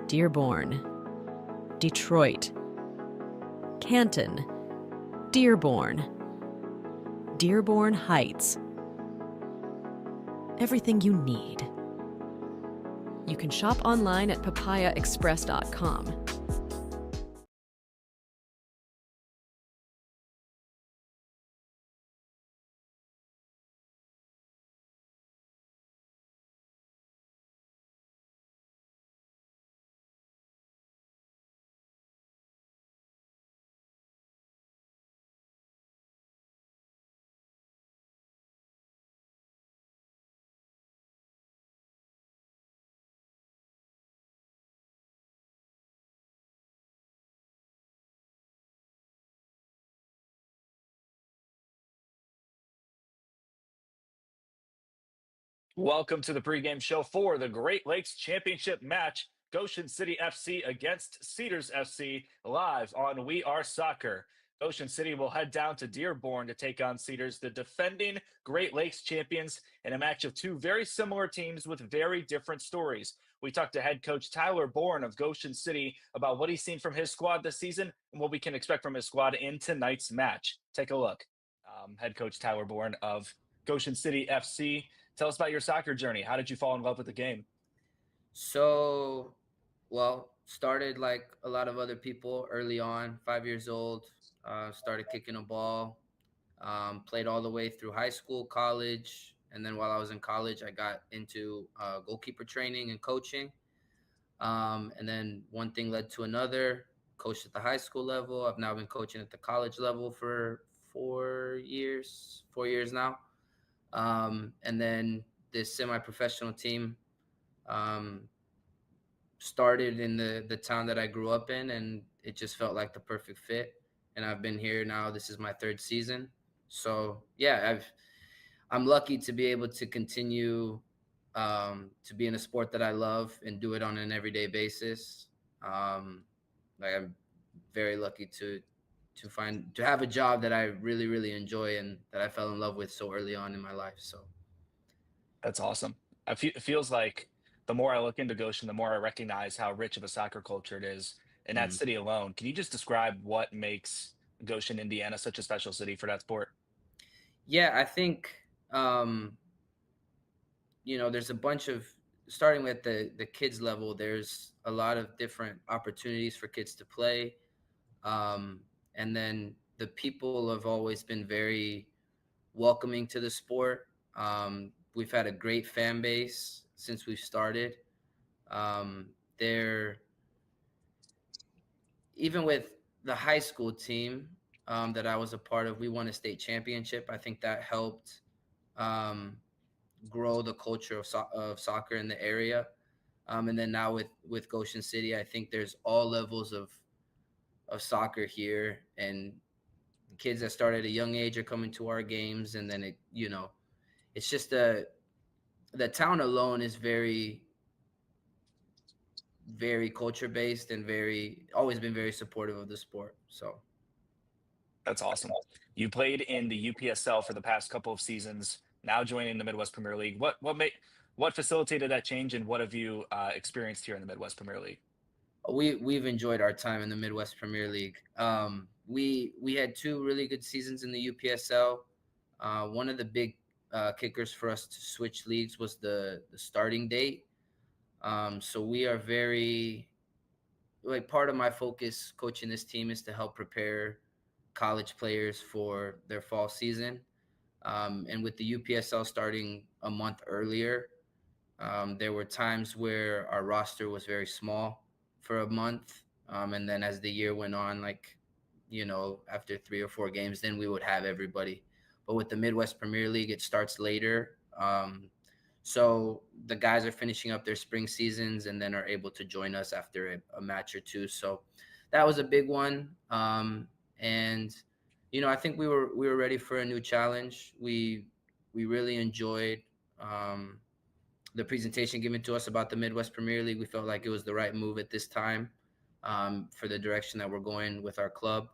Dearborn, Detroit, Canton, Dearborn, Dearborn Heights. Everything you need. You can shop online at papayaexpress.com. Welcome to the pregame show for the Great Lakes Championship match, Goshen City FC against Cedars FC, live on We Are Soccer. Goshen City will head down to Dearborn to take on Cedars, the defending Great Lakes champions, in a match of two very similar teams with very different stories. We talked to head coach Tyler Bourne of Goshen City about what he's seen from his squad this season and what we can expect from his squad in tonight's match. Take a look. Head coach Tyler Bourne of Goshen City FC. Tell us about your soccer journey. How did you fall in love with the game? Started like a lot of other people early on, 5 years old, started kicking a ball, played all the way through high school, college. And then while I was in college, I got into goalkeeper training and coaching. And then one thing led to another, coached at the high school level. I've now been coaching at the college level for 4 years now. And then this semi-professional team started in the town that I grew up in, and it just felt like the perfect fit. And I've been here now. This is my third season. So yeah, I'm lucky to be able to continue to be in a sport that I love and do it on an everyday basis. I'm very lucky to have a job that I really, really enjoy and that I fell in love with so early on in my life. So That's awesome. It feels like the more I look into Goshen, the more I recognize how rich of a soccer culture it is in that city alone. Can you just describe what makes Goshen, Indiana, such a special city for that sport? yeah, I think there's a bunch of, starting with the kids level, there's a lot of different opportunities for kids to play. And then the people have always been very welcoming to the sport. We've had a great fan base since we've started. They're even with the high school team that I was a part of, we won a state championship. I think that helped grow the culture of soccer in the area. And then now with Goshen City, I think there's all levels of soccer here, and kids that start at a young age are coming to our games. And then it's just the town alone is very, very culture based and always been very supportive of the sport. So That's awesome. You played in the UPSL for the past couple of seasons, now joining the Midwest Premier League. What facilitated that change, and what have you experienced here in the Midwest Premier League? we've enjoyed our time in the Midwest Premier League. We had two really good seasons in the UPSL. One of the big kickers for us to switch leagues was the starting date. So we are very, like, part of my focus coaching this team is to help prepare college players for their fall season. And with the UPSL starting a month earlier, there were times where our roster was very small for a month. And then as the year went on, after 3 or 4 games, then we would have everybody. But with the Midwest Premier League, it starts later. So the guys are finishing up their spring seasons and then are able to join us after a match or two. So that was a big one. And I think we were ready for a new challenge. We really enjoyed the presentation given to us about the Midwest Premier League. We felt like it was the right move at this time for the direction that we're going with our club.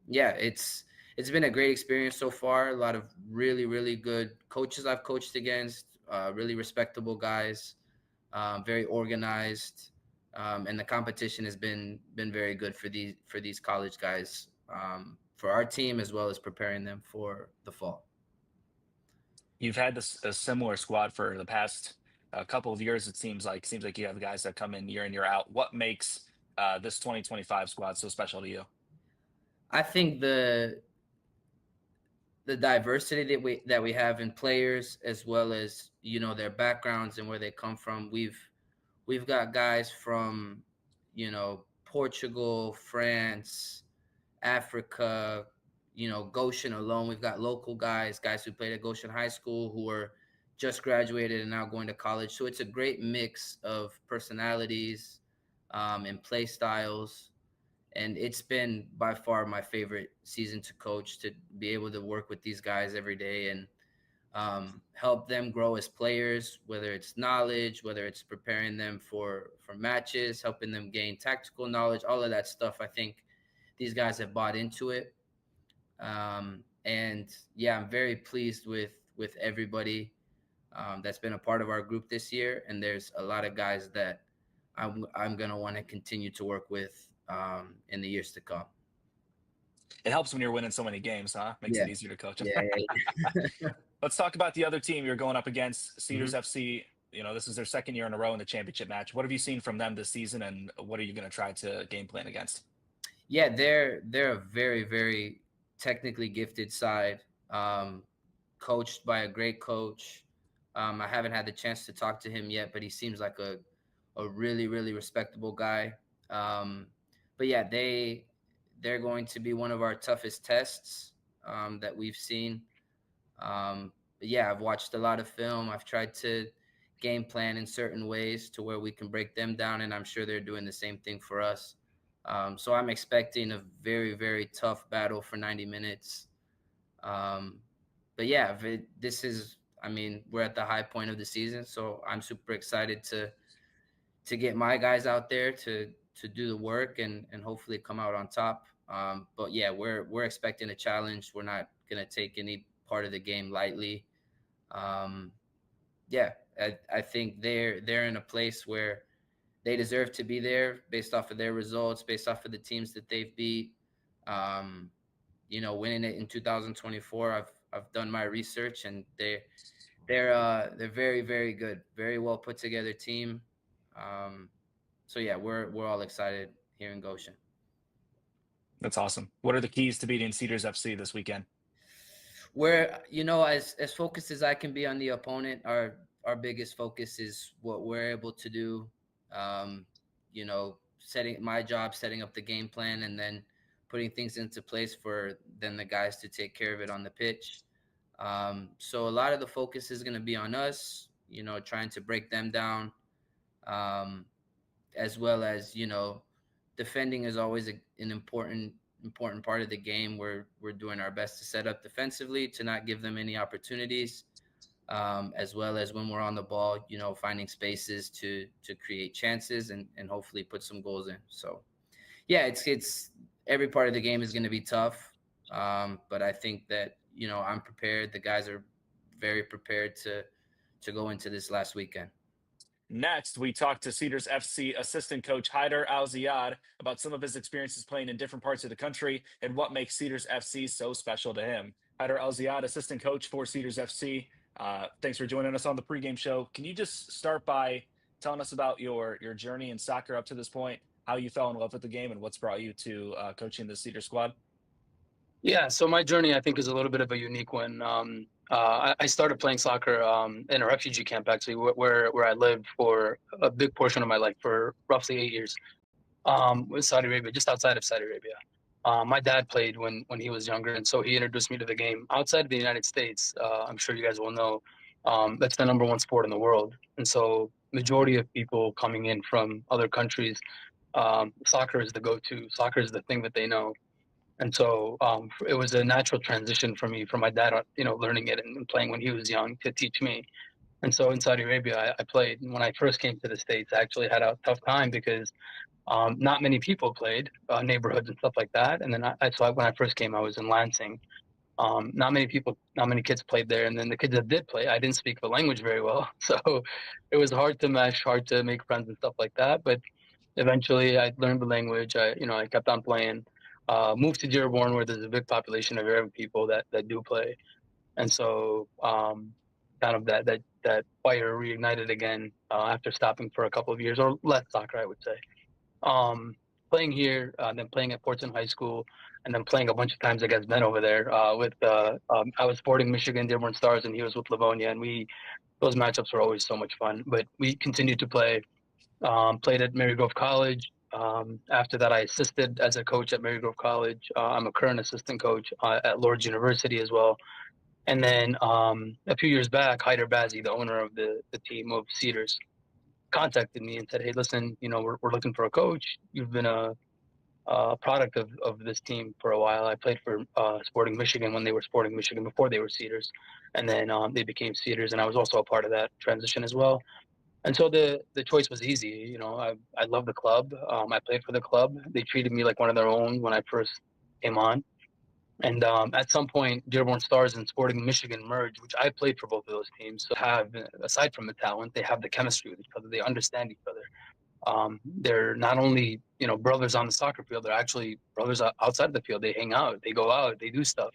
It's been a great experience so far. A lot of really, really good coaches I've coached against, really respectable guys. very organized, and the competition has been very good for these college guys, for our team, as well as preparing them for the fall. You've had a similar squad for the past couple of years. It seems like you have guys that come in, year out. What makes this 2025 squad so special to you? I think the diversity that we have in players, as well as their backgrounds and where they come from. We've got guys from Portugal, France, Africa, Goshen alone. We've got local guys who played at Goshen High School who are just graduated and now going to college. So it's a great mix of personalities, and play styles. And it's been by far my favorite season to coach, to be able to work with these guys every day and help them grow as players, whether it's knowledge, whether it's preparing them for matches, helping them gain tactical knowledge, all of that stuff. I think these guys have bought into it. And yeah, I'm very pleased with everybody that's been a part of our group this year. And there's a lot of guys that I'm going to want to continue to work with in the years to come. It helps when you're winning so many games, huh? Makes it easier to coach. Yeah. Let's talk about the other team you're going up against, Cedars FC. This is their second year in a row in the championship match. What have you seen from them this season, and what are you going to try to game plan against? Yeah, they're a very, very technically gifted side, coached by a great coach. I haven't had the chance to talk to him yet, but he seems like a really, really respectable guy. But yeah, they're going to be one of our toughest tests that we've seen. But yeah, I've watched a lot of film. I've tried to game plan in certain ways to where we can break them down, and I'm sure they're doing the same thing for us. So I'm expecting a very, very tough battle for 90 minutes. But yeah, we're at the high point of the season, so I'm super excited to get my guys out there to do the work and hopefully come out on top. But yeah, we're expecting a challenge. We're not going to take any part of the game lightly. Yeah, I think they're in a place where they deserve to be there based off of their results, based off of the teams that they've beat. Winning it in 2024, I've done my research, and they're very, very good, very well put together team. So yeah, we're all excited here in Goshen. That's awesome. What are the keys to beating Cedars FC this weekend? Where as focused as I can be on the opponent, our biggest focus is what we're able to do. Setting up the game plan, and then putting things into place for then the guys to take care of it on the pitch. So a lot of the focus is going to be on us, trying to break them down, as well as, defending is always an important part of the game. We're doing our best to set up defensively to not give them any opportunities, as well as when we're on the ball, finding spaces to create chances and hopefully put some goals in. So yeah, it's every part of the game is going to be tough. But I think that, I'm prepared. The guys are very prepared to go into this last weekend. Next, we talked to Cedars FC assistant coach Haider Al-Ziad about some of his experiences playing in different parts of the country and what makes Cedars FC so special to him. Haider Al-Ziad, assistant coach for Cedars FC. Thanks for joining us on the pregame show. Can you just start by telling us about your journey in soccer up to this point, how you fell in love with the game, and what's brought you to coaching the Cedars squad? Yeah, so my journey, I think, is a little bit of a unique one. I started playing soccer in a refugee camp, actually, where I lived for a big portion of my life, for roughly 8 years, with Saudi Arabia, just outside of Saudi Arabia. My dad played when he was younger, and so he introduced me to the game. Outside of the United States, I'm sure you guys will know, that's the number one sport in the world. And so majority of people coming in from other countries, soccer is the go-to. Soccer is the thing that they know. And so it was a natural transition for me, from my dad, learning it and playing when he was young, to teach me. And so in Saudi Arabia, I played. And when I first came to the States, I actually had a tough time because not many people played, neighborhoods and stuff like that. And then when I first came, I was in Lansing. Not many kids played there. And then the kids that did play, I didn't speak the language very well. So it was hard to mesh, hard to make friends and stuff like that. But eventually I learned the language. I kept on playing, moved to Dearborn where there's a big population of Arab people that do play. And so kind of that fire reignited again after stopping for a couple of years or less soccer, I would say. Playing here, then playing at Fordson High School, and then playing a bunch of times against Ben over there. I was sporting Michigan Dearborn Stars, and he was with Livonia, and those matchups were always so much fun. But we continued to play. Played at Marygrove College. After that, I assisted as a coach at Marygrove College. I'm a current assistant coach at Lourdes University as well. And then a few years back, Hyder Bazzi, the owner of the team of Cedars, contacted me and said, "Hey, listen, we're looking for a coach. You've been a product of this team for a while. I played for Sporting Michigan when they were Sporting Michigan before they were Cedars, and then they became Cedars, and I was also a part of that transition as well. And so the choice was easy. I love the club. I played for the club. They treated me like one of their own when I first came on. And at some point, Dearborn Stars and Sporting Michigan merged, which I played for both of those teams. So aside from the talent, they have the chemistry with each other. They understand each other. They're not only brothers on the soccer field; they're actually brothers outside the field. They hang out, they go out, they do stuff.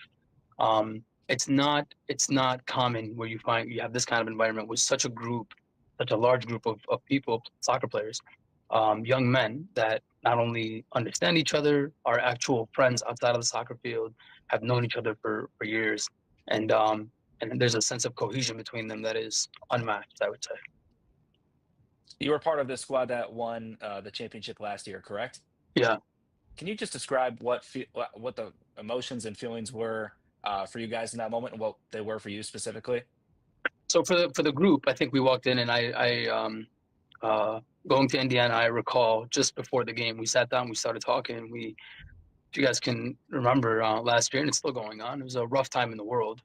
It's not common where you have this kind of environment with such a large group of people, soccer players, young men that not only understand each other, are actual friends outside of the soccer field, have known each other for years, and there's a sense of cohesion between them that is unmatched, I would say. You were part of the squad that won the championship last year, correct? Yeah. Can you just describe what the emotions and feelings were for you guys in that moment, and what they were for you specifically? So for the group, I think we walked in, and I going to Indiana, I recall just before the game, we sat down, we started talking. If you guys can remember last year, and it's still going on, it was a rough time in the world.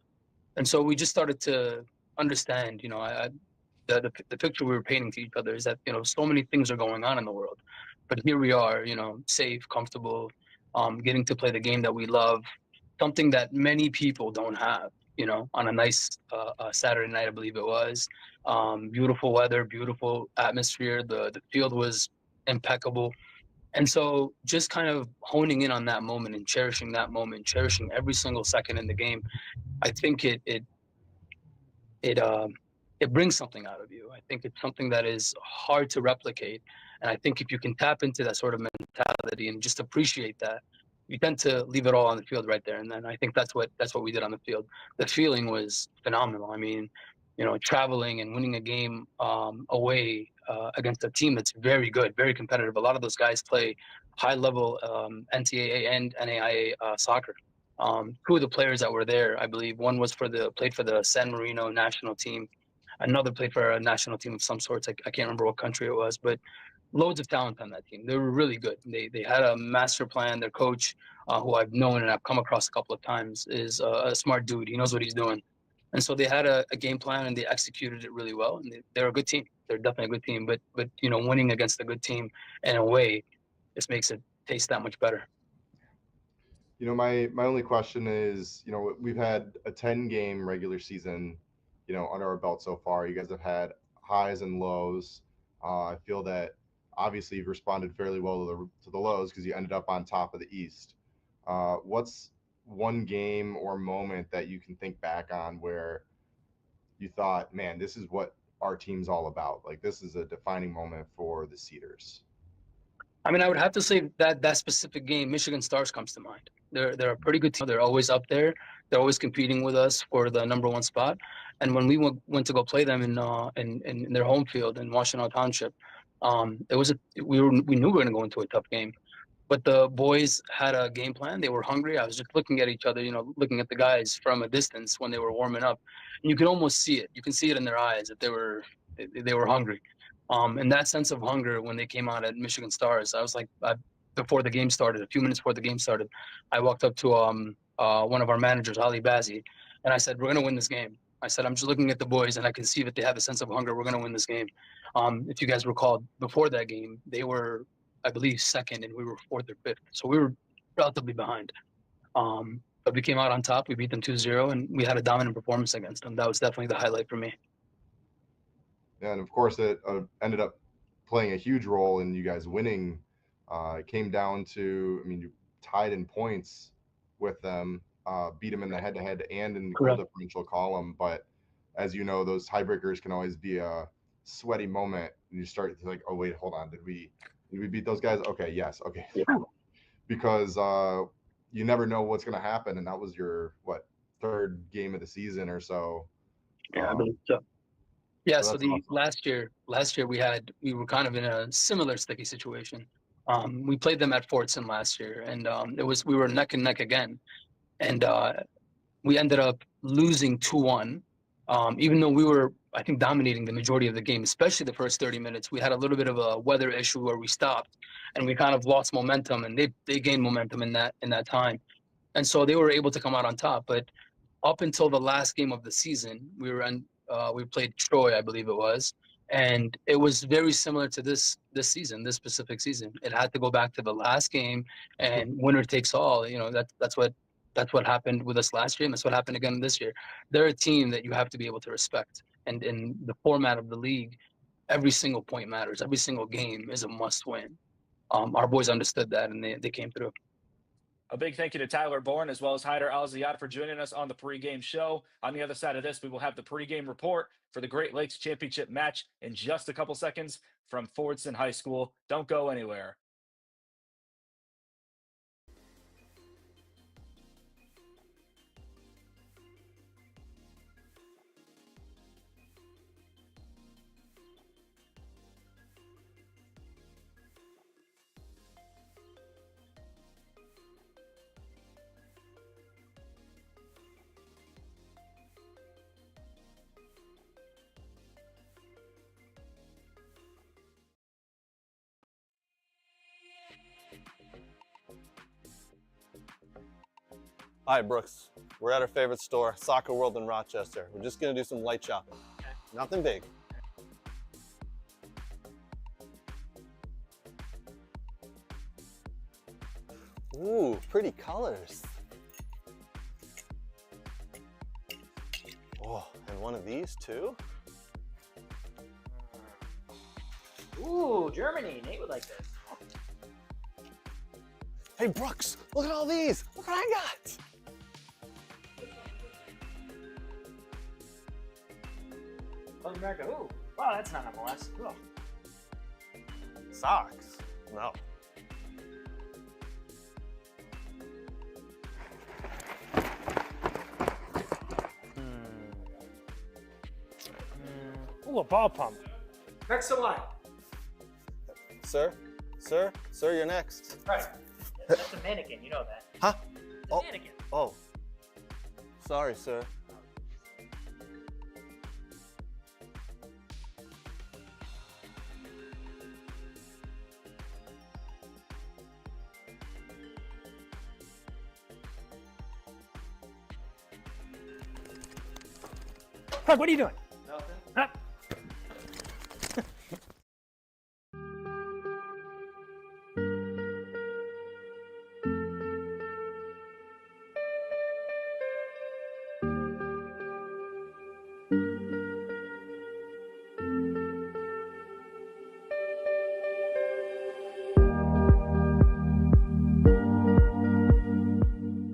And so we just started to understand, the picture we were painting to each other is that, so many things are going on in the world. But here we are, safe, comfortable, getting to play the game that we love, something that many people don't have, on a nice Saturday night, I believe it was. Beautiful weather, beautiful atmosphere. The field was impeccable. And so just kind of honing in on that moment and cherishing that moment, cherishing every single second in the game, I think it brings something out of you. I think it's something that is hard to replicate. And I think if you can tap into that sort of mentality and just appreciate that, you tend to leave it all on the field right there. And then I think that's what we did on the field. The feeling was phenomenal. I mean, traveling and winning a game away against a team that's very good, very competitive. A lot of those guys play high-level NCAA and NAIA soccer. Two of the players that were there, I believe, one was played for the San Marino national team. Another played for a national team of some sorts. I can't remember what country it was, but loads of talent on that team. They were really good. They had a master plan. Their coach, who I've known and I've come across a couple of times, is a smart dude. He knows what he's doing. And so they had a game plan and they executed it really well. And they're a good team. They're definitely a good team. But winning against a good team in a way just makes it taste that much better. My only question is, we've had a 10-game regular season, under our belt so far. You guys have had highs and lows. I feel that obviously you've responded fairly well to the lows because you ended up on top of the East. What's one game or moment that you can think back on where you thought, man, this is what our team's all about? Like, this is a defining moment for the Cedars. I mean, I would have to say that specific game, Michigan Stars, comes to mind. They're a pretty good team. They're always up there. They're always competing with us for the number one spot. And when we went to go play them in their home field in Washtenaw Township, we knew we were going to go into a tough game. But the boys had a game plan. They were hungry. I was just looking at each other, looking at the guys from a distance when they were warming up. And you could almost see it. You can see it in their eyes that they were hungry. And that sense of hunger when they came out at Michigan Stars, I was like, before the game started, a few minutes before the game started, I walked up to one of our managers, Ali Bazzi, and I said, "We're going to win this game." I said, "I'm just looking at the boys, and I can see that they have a sense of hunger. We're going to win this game." If you guys recall, before that game, they were, I believe, second, and we were fourth or fifth. So we were relatively behind. but we came out on top. We beat them 2-0, and we had a dominant performance against them. That was definitely the highlight for me. Yeah, and of course, it ended up playing a huge role in you guys winning. It came down to, I mean, you tied in points with them, beat them in the head-to-head and in the goal Correct. differential column. But as you know, those tiebreakers can always be a sweaty moment. And you start to like, oh wait, hold on, did we beat those guys? Okay, yes, okay, Yeah. because you never know what's going to happen, and that was your third game of the season or so. Yeah, I believe so. Yeah, so that's the awesome. last year we were kind of in a similar sticky situation. We played them at Fordson last year, and we were neck and neck again, and we ended up losing 2-1. Even though we were, I think, dominating the majority of the game, especially the first 30 minutes. We had a little bit of a weather issue where we stopped, and we kind of lost momentum, and they gained momentum in that time, and so they were able to come out on top. But up until the last game of the season, we played Troy, I believe it was, and it was very similar to this season, this specific season. It had to go back to the last game, and winner takes all. You know, that's what happened with us last year, and that's what happened again this year. They're a team that you have to be able to respect, and in the format of the league, every single point matters. Every single game is a must-win. Our boys understood that, and they came through. A big thank you to Tyler Bourne as well as Haider Al-Ziyad for joining us on the pregame show. On the other side of this, we will have the pregame report for the Great Lakes Championship match in just a couple seconds from Fordson High School. Don't go anywhere. Hi, Brooks. We're at our favorite store, Soccer World in Rochester. We're just gonna do some light shopping. Nothing big. Ooh, pretty colors. Oh, and one of these too? Ooh, Germany. Nate would like this. Hey, Brooks, look at all these. Look what I got. South America. Ooh, wow, that's not MLS. Cool. Socks? No. Ooh, a ball pump. Next in line. Sir, you're next. Right. That's a mannequin. You know that. Huh? It's a mannequin. Oh. Sorry, sir. Craig, what are you doing? Nothing. Huh?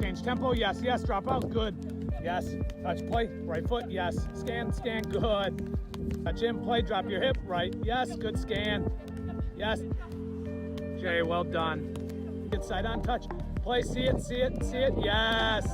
Change tempo, yes, drop out, good. Yes, touch play, right foot, yes. Scan, good. Touch in, play, drop your hip, right, yes, good scan. Yes. Jay, well done. Get side on touch. Play, see it, yes.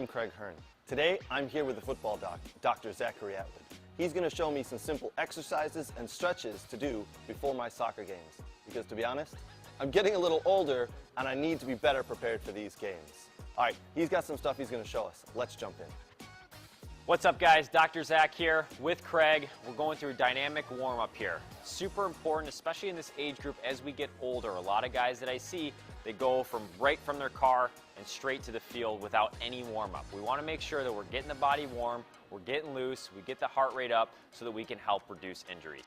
I'm Craig Hearn. Today, I'm here with the football doc, Dr. Zachary Atwood. He's going to show me some simple exercises and stretches to do before my soccer games. Because to be honest, I'm getting a little older and I need to be better prepared for these games. All right, he's got some stuff he's going to show us. Let's jump in. What's up, guys? Dr. Zach here with Craig. We're going through a dynamic warm-up here. Super important, especially in this age group as we get older. A lot of guys that I see, they go right from their car and straight to the field without any warm-up. We want to make sure that we're getting the body warm, we're getting loose, we get the heart rate up so that we can help reduce injuries.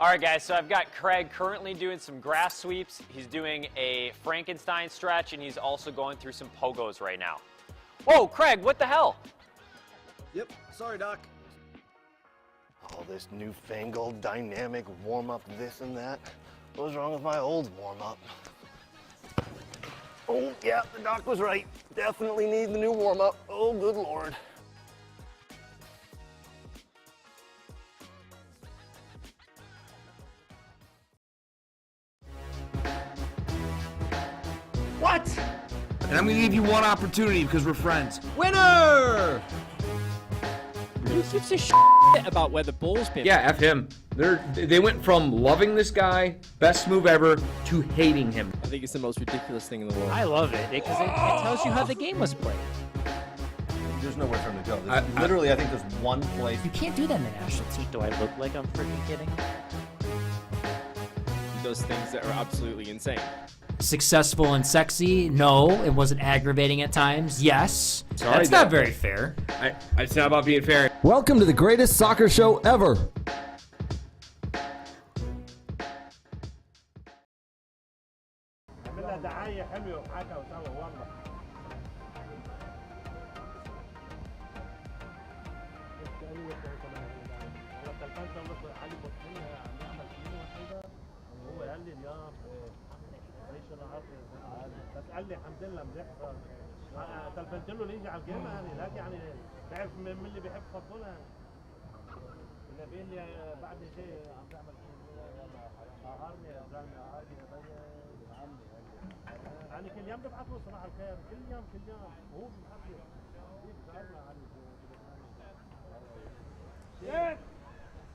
All right, guys, so I've got Craig currently doing some grass sweeps. He's doing a Frankenstein stretch, and he's also going through some pogos right now. Whoa, Craig, what the hell? Yep, sorry, Doc. All this newfangled dynamic warm-up, this and that. What was wrong with my old warm-up? Oh, yeah, the doc was right. Definitely need the new warm-up. Oh, good Lord. What? And I'm gonna give you one opportunity because we're friends. Winner! Who gives a shit about where the ball's been? Yeah, F him. They went from loving this guy, best move ever, to hating him. I think it's the most ridiculous thing in the world. I love it because it tells you how the game was played. There's nowhere for him to go. I think there's one place. You can't do that in the national team. Do I look like I'm freaking kidding? Those things that are absolutely insane. Successful and sexy? No. It wasn't aggravating at times? Yes. Sorry, that's not very fair. It's not about being fair. Welcome to the greatest soccer show ever. قال لي الحمد لله مليح تلفنت له ليجي على الجيم يعني لكن يعني تعرف من اللي بيحب فضله يعني اللي بيقول لي بعد شيء عم تعمل قهرني يا زلمه عادي يا بيه عمي يعني كل يوم ببعث له صباح الخير كل يوم وهو ببعث لي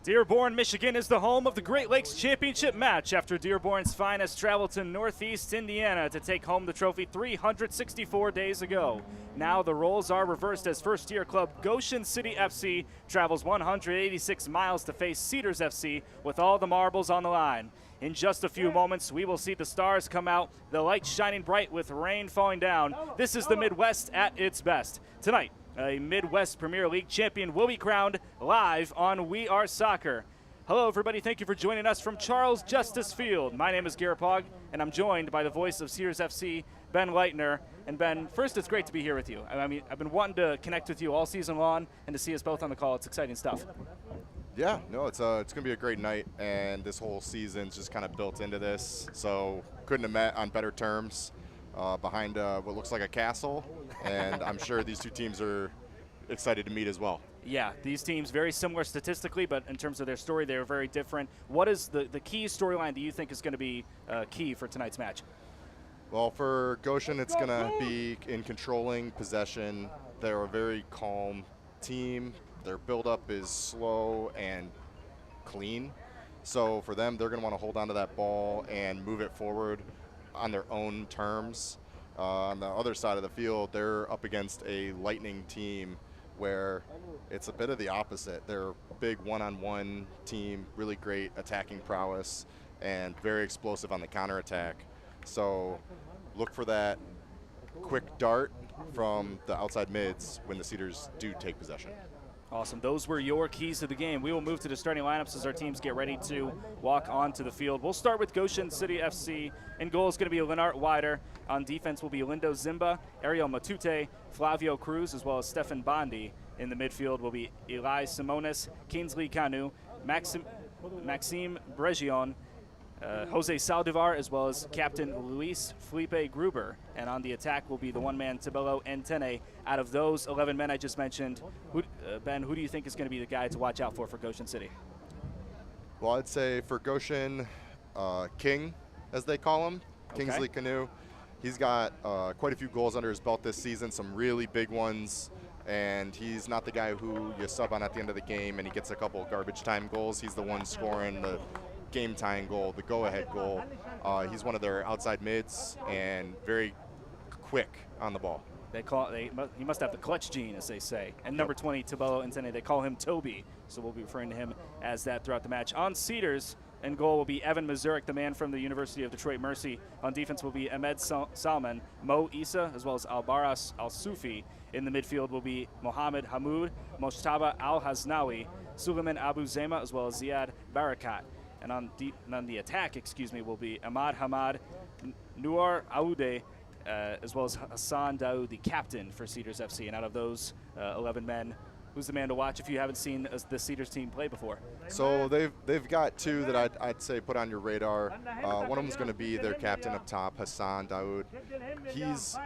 Dearborn, Michigan is the home of the Great Lakes Championship match after Dearborn's finest traveled to Northeast Indiana to take home the trophy 364 days ago. Now the roles are reversed as first-year club Goshen City FC travels 186 miles to face Cedars FC with all the marbles on the line. In just a few moments, we will see the stars come out, the lights shining bright with rain falling down. This is the Midwest at its best. Tonight, a Midwest Premier League champion will be crowned live on We Are Soccer. Hello, everybody. Thank you for joining us from Charles Justice Field. My name is Garrett Pogg, and I'm joined by the voice of Cedars FC, Ben Leitner. And Ben, first, it's great to be here with you. I mean, I've been wanting to connect with you all season long, and to see us both on the call, it's exciting stuff. Yeah, no, it's going to be a great night, and this whole season's just kind of built into this. So couldn't have met on better terms. Behind what looks like a castle, and I'm sure these two teams are excited to meet as well. Yeah, these teams very similar statistically, but in terms of their story, they're very different. What is the key storyline that you think is going to be key for tonight's match? Well, for Goshen, it's going to be in controlling possession. They're a very calm team. Their build-up is slow and clean. So for them, they're going to want to hold on to that ball and move it forward on their own terms. On the other side of the field, they're up against a Lightning team where it's a bit of the opposite. They're a big one-on-one team, really great attacking prowess, and very explosive on the counterattack. So look for that quick dart from the outside mids when the Cedars do take possession. Awesome. Those were your keys to the game. We will move to the starting lineups as our teams get ready to walk onto the field. We'll start with Goshen City FC. In goal is going to be Lennart Wider. On defense will be Lindo Zimba, Ariel Matute, Flavio Cruz, as well as Stefan Bondi. In the midfield will be Eli Simonis, Kingsley Kanu, Maxime Bregion, Jose Saldivar, as well as Captain Luis Felipe Gruber. And on the attack will be the one-man Tabelo Ntene. Out of those 11 men I just mentioned, Ben, who do you think is going to be the guy to watch out for Goshen City? Well, I'd say for Goshen, King, as they call him, Kingsley Canoe. he's got quite a few goals under his belt this season, some really big ones. And he's not the guy who you sub on at the end of the game and he gets a couple of garbage time goals. He's the one scoring the game-tying goal, the go-ahead goal. He's one of their outside mids and very quick on the ball. He must have the clutch gene, as they say. And number 20, Tabello Intene, they call him Toby, so we'll be referring to him as that throughout the match. On Cedars, and goal will be Evan Mazurik, the man from the University of Detroit Mercy. On defense will be Ahmed Salman, Mo Issa, as well as Albaras Al-Sufi. In the midfield will be Mohamed Hamoud, Mojtaba Al-Haznawi, Suleiman Abu Zema, as well as Ziad Barakat. And on the attack, will be Ahmad Hamad, Noor Aoude, as well as Hassan Daoud, the captain for Cedars FC. And out of those 11 men, who's the man to watch if you haven't seen the Cedars team play before? So they've got two that I'd say put on your radar. One of them's going to be their captain up top, Hassan Daoud. He's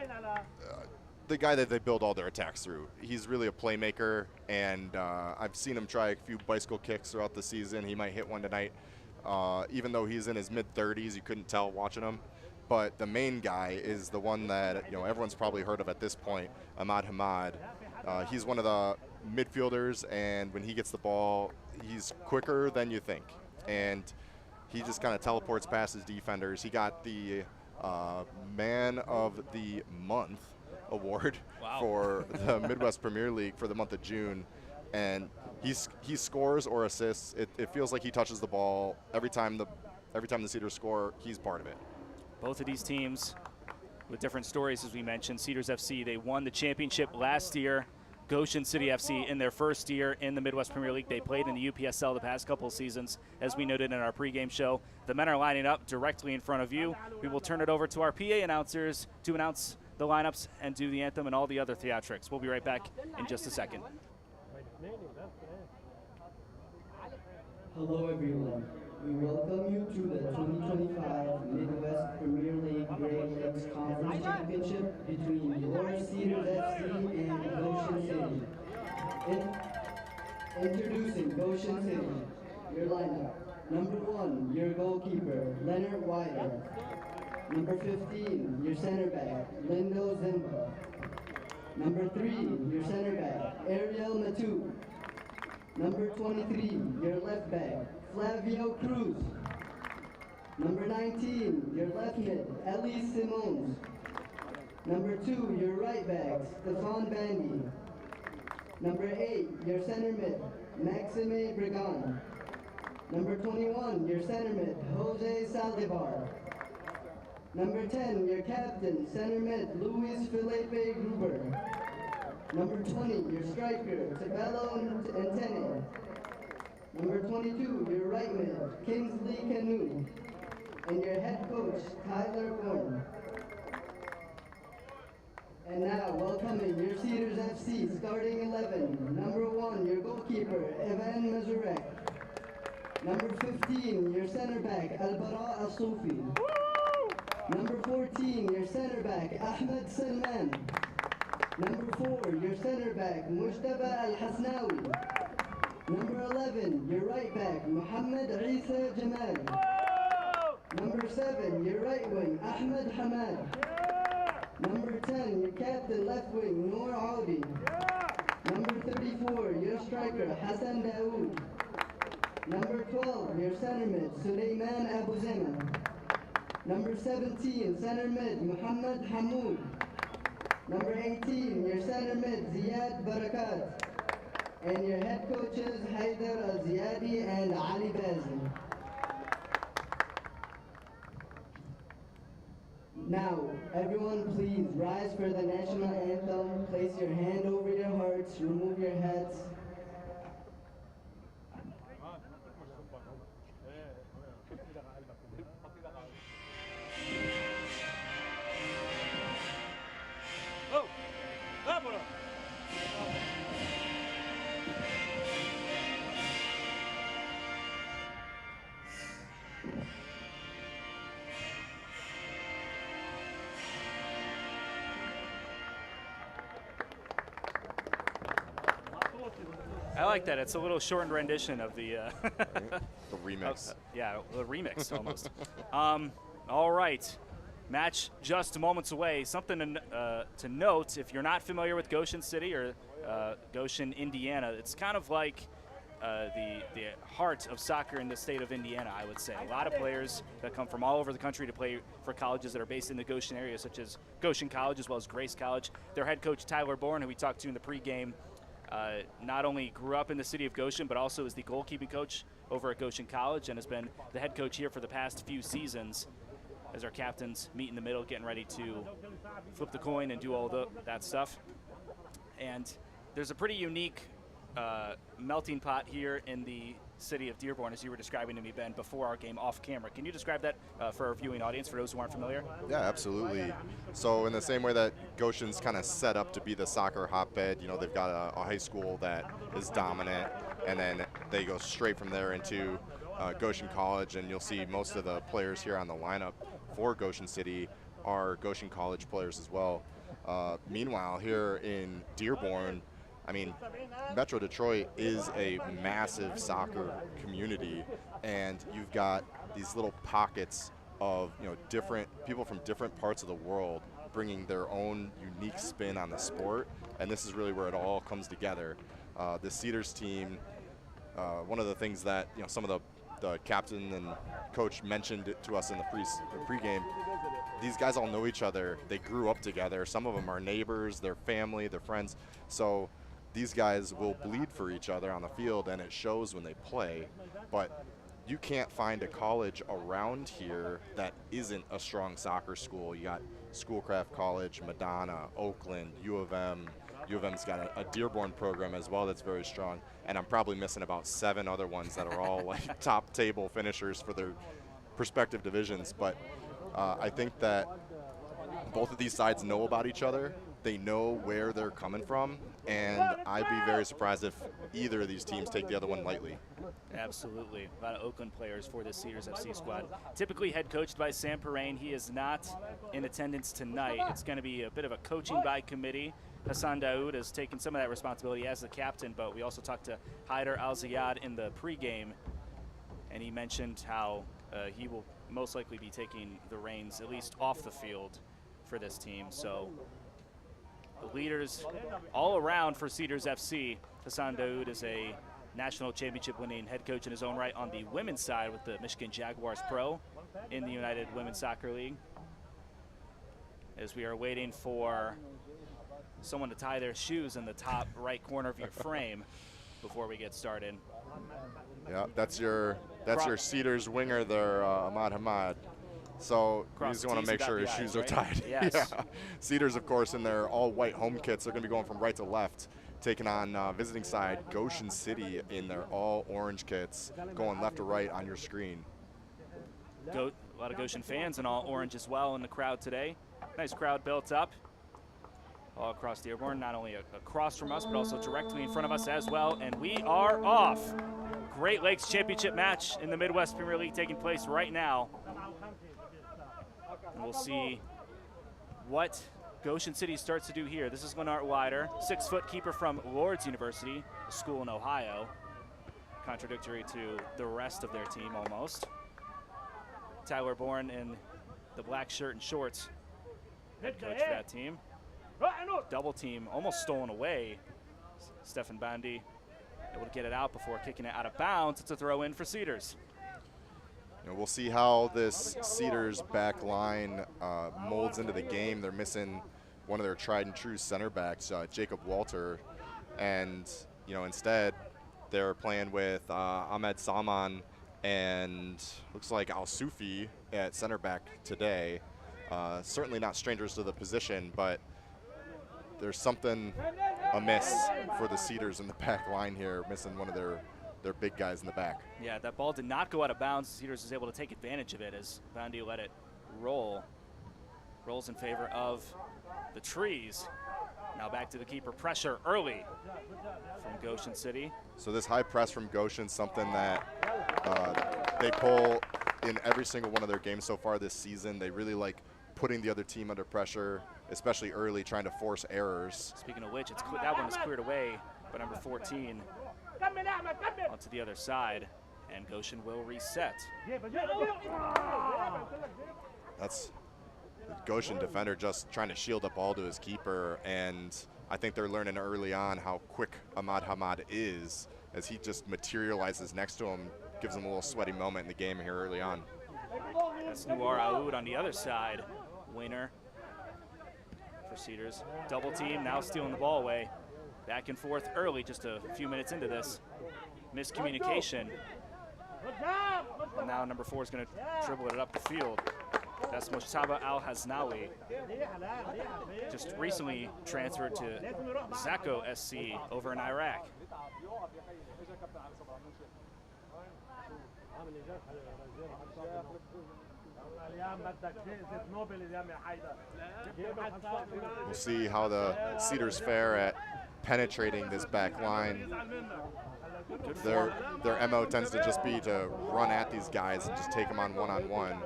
the guy that they build all their attacks through. He's really a playmaker, and I've seen him try a few bicycle kicks throughout the season. He might hit one tonight. Even though he's in his mid-30s, you couldn't tell watching him. But the main guy is the one that everyone's probably heard of at this point, Ahmad Hamad. He's one of the midfielders, and when he gets the ball, he's quicker than you think. And he just kind of teleports past his defenders. He got the Man of the Month award for the Midwest Premier League for the month of June. And he scores or assists. It feels like he touches the ball every time the Cedars score. He's part of it. Both of these teams with different stories, as we mentioned. Cedars FC, they won the championship last year. Goshen City FC in their first year in the Midwest Premier League. They played in the UPSL the past couple of seasons, as we noted in our pregame show. The men are lining up directly in front of you. We will turn it over to our PA announcers to announce the lineups and do the anthem and all the other theatrics. We'll be right back in just a second. Hello everyone. We welcome you to the 2025 Midwest Premier League Great Lakes Conference Championship between your Cedars FC and Goshen City. Introducing Goshen City. Your lineup. Number 1, your goalkeeper, Leonard Weider. Number 15, your center back, Lindo Zimba. Number 3, your center back, Ariel Matu. Number 23, your left back, Flavio Cruz. Number 19, your left mid, Elise Simons. Number 2, your right back, Stefan Bandy. Number 8, your center mid, Maxime Brigan. Number 21, your center mid, Jose Saldivar. Number 10, your captain, center mid, Luis Felipe Gruber. Number 20, your striker, Tabello Intene. Number 22, your right mid, Kingsley Canoe. And your head coach, Tyler Bourne. And now, welcoming your Cedars FC starting 11. Number 1, your goalkeeper, Evan Mazurek. Number 15, your center back, Albara Al-Sufi. Number 14, your center back, Ahmed Salman. Number 4, your center back, Mujtaba Al-Hasnawi. Number 11, your right back, Muhammad Isa Jamal. Number 7, your right wing, Ahmed Hamad. Number 10, your captain, left wing, Noor Audi. Number 34, your striker, Hassan Daoud. Number 12, your center mid, Suleiman Abu Zema. Number 17, center mid, Muhammad Hamoud. Number 18, your center mid, Ziad Barakat. And your head coaches, Haidar Al-Ziyadi and Ali Bazi. Now, everyone please rise for the national anthem. Place your hand over your hearts, remove your hats. I like that. It's a little shortened rendition of the the remix. Yeah, the remix almost. All right. match just moments away. Something to note, if you're not familiar with Goshen City or Goshen, Indiana, it's kind of like the heart of soccer in the state of Indiana, I would say. A lot of players that come from all over the country to play for colleges that are based in the Goshen area, such as Goshen College as well as Grace College. Their head coach, Tyler Bourne, who we talked to in the pregame, not only grew up in the city of Goshen, but also is the goalkeeping coach over at Goshen College and has been the head coach here for the past few seasons as our captains meet in the middle, getting ready to flip the coin and do all that stuff. And there's a pretty unique melting pot here in the city of Dearborn, as you were describing to me, Ben, before our game off camera. Can you describe that for our viewing audience, for those who aren't familiar? Yeah, absolutely. So in the same way that Goshen's kind of set up to be the soccer hotbed, you know, they've got a high school that is dominant, and then they go straight from there into Goshen College, and you'll see most of the players here on the lineup for Goshen City are Goshen College players as well. Meanwhile, here in Dearborn, I mean, Metro Detroit is a massive soccer community, and you've got these little pockets of, you know, different people from different parts of the world bringing their own unique spin on the sport, and this is really where it all comes together. The Cedars team, one of the things that, you know, some of the captain and coach mentioned to us in the pregame, these guys all know each other. They grew up together. Some of them are neighbors, they're family, they're friends. So these guys will bleed for each other on the field, and it shows when they play. But you can't find a college around here that isn't a strong soccer school. You got Schoolcraft College, Madonna, Oakland, U of M. U of M's got a Dearborn program as well that's very strong. And I'm probably missing about 7 other ones that are all like top table finishers for their respective divisions. But I think that both of these sides know about each other. They know where they're coming from, and I'd be very surprised if either of these teams take the other one lightly. Absolutely. A lot of Oakland players for this Cedars FC squad. Typically head coached by Sam Perrine. He is not in attendance tonight. It's going to be a bit of a coaching by committee. Hassan Daoud has taken some of that responsibility as the captain, but we also talked to Haider Al-Ziyad in the pregame, and he mentioned how he will most likely be taking the reins, at least off the field, for this team. So the leaders all around for Cedars FC. Hassan Daoud is a national championship winning head coach in his own right on the women's side with the Michigan Jaguars Pro in the United Women's Soccer League. As we are waiting for someone to tie their shoes in the top right corner of your frame before we get started. Yeah, that's your Cedars winger there, Ahmad Hamad. So we just want to make sure his shoes are tied. Yes. Yeah. Cedars, of course, in their all-white home kits, they're going to be going from right to left, taking on visiting side Goshen City in their all-orange kits, going left to right on your screen. A lot of Goshen fans in all orange as well in the crowd today. Nice crowd built up all across Dearborn, not only across from us, but also directly in front of us as well. And we are off. Great Lakes Championship match in the Midwest Premier League taking place right now. And we'll see what Goshen City starts to do here. This is Lennart Wider, 6-foot keeper from Lourdes University, a school in Ohio. Contradictory to the rest of their team almost. Tyler Bourne in the black shirt and shorts, head coach for that team. Double team almost stolen away. Stefan Bandy able to get it out before kicking it out of bounds. It's a throw in for Cedars. You know, we'll see how this Cedars back line molds into the game. They're missing one of their tried and true center backs, Jacob Walter, and you know, instead they're playing with Ahmed Salman and looks like Al Sufi at center back today. Certainly not strangers to the position, but there's something amiss for the Cedars in the back line here, missing one of their big guys in the back. Yeah, that ball did not go out of bounds. Cedars was able to take advantage of it as Bandy let it roll. Rolls in favor of the Trees. Now back to the keeper. Pressure early from Goshen City. So this high press from Goshen, something that they pull in every single one of their games so far this season. They really like putting the other team under pressure, especially early, trying to force errors. Speaking of which, that one is cleared away by number 14 onto the other side, and Goshen will reset. That's Goshen defender just trying to shield the ball to his keeper, and I think they're learning early on how quick Ahmad Hamad is, as he just materializes next to him, gives him a little sweaty moment in the game here early on. That's Nuar Aoud on the other side. Winner for Cedars. Double team, now stealing the ball away. Back and forth early, just a few minutes into this. Miscommunication. And now number 4 is going to dribble it up the field. That's Moshtaba Al-Haznawi. Just recently transferred to Zako SC over in Iraq. We'll see how the Cedars fare at penetrating this back line. Their MO tends to just be to run at these guys and just take them on one-on-one.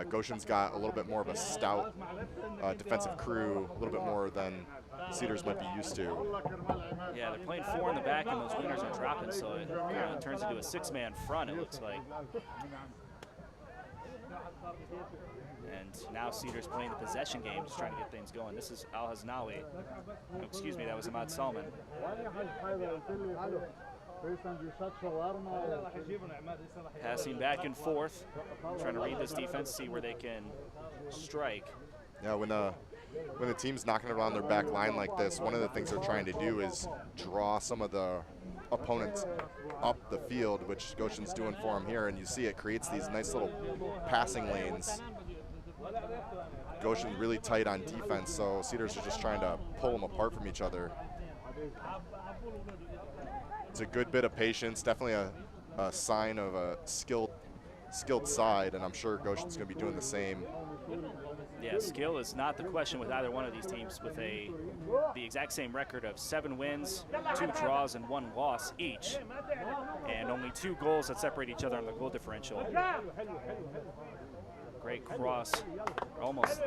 Goshen's got a little bit more of a stout defensive crew, a little bit more than Cedars might be used to. Yeah, they're playing 4 in the back, and those wingers are dropping, so it turns into a 6-man front, it looks like. And now Cedars playing the possession game, just trying to get things going. This is Al-Haznawi. Oh, excuse me, that was Ahmad Salman. Passing back and forth, trying to read this defense, see where they can strike. Yeah, when the team's knocking around their back line like this, one of the things they're trying to do is draw some of the opponents up the field, which Goshen's doing for them here, and you see it creates these nice little passing lanes. Goshen really tight on defense, so Cedars are just trying to pull them apart from each other. It's a good bit of patience, definitely a sign of a skilled side, and I'm sure Goshen's going to be doing the same. Yeah, skill is not the question with either one of these teams, with the exact same record of 7 wins, 2 draws, and 1 loss each, and only 2 goals that separate each other on the goal differential. Great cross, or almost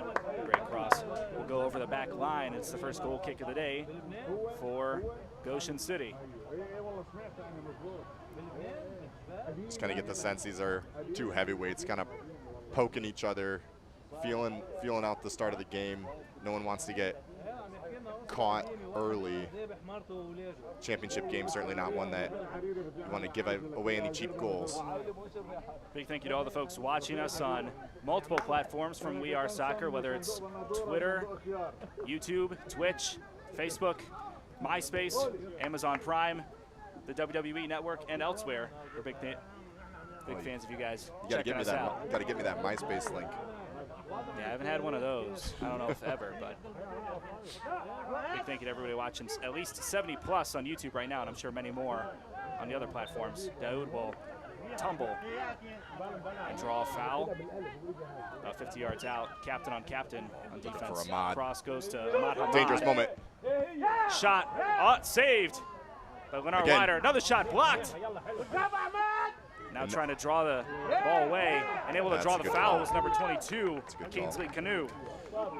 great cross. We'll go over the back line. It's the first goal kick of the day for Goshen City. Just kind of get the sense these are 2 heavyweights kind of poking each other, feeling out the start of the game. No one wants to get caught early. Championship game, certainly not one that you want to give away any cheap goals. Big thank you to all the folks watching us on multiple platforms from We Are Soccer, whether it's Twitter, YouTube, Twitch, Facebook, MySpace, Amazon Prime, the WWE Network, and elsewhere. We're big fans of you guys. You gotta get me that MySpace link. Yeah, I haven't had one of those. I don't know if ever, but big thank you to everybody watching. At least 70 plus on YouTube right now, and I'm sure many more on the other platforms. Daoud will tumble and draw a foul. About 50 yards out. Captain on captain on defense. For Ahmad. Cross goes to Ahmad Hamad. Dangerous moment. Shot saved by Leonard Ryder. Another shot blocked. Now trying to draw the ball away and able to draw the foul was number 22, Kingsley Canoe.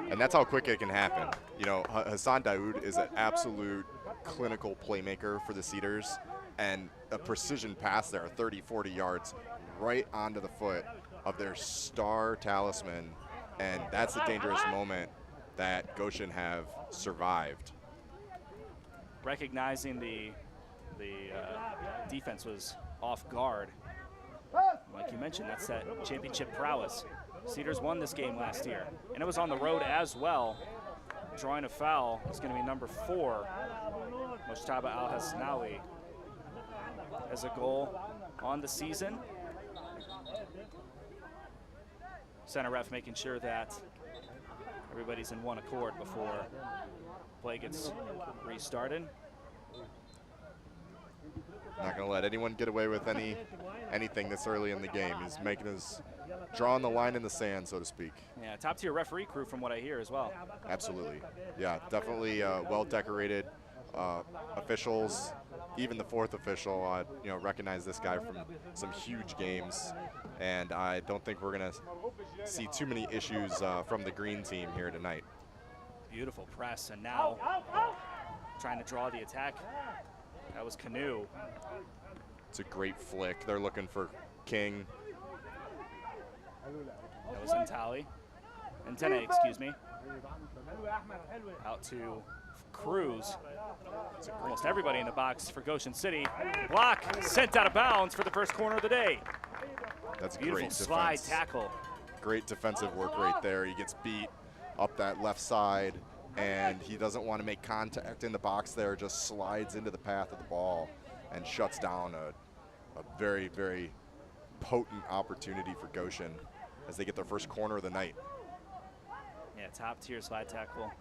And that's how quick it can happen. You know, Hassan Daoud is an absolute clinical playmaker for the Cedars, and a precision pass there, 30, 40 yards, right onto the foot of their star talisman, and that's the dangerous moment that Goshen have survived. Recognizing the defense was off guard. Like you mentioned, that's that championship prowess. Cedars won this game last year, and it was on the road as well. Drawing a foul is going to be number 4, Moshtaba Al-Haznawi, as a goal on the season. Center ref making sure that everybody's in one accord before play gets restarted. Not going to let anyone get away with anything this early in the game. He's making his drawing the line in the sand, so to speak. Yeah, top tier referee crew from what I hear as well. Absolutely. Yeah, definitely well decorated officials. Even the 4th official, recognize this guy from some huge games, and I don't think we're going to see too many issues from the green team here tonight. Beautiful press, and now trying to draw the attack. That was Canoe. It's a great flick. They're looking for King. That was Ntali. Antenne, excuse me. Out to Cruz. So almost everybody in the box for Goshen City. Block sent out of bounds for the first corner of the day. That's a beautiful great slide defense. tackle. Great defensive work right there. He gets beat up that left side, and he doesn't want to make contact in the box there, just slides into the path of the ball and shuts down a very, very potent opportunity for Goshen as they get their first corner of the night. Yeah, top tier slide tackle.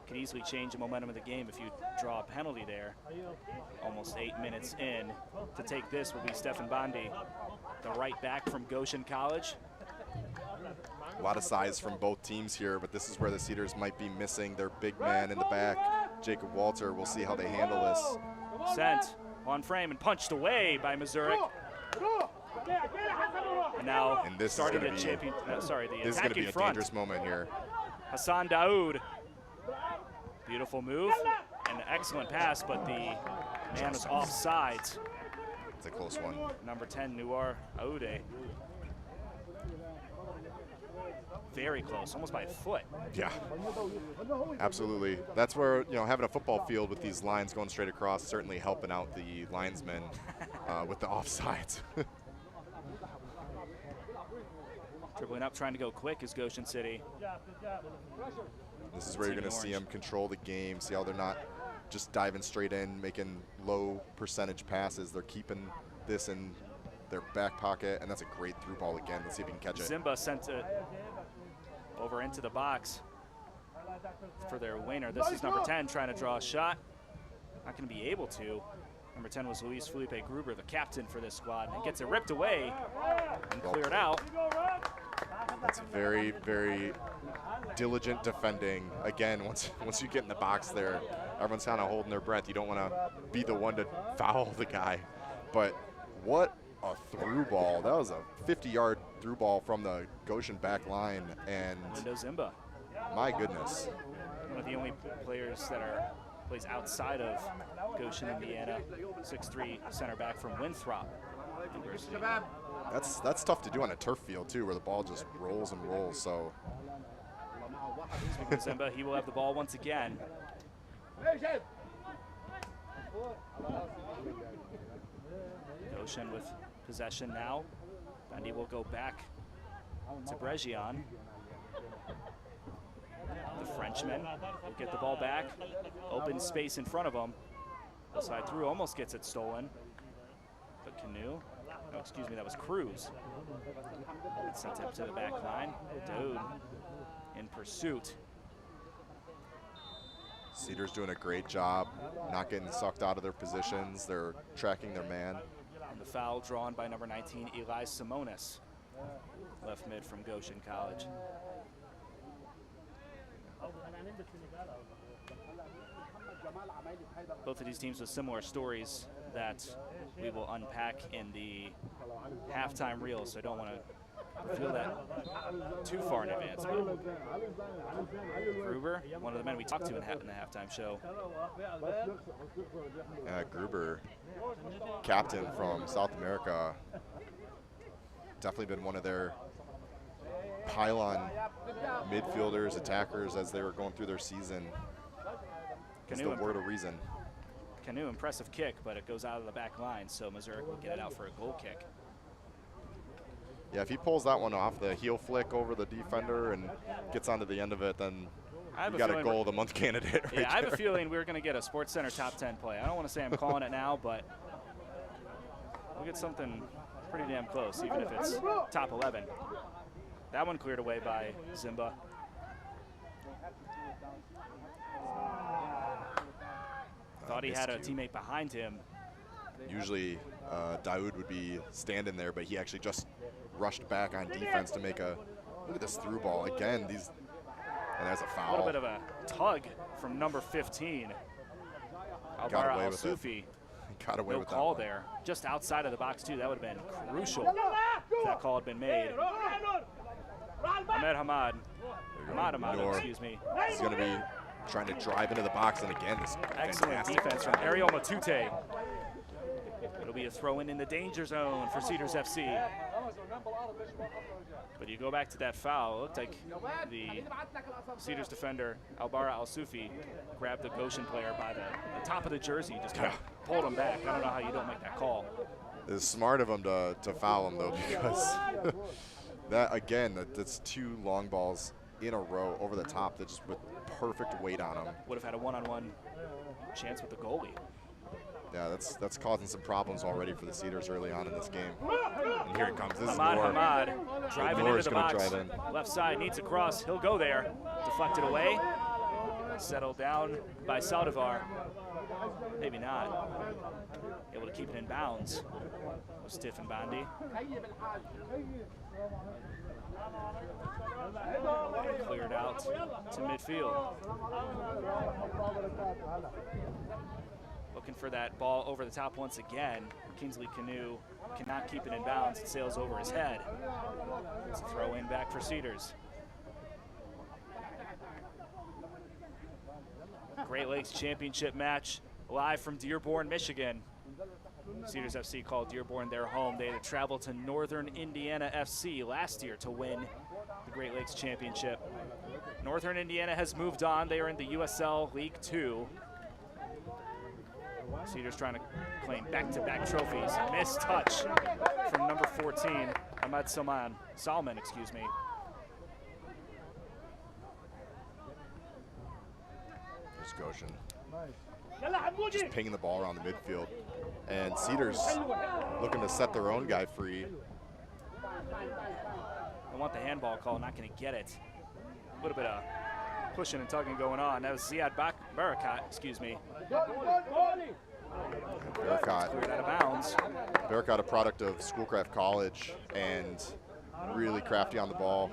Could easily change the momentum of the game if you draw a penalty there. Almost 8 minutes in. To take this will be Stefan Bondi, the right back from Goshen College. A lot of size from both teams here, but this is where the Cedars might be missing their big man in the back, Jacob Walter. We'll see how they handle this. Sent on frame and punched away by Missouri. And now this starting is the going attacking to be a front. dangerous moment here. Hassan Daoud. Beautiful move, an excellent pass, but the man was offsides. It's a close one. Number 10, Nuar Aude. Very close, almost by a foot. Yeah, absolutely. That's where, you know, having a football field with these lines going straight across certainly helping out the linesmen with the offsides. Dribbling up, trying to go quick is Goshen City. This is where you're going to see them control the game, see how they're not just diving straight in, making low percentage passes. They're keeping this in their back pocket, and that's a great through ball again. Let's see if we can catch it. Zimba sent it over into the box for their winner. This is number 10 trying to draw a shot. Not going to be able to. Number 10 was Luis Felipe Gruber, the captain for this squad, and gets it ripped away and cleared out. That's very, very diligent defending. Again, once you get in the box there, everyone's kind of holding their breath. You don't want to be the one to foul the guy. But what a through ball. That was a 50-yard through ball from the Goshen back line. And Zimba. My goodness. One of the only players that plays outside of Goshen, Indiana. 6'3" center back from Winthrop University. That's tough to do on a turf field too, where the ball just rolls and rolls. So Zimba, he will have the ball once again. Goshen with possession now. Bundy will go back to Bregion. The Frenchman will get the ball back. Open space in front of him. Side through, almost gets it stolen. But Canoe, no, excuse me, that was Cruz. Sent up to the back line. Dude in pursuit. Cedars doing a great job, not getting sucked out of their positions. They're tracking their man. And the foul drawn by number 19, Eli Simonis, left mid from Goshen College. Both of these teams with similar stories that we will unpack in the halftime reel, so I don't want to feel that too far in advance. But Gruber, one of the men we talked to in the halftime show. Gruber, captain from South America, definitely been one of their pylon midfielders, attackers as they were going through their season. Is the word of reason. Canoe, impressive kick, but it goes out of the back line, so Missouri will get it out for a goal kick. Yeah, if he pulls that one off, the heel flick over the defender and gets onto the end of it, then you got a goal of the month candidate right Yeah, I have there. a feeling we're going to get a Sports Center top 10 play. I don't want to say I'm calling it now, but we'll get something pretty damn close, even if it's top 11. That one cleared away by Zimba. Thought he had a teammate behind him. Usually Daoud would be standing there, but he actually just rushed back on defense to make a, look at this through ball. Again, and there's a foul. A little bit of a tug from number 15. Got Alvaro away with Al-Sufi. Got away No with call that one. there. Just outside of the box, too. That would have been crucial if that call had been made. Ahmed Hamad. Ahmad, Noor excuse me. He's going to be trying to drive into the box, and again, this Excellent fantastic defense from Ariel Matute. It'll be a throw-in the danger zone for Cedars FC. But you go back to that foul, it looked like the Cedars defender, Albara Al-Sufi, grabbed the Goshen player by the top of the jersey, just kind of pulled him back. I don't know how you don't make that call. It's smart of him to foul him, though, because that, again, that's 2 long balls in a row over the top that just with perfect weight on him. Would have had a one-on-one chance with the goalie. Yeah, that's causing some problems already for the Cedars early on in this game. And here it comes. This Hamad is Noor. Hamad driving into the box. Drive in. Left side needs a cross. He'll go there. Deflected away. Settled down by Saldivar. Maybe not. Able to keep it in bounds. Stiff and Bondi. Cleared out to midfield. Looking for that ball over the top once again. Kingsley Canoe cannot keep it in bounds. It sails over his head. It's a throw in back for Cedars. Great Lakes Championship match live from Dearborn, Michigan. Cedars FC called Dearborn their home. They had to travel to Northern Indiana FC last year to win the Great Lakes Championship. Northern Indiana has moved on. They are in the USL League 2. Cedars trying to claim back-to-back trophies. Missed touch from number 14, Ahmed Salman, excuse me. There's Goshen. Just pinging the ball around the midfield. And Cedars looking to set their own guy free. I want the handball call, not going to get it. A little bit of pushing and tugging going on. That was Ziad Barakat, excuse me. Barakat. Cleared out of bounds. Barakat, a product of Schoolcraft College, and really crafty on the ball.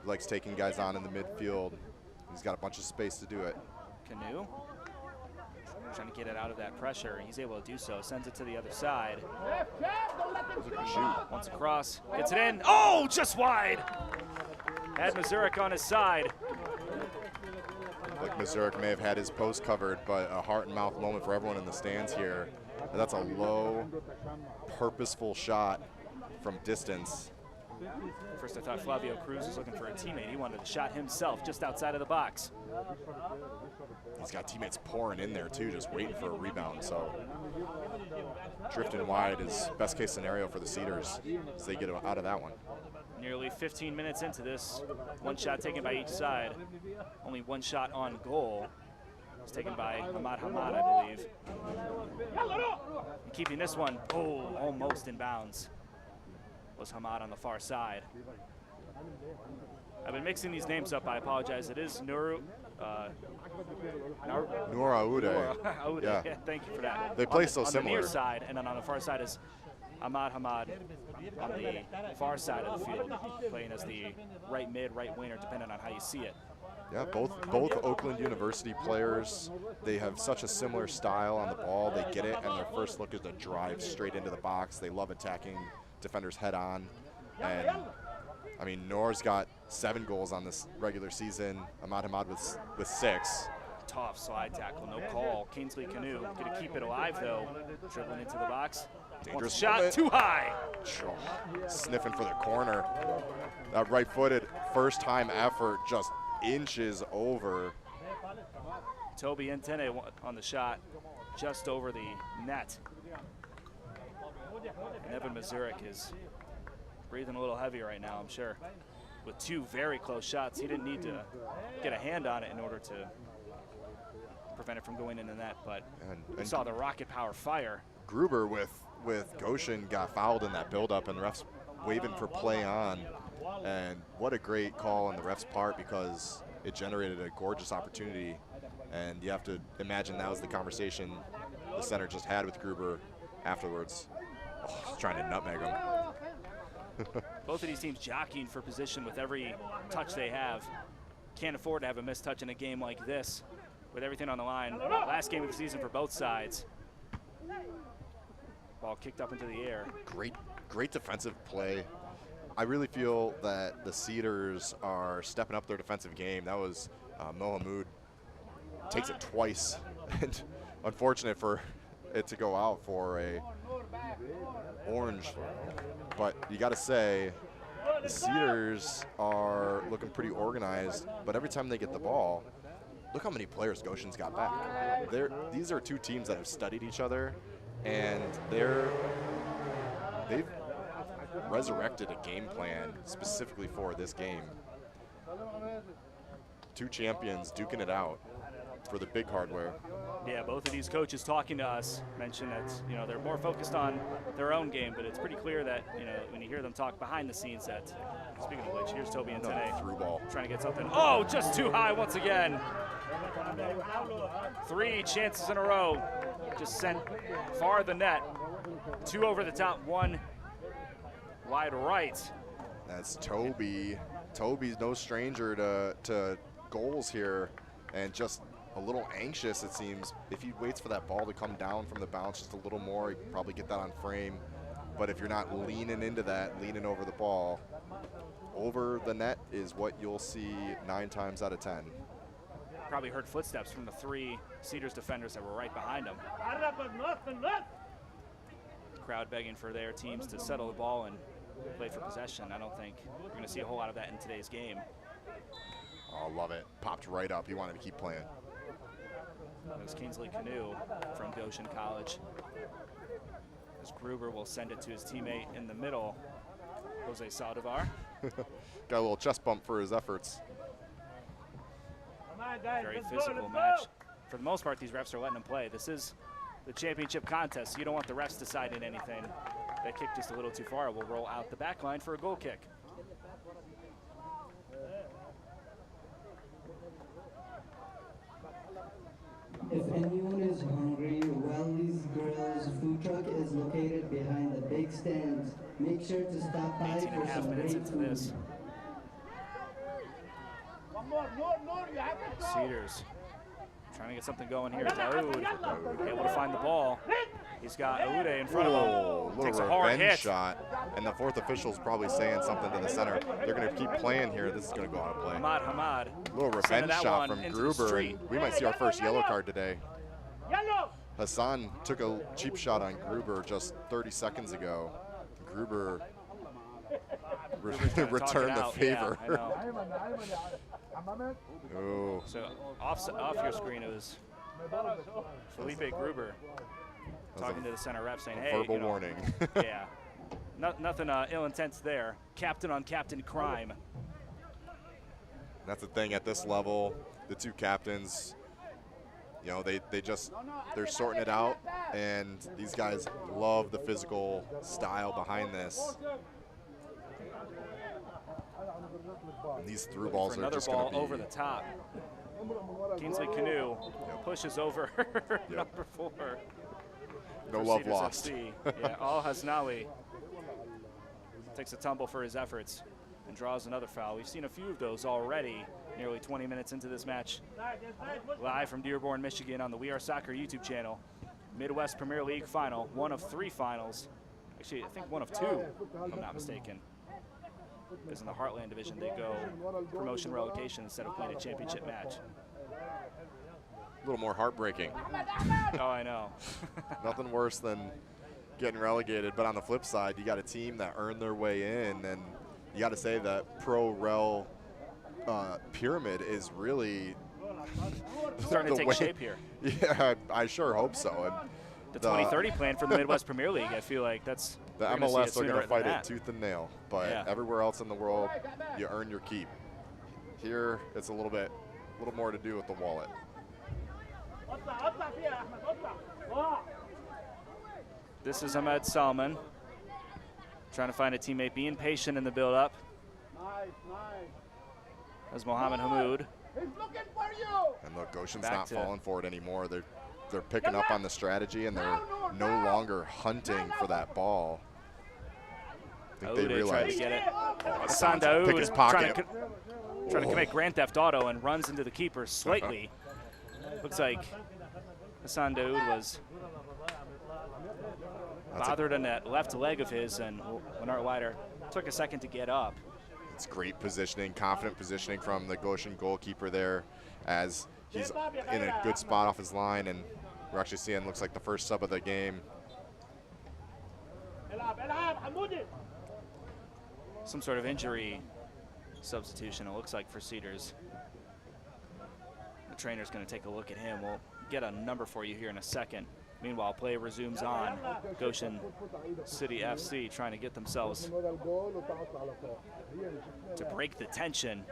Likes taking guys on in the midfield. He's got a bunch of space to do it. Canoe trying to get it out of that pressure. He's able to do so. Sends it to the other side. Shoot. Once across, gets it in. Oh, just wide. Had Mazurek on his side. Like Mazurek may have had his post covered, but a heart and mouth moment for everyone in the stands here. That's a low, purposeful shot from distance. First I thought Flavio Cruz was looking for a teammate. He wanted a shot himself just outside of the box. He's got teammates pouring in there too, just waiting for a rebound. So drifting wide is best case scenario for the Cedars as they get out of that one. Nearly 15 minutes into this, one shot taken by each side. Only one shot on goal. It's taken by Ahmad Hamad, I believe. And keeping this one, oh, almost in bounds. Was Hamad on the far side. I've been mixing these names up. I apologize. It is Noor Aoude. Yeah. Yeah, thank you for that. They play so similar. On the near side, and then on the far side is Ahmad Hamad on the far side of the field, playing as the right mid, right winger, depending on how you see it. Yeah, both Oakland University players. They have such a similar style on the ball. They get it, and their first look is to drive straight into the box. They love attacking defenders head on. And I mean, Noor's got 7 goals on this regular season. Ahmad Hamad with 6. Tough slide tackle, no call. Kingsley Canoe going to keep it alive though. Dribbling into the box. Dangerous shot, moment. too high. Sniffing for the corner. That right-footed first-time effort, just inches over. Toby Ntene on the shot, just over the net. And Evan Mazurek is breathing a little heavy right now, I'm sure. With 2 very close shots, he didn't need to get a hand on it in order to prevent it from going into the net, but we saw the rocket power fire. Gruber with Goshen got fouled in that buildup, and the refs waving for play on. And what a great call on the ref's part, because it generated a gorgeous opportunity. And you have to imagine that was the conversation the center just had with Gruber afterwards. Oh, he's trying to nutmeg him. Both of these teams jockeying for position with every touch they have. Can't afford to have a missed touch in a game like this with everything on the line. Last game of the season for both sides. Ball kicked up into the air. Great defensive play. I really feel that the Cedars are stepping up their defensive game. That was Mohamoud takes it twice, and unfortunate for it to go out for a orange. But you got to say, the Cedars are looking pretty organized, but every time they get the ball, look how many players Goshen's got back. These are two teams that have studied each other, and they've resurrected a game plan specifically for this game. Two champions duking it out for the big hardware. Yeah, both of these coaches talking to us mentioned that, you know, they're more focused on their own game, but it's pretty clear that, you know, when you hear them talk behind the scenes that, speaking of which, here's Toby and Tene through ball. Trying to get something. Oh, just too high once again. 3 chances in a row, just sent far the net. 2 over the top, 1 wide right. That's Toby. Toby's no stranger to goals here, and just a little anxious, it seems. If he waits for that ball to come down from the bounce just a little more, he can probably get that on frame. But if you're not leaning into that, leaning over the ball, over the net is what you'll see 9 times out of 10. Probably heard footsteps from the 3 Cedars defenders that were right behind him. Crowd begging for their teams to settle the ball and play for possession. I don't think we're going to see a whole lot of that in today's game. Oh, love it. Popped right up. He wanted to keep playing. That was Kingsley Canoe from Goshen College. As Gruber will send it to his teammate in the middle, Jose Saldivar. Got a little chest bump for his efforts. Very physical match. For the most part, these refs are letting them play. This is the championship contest. You don't want the refs deciding anything. That kick just a little too far. Will roll out the back line for a goal kick. If anyone is hungry, Welly's Grill's food truck is located behind the big stands. Make sure to stop by for some great food. Cedars trying to get something going here. Daoud able to find the ball. He's got Aude in front of him. Takes a hard hit. Shot, and the 4th official's probably saying something to the center. They're going to keep playing here. This is going to go out of play. Hamad. Little revenge shot from Gruber, and we might see our first yellow card today. Hassan took a cheap shot on Gruber just 30 seconds ago. Gruber returned the favor. Yeah, oh. So off your screen, it was Felipe Gruber talking to the center ref saying, hey, verbal warning. Yeah, nothing ill intent there. Captain on captain crime. That's the thing at this level, the 2 captains, you know, they're sorting it out, and these guys love the physical style behind this. And these through balls are just going to be over the top. Kingsley Canoe pushes over number 4. No love lost. Yeah, Al Hasnawi takes a tumble for his efforts and draws another foul. We've seen a few of those already, nearly 20 minutes into this match. Live from Dearborn, Michigan on the We Are Soccer YouTube channel. Midwest Premier League final, 1 of 3 finals. Actually, I think 1 of 2, if I'm not mistaken. Because in the Heartland division, they go promotion relegation instead of playing a championship match. A little more heartbreaking. Oh, I know. Nothing worse than getting relegated, but on the flip side, you got a team that earned their way in, and you got to say that pro-rel pyramid is really starting to take shape here. Yeah, I sure hope so. And the 2030 plan for the Midwest Premier League, I feel like that's the MLS are going to fight it tooth and nail, but yeah. Everywhere else in the world, you earn your keep. Here, it's a little more to do with the wallet. This is Ahmed Salman trying to find a teammate, being patient in the build-up. As Mohamed Hamoud. And look, Goshen's not falling for it anymore. They're picking up on the strategy, and they're no longer hunting for that ball. I think they realize. To get it. Hassan pick his pocket. Trying to commit Grand Theft Auto and runs into the keeper slightly. Looks like Hassan Daoud was bothered on that left leg of his, and Lennart Leiter took a second to get up. It's great positioning, confident positioning from the Goshen goalkeeper there, as he's in a good spot off his line, and we're actually seeing, looks like the first sub of the game. Some sort of injury substitution, it looks like, for Cedars. The trainer's going to take a look at him. We'll get a number for you here in a second. Meanwhile, play resumes on. Goshen City FC trying to get themselves to break the tension.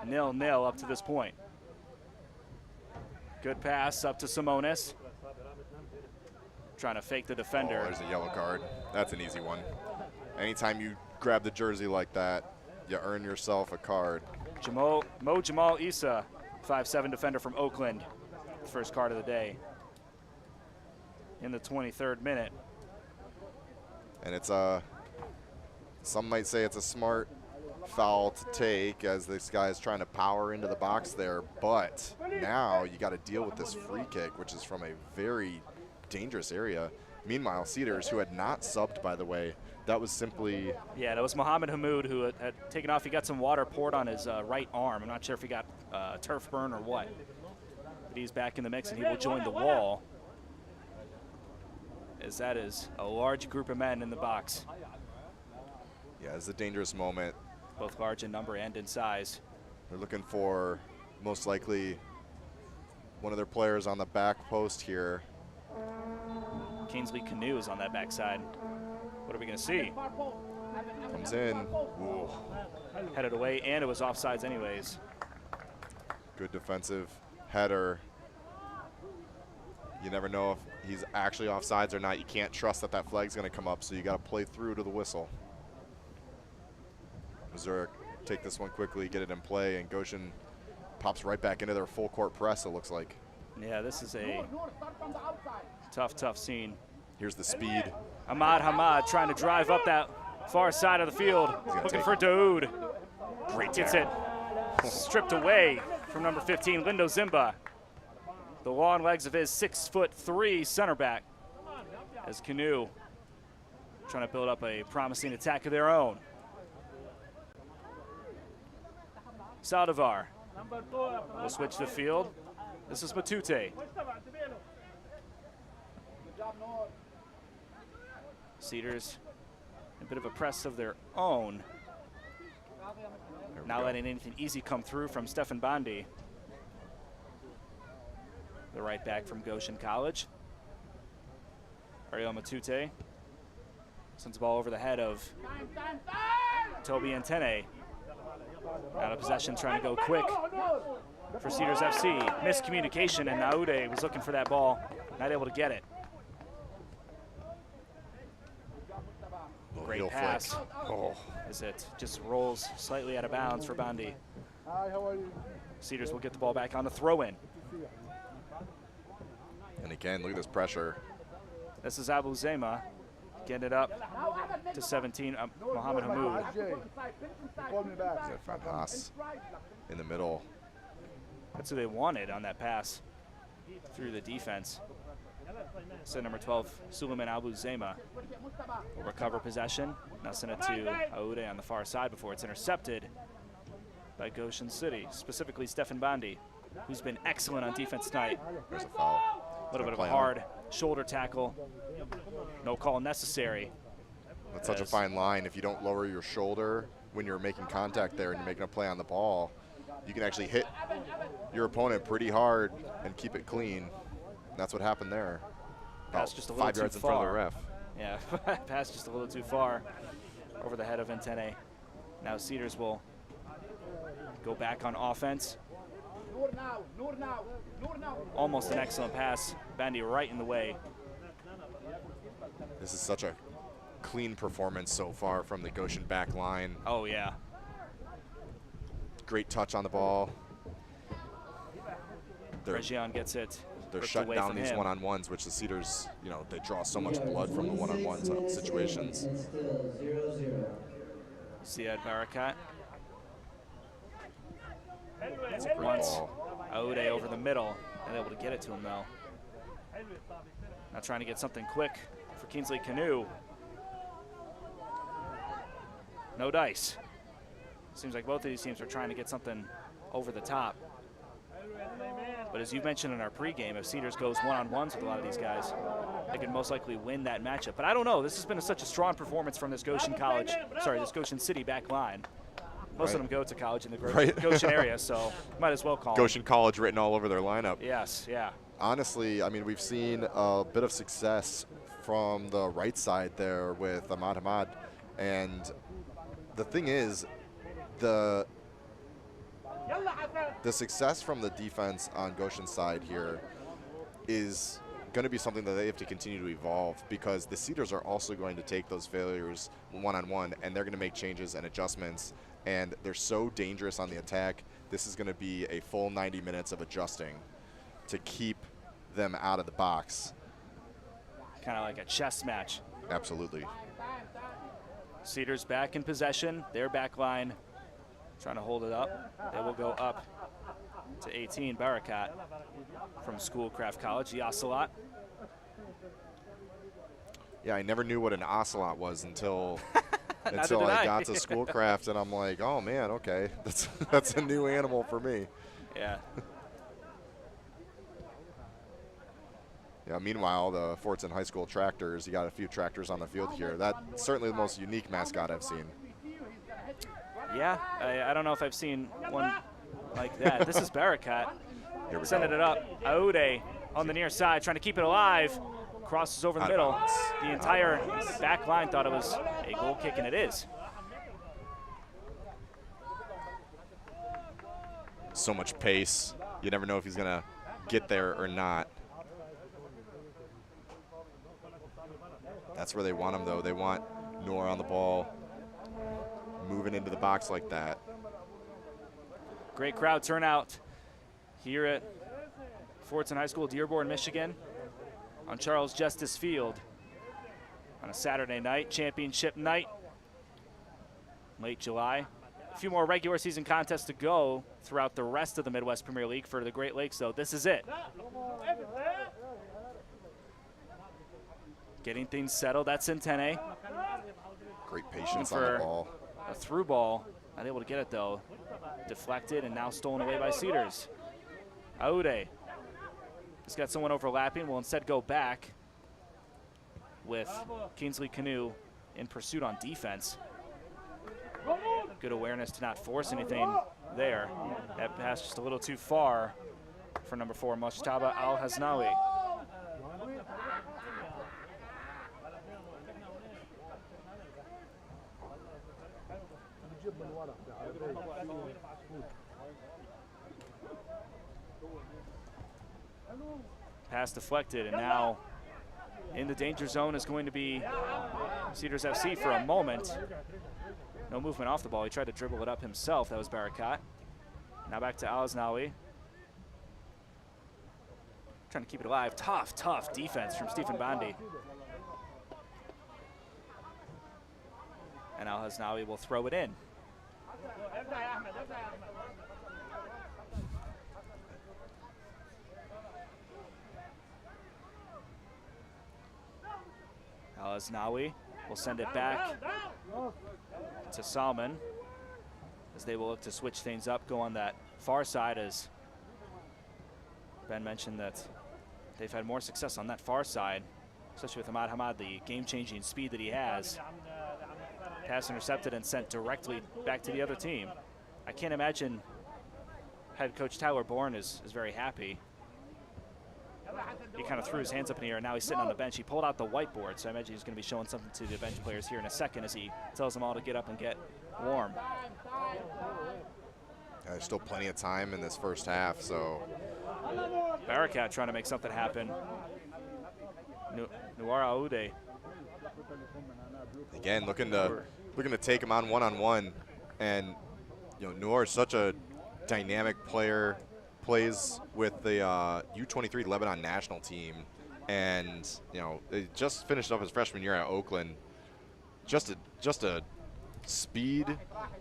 0-0 up to this point. Good pass up to Simonis. Trying to fake the defender. Oh, there's a yellow card. That's an easy one. Anytime you grab the jersey like that, you earn yourself a card. Jamal Issa, 5'7" defender from Oakland. First card of the day. In the 23rd minute. And it's some might say it's a smart foul to take as this guy is trying to power into the box there, but now you got to deal with this free kick, which is from a very dangerous area. Meanwhile, Cedars, who had not subbed, by the way, that was simply... Yeah, that was Mohammed Hamoud, who had taken off. He got some water poured on his right arm. I'm not sure if he got turf burn or what. But he's back in the mix, and he will join the wall, as that is a large group of men in the box. Yeah, it's a dangerous moment. Both large in number and in size. They're looking for, most likely, one of their players on the back post here. Kingsley Canoe is on that backside. What are we going to see? Comes in. Ooh. Headed away, and it was offsides anyways. Good defensive header. You never know if he's actually offsides or not. You can't trust that that flag's going to come up, so you got to play through to the whistle. Missouri take this one quickly, get it in play, and Goshen pops right back into their full court press, it looks like. Yeah, this is a tough scene. Here's the speed. Ahmad Hamad trying to drive up that far side of the field, looking for Daoud. Great gets it stripped away from number 15, Lindo Zimba. The long legs of his 6'3" center back, as Canoe trying to build up a promising attack of their own. Saldivar will switch the field. This is Matute. Cedars, a bit of a press of their own. Not letting anything easy come through from Stefan Bondi. The right back from Goshen College. Ariel Matute sends the ball over the head of Toby Antene. Out of possession, trying to go quick for Cedars FC. Miscommunication, and Naude was looking for that ball, not able to get it. Great pass. Oh. As it just rolls slightly out of bounds for Bondi. Cedars will get the ball back on the throw-in. And again, look at this pressure. This is Abu Zema getting it up to 17, Mohammed Hamoud. Van Haas in the middle. That's who they wanted on that pass through the defense. So number 12, Suleiman Abu Zema will recover possession. Now send it to Aude on the far side before it's intercepted by Goshen City, specifically Stefan Bondi, who's been excellent on defense tonight. There's a foul. A little bit of a hard shoulder tackle. No call necessary. That's such a fine line. If you don't lower your shoulder when you're making contact there and you're making a play on the ball, you can actually hit your opponent pretty hard and keep it clean. That's what happened there. Pass just a little 5 yards in front of the ref. Yeah, pass just a little too far over the head of Antene. Now Cedars will go back on offense. Almost an excellent pass. Bandy right in the way. This is such a clean performance so far from the Goshen back line. Oh, yeah. Great touch on the ball. Region gets it. They're shutting down these one-on-ones, which the Cedars, you know, they draw so much blood from the one-on-one situations. Siad Barakat. That's a great ball. Aude over the middle, and able to get it to him though. Now trying to get something quick for Kingsley Canoe. No dice. Seems like both of these teams are trying to get something over the top. But as you mentioned in our pregame, if Cedars goes one-on-ones with a lot of these guys, they could most likely win that matchup. But I don't know. This has been such a strong performance from this Goshen City back line. Most of them go to college in the Goshen area, so might as well call Goshen College written all over their lineup. Yes, yeah. Honestly, I mean, we've seen a bit of success from the right side there with Ahmad Hamad. And the thing is, the success from the defense on Goshen's side here is going to be something that they have to continue to evolve, because the Cedars are also going to take those failures one-on-one, and they're going to make changes and adjustments. And they're so dangerous on the attack. This is going to be a full 90 minutes of adjusting to keep them out of the box. Kind of like a chess match. Absolutely. Cedars back in possession. Their back line trying to hold it up. They will go up to 18, Barakat from Schoolcraft College, the Ocelot. Yeah, I never knew what an ocelot was until I got to Schoolcraft, and I'm like, oh man, okay, that's a new animal for me. Yeah. Yeah. Meanwhile, the Fordson High School tractors, you got a few tractors on the field here. That's certainly the most unique mascot I've seen. Yeah, I don't know if I've seen one like that. This is Barakat sending it up. Aoude on the near side, trying to keep it alive. Crosses over the middle. The entire back line thought it was a goal kick, and it is. So much pace. You never know if he's going to get there or not. That's where they want him, though. They want Noor on the ball, moving into the box like that. Great crowd turnout here at Fordson High School, Dearborn, Michigan, on Charles Justice Field on a Saturday night, championship night, late July. A few more regular season contests to go throughout the rest of the Midwest Premier League for the Great Lakes, though. This is it. Getting things settled. That's Centene. Great patience on the ball. A through ball. Not able to get it, though. Deflected and now stolen away by Cedars. Aoude. He's got someone overlapping. Will instead go back with Kingsley Canoe in pursuit on defense. Good awareness to not force anything there. That pass just a little too far for number 4, Mushtaba Al-Haznawi. Pass deflected, and now in the danger zone is going to be Cedars FC for a moment. No movement off the ball. He tried to dribble it up himself. That was Barakat. Now back to Al-Haznawi. Trying to keep it alive. Tough defense from Stephen Bondi. And Al-Haznawi will throw it in. Al-Haznawi will send it back to Salman as they will look to switch things up, go on that far side, as Ben mentioned that they've had more success on that far side, especially with Ahmad Hamad, the game-changing speed that he has. Pass intercepted and sent directly back to the other team. I can't imagine head coach Tyler Bourne is very happy. He kind of threw his hands up in the air, and now he's sitting on the bench. He pulled out the whiteboard, so I imagine he's going to be showing something to the bench players here in a second as he tells them all to get up and get warm. There's still plenty of time in this first half, so. Barakat trying to make something happen. Noir Aoude. Again, looking to take him on one-on-one, and Noor is such a dynamic player. Plays with the U23 Lebanon national team, and they just finished up his freshman year at Oakland. Just a speed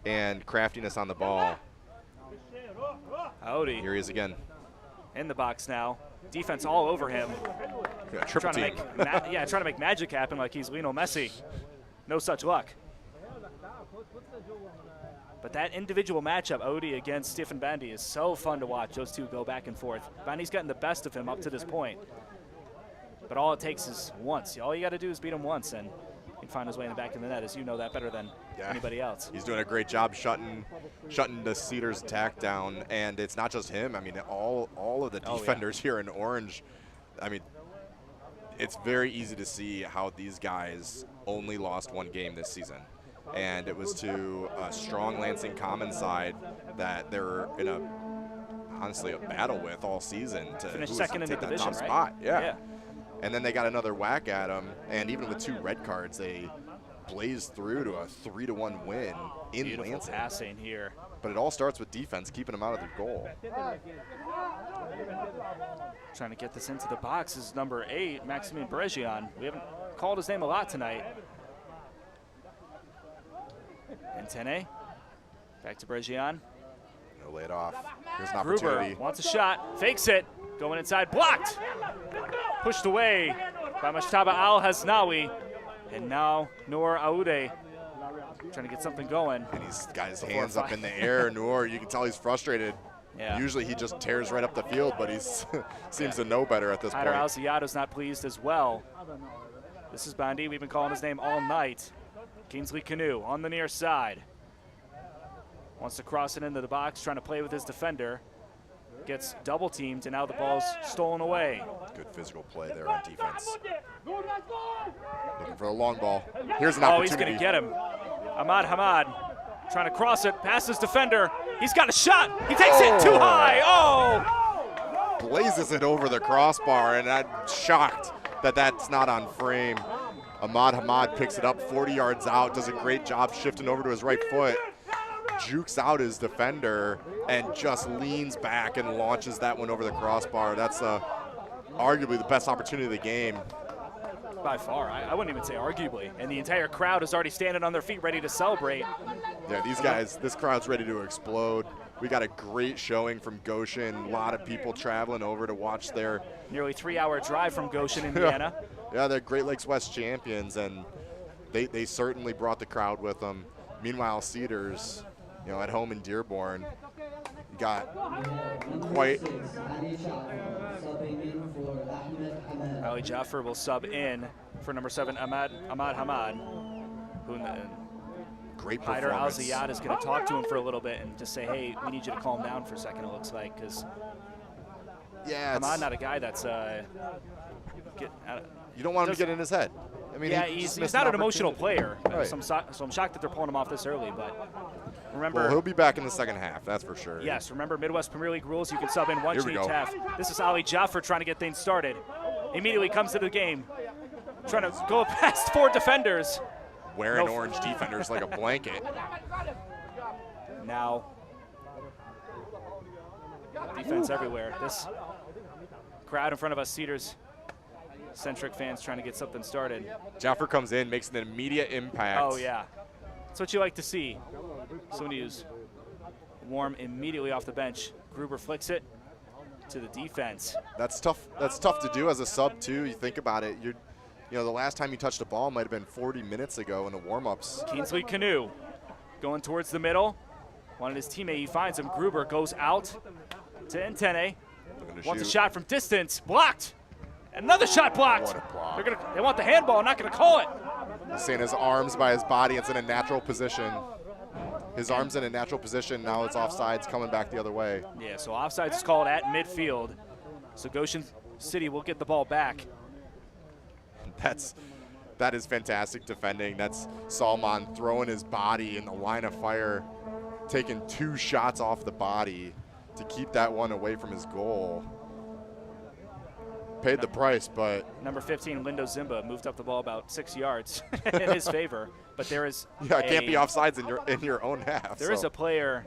and craftiness on the ball. Howdy. Here he is again. In the box now. Defense all over him. Yeah, triple team. Trying to make magic happen like he's Lionel Messi. No such luck. But that individual matchup, Odie against Stephen Bandy, is so fun to watch. Those two go back and forth. Bandy's gotten the best of him up to this point. But all it takes is once. All you got to do is beat him once, and he can find his way in the back of the net, as you know that better than anybody else. He's doing a great job shutting the Cedars attack down, and it's not just him. I mean, all of the defenders here in orange. I mean, it's very easy to see how these guys only lost one game this season. And it was to a strong Lansing Common side that they're in honestly a battle with all season to finish second in the division, top spot. Yeah. And then they got another whack at them, and even with 2 red cards, they blazed through to a 3-1 win in Beautiful Lansing. Passing here. But it all starts with defense, keeping them out of their goal. Trying to get this into the box is number 8, Maximilian Bregian. We haven't called his name a lot tonight. And Tene, back to Bregian. He'll lay it off. Here's an Gruber opportunity. wants a shot, fakes it, going inside, blocked. Pushed away by Mashtaba Al-Haznawi. And now Noor Aoude trying to get something going. And he's got his hands up in the air. Noor, you can tell he's frustrated. Yeah. Usually he just tears right up the field, but he seems to know better at this point. Hyder Al-Ziyada's not pleased as well. This is Bandy. We've been calling his name all night. Kingsley Canoe on the near side. Wants to cross it into the box, trying to play with his defender. Gets double teamed, and now the ball's stolen away. Good physical play there on defense. Looking for a long ball. Here's an opportunity. Oh, he's going to get him. Ahmad Hamad trying to cross it, past his defender. He's got a shot. He takes it too high. Oh! Blazes it over the crossbar, and I'm shocked that that's not on frame. Ahmad Hamad picks it up 40 yards out, does a great job shifting over to his right foot, jukes out his defender, and just leans back and launches that one over the crossbar. That's arguably the best opportunity of the game. By far, I wouldn't even say arguably. And the entire crowd is already standing on their feet ready to celebrate. Yeah, these guys, this crowd's ready to explode. We got a great showing from Goshen. A lot of people traveling over to watch their nearly 3-hour drive from Goshen, Indiana. Yeah, they're Great Lakes West champions, and they certainly brought the crowd with them. Meanwhile, Cedars, at home in Dearborn, got quite. Ali Jaffer will sub in for number 7, Ahmad Hamad. Who great Hyder performance. Al-Ziyad is going to talk to him for a little bit and just say, hey, we need you to calm down for a second, it looks like, because Hamad not a guy that's you don't want him to get in his head. I mean, yeah, he's not an emotional player, right. so I'm shocked that they're pulling him off this early. But remember, well, he'll be back in the second half, that's for sure. Yes, remember Midwest Premier League rules. You can sub in one Here we change go. half. This is Ali Jaffer trying to get things started. Immediately comes to the game, trying to go past 4 defenders. Wearing orange defenders like a blanket. Now, defense everywhere. This crowd in front of us, Cedars centric fans trying to get something started. Jaffer comes in, makes an immediate impact. Oh, yeah. That's what you like to see. Somebody who's warm immediately off the bench. Gruber flicks it to the defense. That's tough. That's tough to do as a sub, too. You think about it. The last time you touched a ball might have been 40 minutes ago in the warm-ups. Kingsley Canoe going towards the middle. Wanted his teammate. He finds him. Gruber goes out to Ntene. Wants a shot from distance. Blocked. Another shot blocked. What a block. They want the handball, not going to call it. He's saying his arms by his body. It's in a natural position. His arm's in a natural position. Now it's offsides coming back the other way. Yeah, so offsides is called at midfield. So Goshen City will get the ball back. That is fantastic defending. That's Salman throwing his body in the line of fire, taking 2 shots off the body to keep that one away from his goal. Paid the price, but number 15, Lindo Zimba, moved up the ball about 6 yards in his favor. But there is it can't be offsides in your own half. There is a player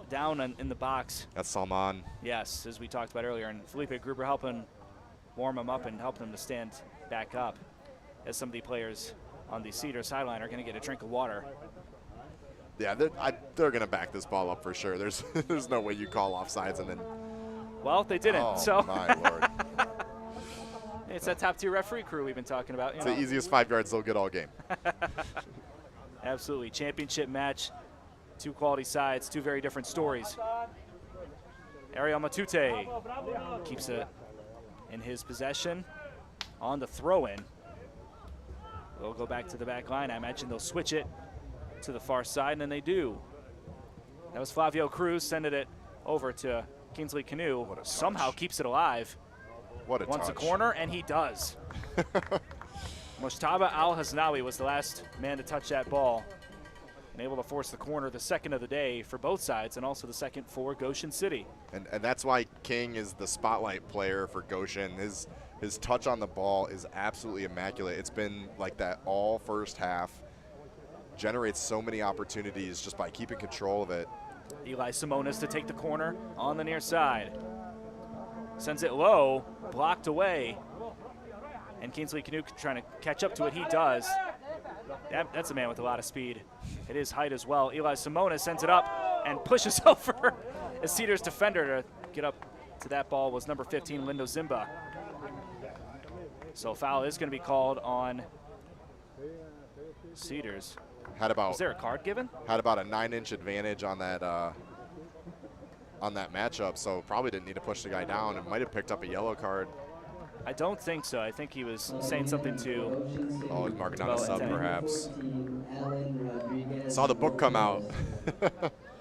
down in the box. That's Salman. Yes, as we talked about earlier, and Felipe Gruber helping warm him up and helping him to stand back up, as some of the players on the Cedar sideline are going to get a drink of water. Yeah, they're going to back this ball up for sure. There's no way you call offsides and then. Well, they didn't. Oh, so my Lord. It's that top-tier referee crew we've been talking about. It's the easiest 5 yards they'll get all game. Absolutely. Championship match Two quality sides, two very different stories. Ariel Matute keeps it in his possession on the throw-in. They'll go back to the back line. I imagine they'll switch it to the far side, and then they do. That was Flavio Cruz sending it over to Kingsley Canoe. Somehow keeps it alive. What a Wants touch. a corner, and he does. Moshtaba Al-Haznawi was the last man to touch that ball and able to force the corner, the second of the day for both sides, and also the second for Goshen City. And that's why King is the spotlight player for Goshen. His touch on the ball is absolutely immaculate. It's been like that all first half. Generates so many opportunities just by keeping control of it. Eli Simonis to take the corner on the near side. Sends it low, blocked away. And Kingsley Canoe trying to catch up to it. He does. That's a man with a lot of speed. It is height as well. Eli Simonis sends it up and pushes over a Cedars defender to get up to that ball was number 15, Lindo Zimba. So foul is going to be called on Cedars. Was there a card given? Had about a 9-inch advantage on that matchup, so probably didn't need to push the guy down and might have picked up a yellow card. I don't think so. I think he was saying something to. Oh, he's marking down a sub, perhaps. Saw the book come out.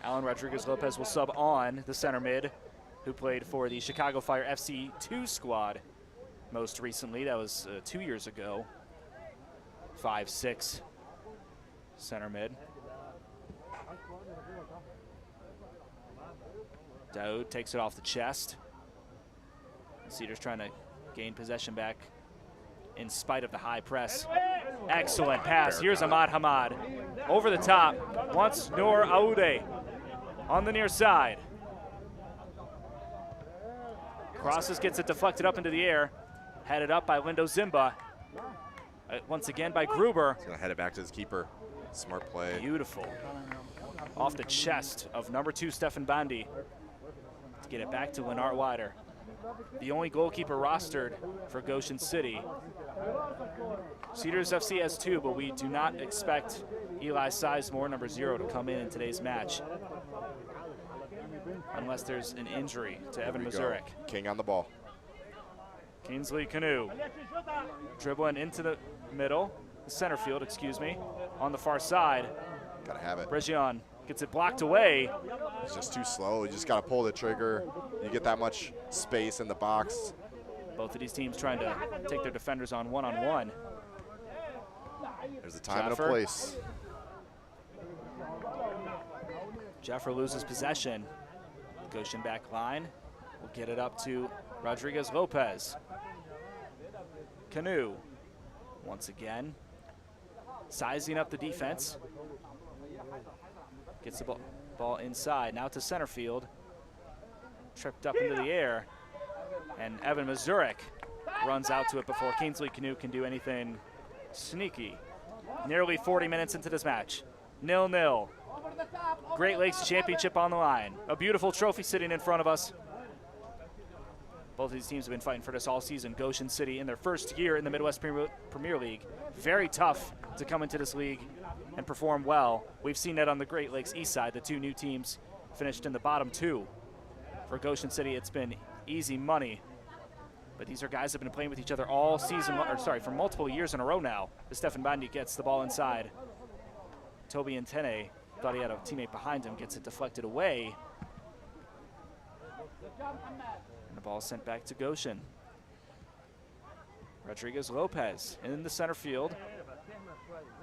Alan Rodriguez-Lopez will sub on the center mid, who played for the Chicago Fire FC 2 squad most recently. That was 2 years ago. 5'6". Center mid. Daoud takes it off the chest. Cedars trying to gain possession back in spite of the high press. Excellent pass. Here's Ahmad Hamad. Over the top. Wants Noor Aoude on the near side. Crosses, gets it deflected up into the air. Headed up by Lindo Zimba. Once again by Gruber. He's going to head it back to his keeper. Smart play. Beautiful. Off the chest of number 2, Stefan Bandi. To get it back to Lennart Wider. The only goalkeeper rostered for Goshen City. Cedars FC has 2, but we do not expect Eli Sizemore, number 0, to come in today's match. Unless there's an injury to Evan Mazurek. King on the ball. Kingsley Canoe. Dribbling into the middle. Center field, excuse me, on the far side. Gotta have it. Bregion gets it blocked away. He's just too slow. You just gotta pull the trigger. You get that much space in the box. Both of these teams trying to take their defenders on one-on-one. There's a time and a place. Jefffer loses possession. Goshen back line will get it up to Rodriguez-Lopez. Canoe once again. Sizing up the defense. Gets the ball inside. Now to center field. Tripped up into the air. And Evan Mazurek runs out to it before Kingsley Canoe can do anything sneaky. Nearly 40 minutes into this match. 0-0. Great Lakes Championship on the line. A beautiful trophy sitting in front of us. Both of these teams have been fighting for this all season. Goshen City in their first year in the Midwest Premier League. Very tough to come into this league and perform well. We've seen that on the Great Lakes East side. The 2 new teams finished in the bottom 2. For Goshen City, it's been easy money. But these are guys that have been playing with each other all season, for multiple years in a row now. As Stefan Bandi gets the ball inside. Toby Ntene thought he had a teammate behind him, gets it deflected away. And the ball sent back to Goshen. Rodriguez-Lopez in the center field.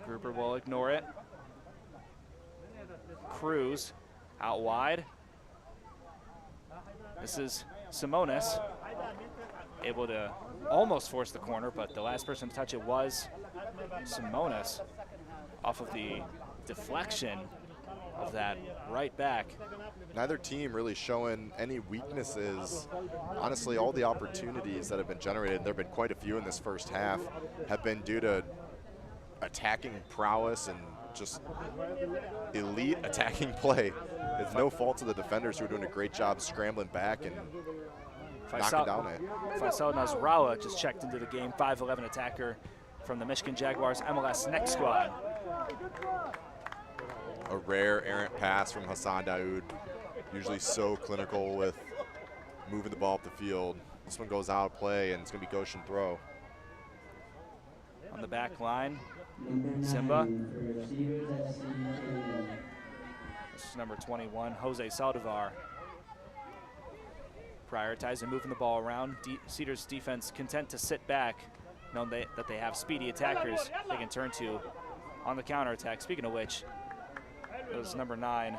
Gruber will ignore it. Cruz out wide. This is Simonis. Able to almost force the corner, but the last person to touch it was Simonis off of the deflection of that right back. Neither team really showing any weaknesses. Honestly, all the opportunities that have been generated, and there have been quite a few in this first half, have been due to attacking prowess and just elite attacking play. It's no fault to the defenders who are doing a great job scrambling back and knocking down it. Faisal Nasrallah just checked into the game, 5'11" attacker from the Michigan Jaguars MLS Next Squad. A rare errant pass from Hassan Daoud. Usually so clinical with moving the ball up the field. This one goes out of play, and it's going to be Goshen throw. On the back line, Simba. This is number 21, Jose Saldivar. Prioritizing moving the ball around. Cedars defense content to sit back, knowing that they have speedy attackers they can turn to on the counterattack. Speaking of which, it was number 9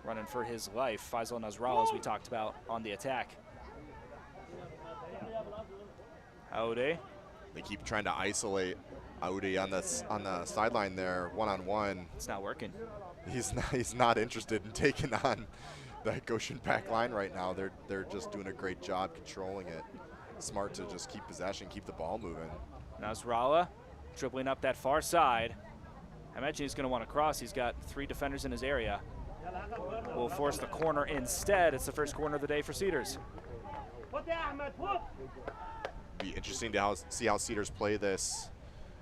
running for his life, Faisal Nasrallah, as we talked about on the attack. Aoude. They keep trying to isolate Aoude on the sideline there, one-on-one. It's not working. He's not interested in taking on that Goshen back line right now. They're just doing a great job controlling it. Smart to just keep possession, keep the ball moving. Nasrallah dribbling up that far side. I imagine he's going to want to cross. He's got 3 defenders in his area. Will force the corner instead. It's the first corner of the day for Cedars. Be interesting to see how Cedars play this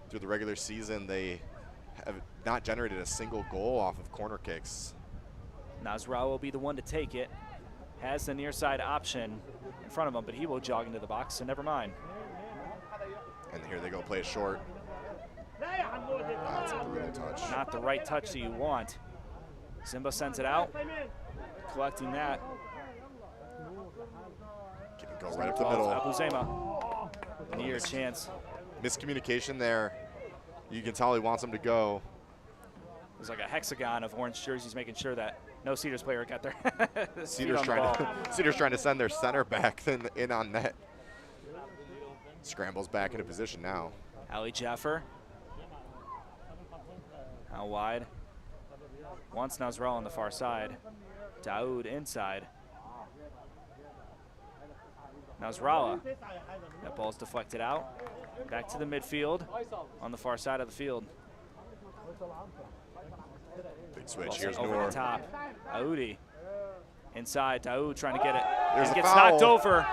through the regular season. They have not generated a single goal off of corner kicks. Nasrallah will be the one to take it. Has the near side option in front of him, but he will jog into the box, so never mind. And here they go, play it short. That's a brutal touch. Not the right touch that you want. Simba sends it out, collecting that. Go right up the middle. Abu Zema, near chance. Miscommunication there. You can tell he wants him to go. There's like a hexagon of orange jerseys making sure that no Cedars player got there. Cedars trying to send their center back in on net. Scrambles back into position now. Ali Jaffer. How wide? Wants Nasrallah on the far side. Daoud inside. Nasrallah. That ball's deflected out. Back to the midfield on the far side of the field. Big switch. Here's over Noor. the top. Aoudi inside. Daoud trying to get it. There's and a gets foul. knocked over.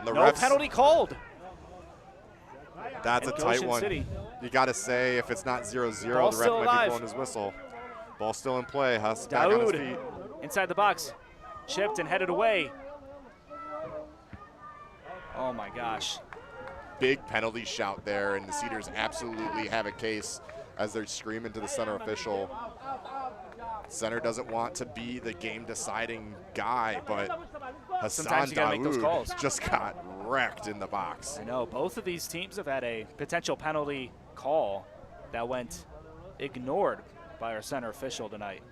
The No refs, penalty called. That's a tight Goshen one. City. You got to say, if it's not 0-0, the Ball's ref still might alive. be blowing his whistle. Ball still in play. Huss back on his Daoud feet. inside the box. Chipped and headed away. Oh my gosh. Big penalty shout there, and the Cedars absolutely have a case as they're screaming to the center official. Center doesn't want to be the game-deciding guy, but Hassan Sometimes you gotta make those calls. Daoud just got wrecked in the box. I know, both of these teams have had a potential penalty call that went ignored by our center official tonight.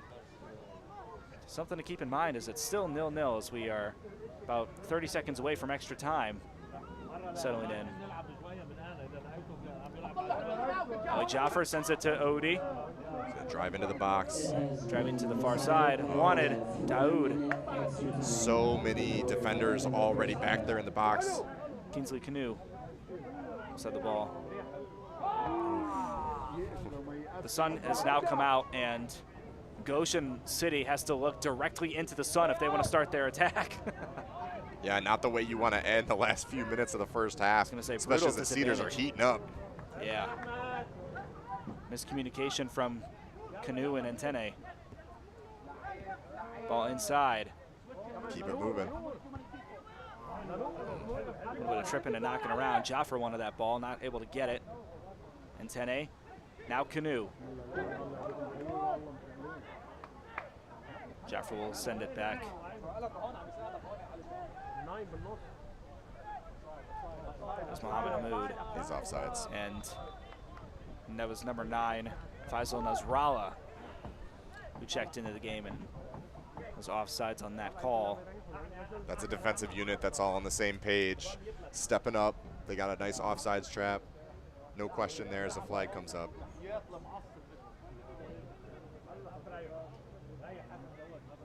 Something to keep in mind is it's still 0-0 as we are about 30 seconds away from extra time settling in. Ali Jaffer sends it to Odie. Drive into the box. Driving to the far side. Wanted Daoud. So many defenders already back there in the box. Kingsley Canoe set the ball. The sun has now come out, and Goshen City has to look directly into the sun if they want to start their attack. Yeah, not the way you want to end the last few minutes of the first half, especially as the Cedars are heating up. Yeah. Miscommunication from Canoe and Antene. Ball inside. Keep it moving. A little bit of tripping and knocking around. Jaffer wanted that ball, not able to get it. Antene. Now Canoe. Jaffer will send it back. That's Mohamed Hamoud. He's offsides. And that was number 9, Faisal Nasrallah, who checked into the game and was offsides on that call. That's a defensive unit that's all on the same page. Stepping up. They got a nice offsides trap. No question there as the flag comes up.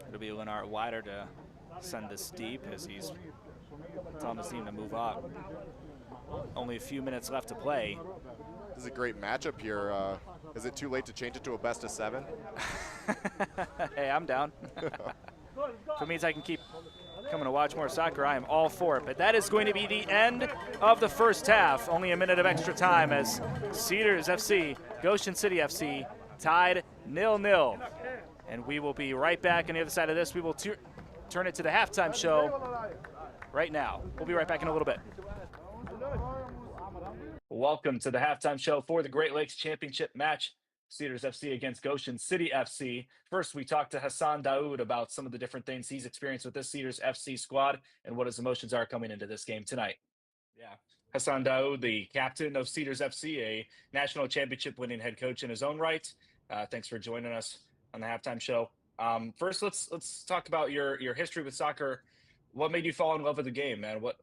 It'll be Lennart Wider to send this deep as he's telling his team to move up. Only a few minutes left to play. This is a great matchup here. Is it too late to change it to a best of 7? Hey, I'm down. If it means I can keep coming to watch more soccer, I am all for it. But that is going to be the end of the first half. Only a minute of extra time as Cedars FC, Goshen City FC tied 0-0. And we will be right back on the other side of this. We will turn it to the halftime show right now. We'll be right back in a little bit. Welcome to the halftime show for the Great Lakes Championship match. Cedars FC against Goshen City FC. First, we talked to Hassan Daoud about some of the different things he's experienced with this Cedars FC squad and what his emotions are coming into this game tonight. Yeah, Hassan Daoud, the captain of Cedars FC, a national championship winning head coach in his own right. Thanks for joining us on the halftime show. First, let's talk about your history with soccer. What made you fall in love with the game, man? What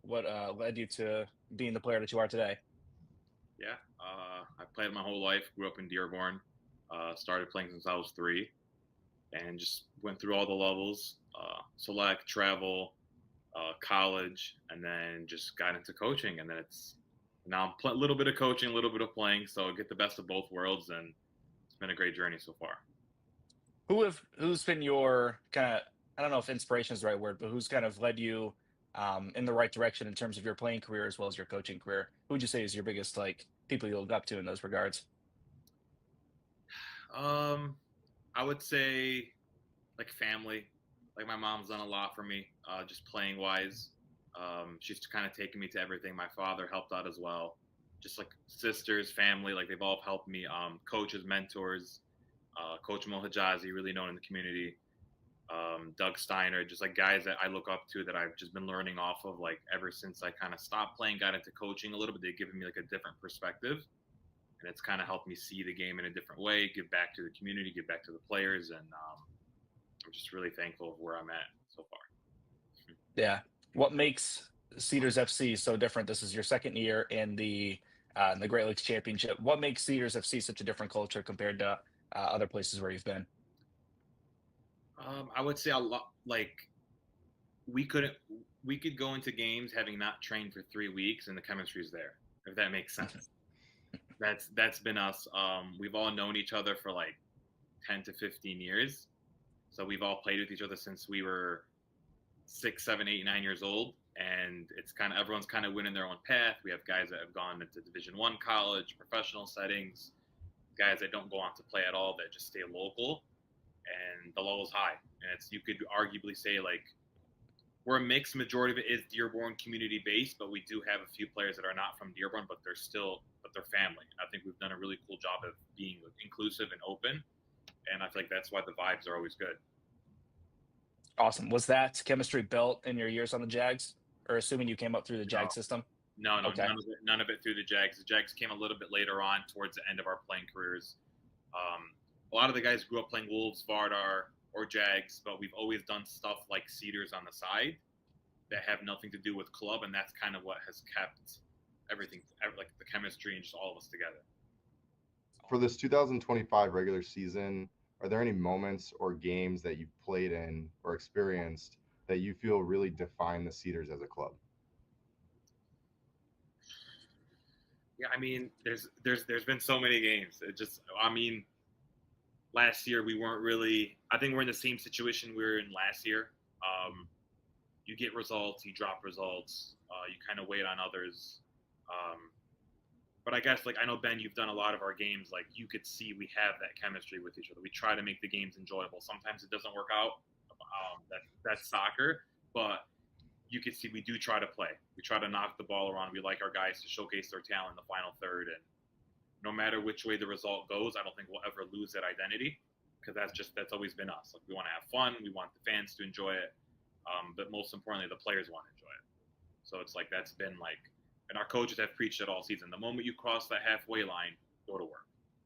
led you to being the player that you are today? Yeah, I played my whole life. Grew up in Dearborn. Started playing since I was 3, and just went through all the levels: select, travel, college, and then just got into coaching. And then now I'm a little bit of coaching, a little bit of playing, so I get the best of both worlds, and it's been a great journey so far. Who's been your kind of, I don't know if inspiration is the right word, but who's kind of led you in the right direction in terms of your playing career as well as your coaching career? Who would you say is your biggest people you look up to in those regards? I would say family. My mom's done a lot for me, just playing wise. She's kind of taken me to everything. My father helped out as well. Just sisters, family, they've all helped me. Coaches, mentors, Coach Mo Hijazi, really known in the community. Doug Steiner, just guys that I look up to that I've just been learning off of ever since I kind of stopped playing, got into coaching a little bit. They've given me a different perspective, and it's kind of helped me see the game in a different way, give back to the community, give back to the players, and I'm just really thankful of where I'm at so far. Yeah. What makes Cedars FC so different? This is your second year in the Great Lakes Championship. What makes Cedars FC such a different culture compared to other places where you've been? I would say a lot. We could go into games having not trained for 3 weeks, and the chemistry is there. If that makes sense. That's been us. We've all known each other for 10 to 15 years, so we've all played with each other since we were 6, 7, 8, 9 years old, and it's everyone's kind of winning their own path. We have guys that have gone into Division I college, professional settings, guys that don't go on to play at all, that just stay local. And the level's high, and you could arguably say we're a mixed majority of it is Dearborn community based, but we do have a few players that are not from Dearborn, but they're family. I think we've done a really cool job of being inclusive and open, and I feel that's why the vibes are always good. Awesome. Was that chemistry built in your years on the Jags, or assuming you came up through the Jag system? No, okay. None of it through the Jags. The Jags came a little bit later on towards the end of our playing careers. A lot of the guys grew up playing Wolves, Vardar, or Jags, but we've always done stuff like Cedars on the side that have nothing to do with club, and that's kind of what has kept everything, the chemistry and just all of us together. For this 2025 regular season, are there any moments or games that you've played in or experienced that you feel really define the Cedars as a club? Yeah, there's been so many games. Last year, we weren't really – I think we're in the same situation we were in last year. You get results, you drop results, you kind of wait on others. But I guess, I know, Ben, you've done a lot of our games. You could see we have that chemistry with each other. We try to make the games enjoyable. Sometimes it doesn't work out. That's soccer. But you can see we do try to play. We try to knock the ball around. We like our guys to showcase their talent in the final third, and no matter which way the result goes, I don't think we'll ever lose that identity, because that's always been us. We want to have fun. We want the fans to enjoy it. But most importantly, the players want to enjoy it. So it's that's been and our coaches have preached it all season. The moment you cross that halfway line, go to work.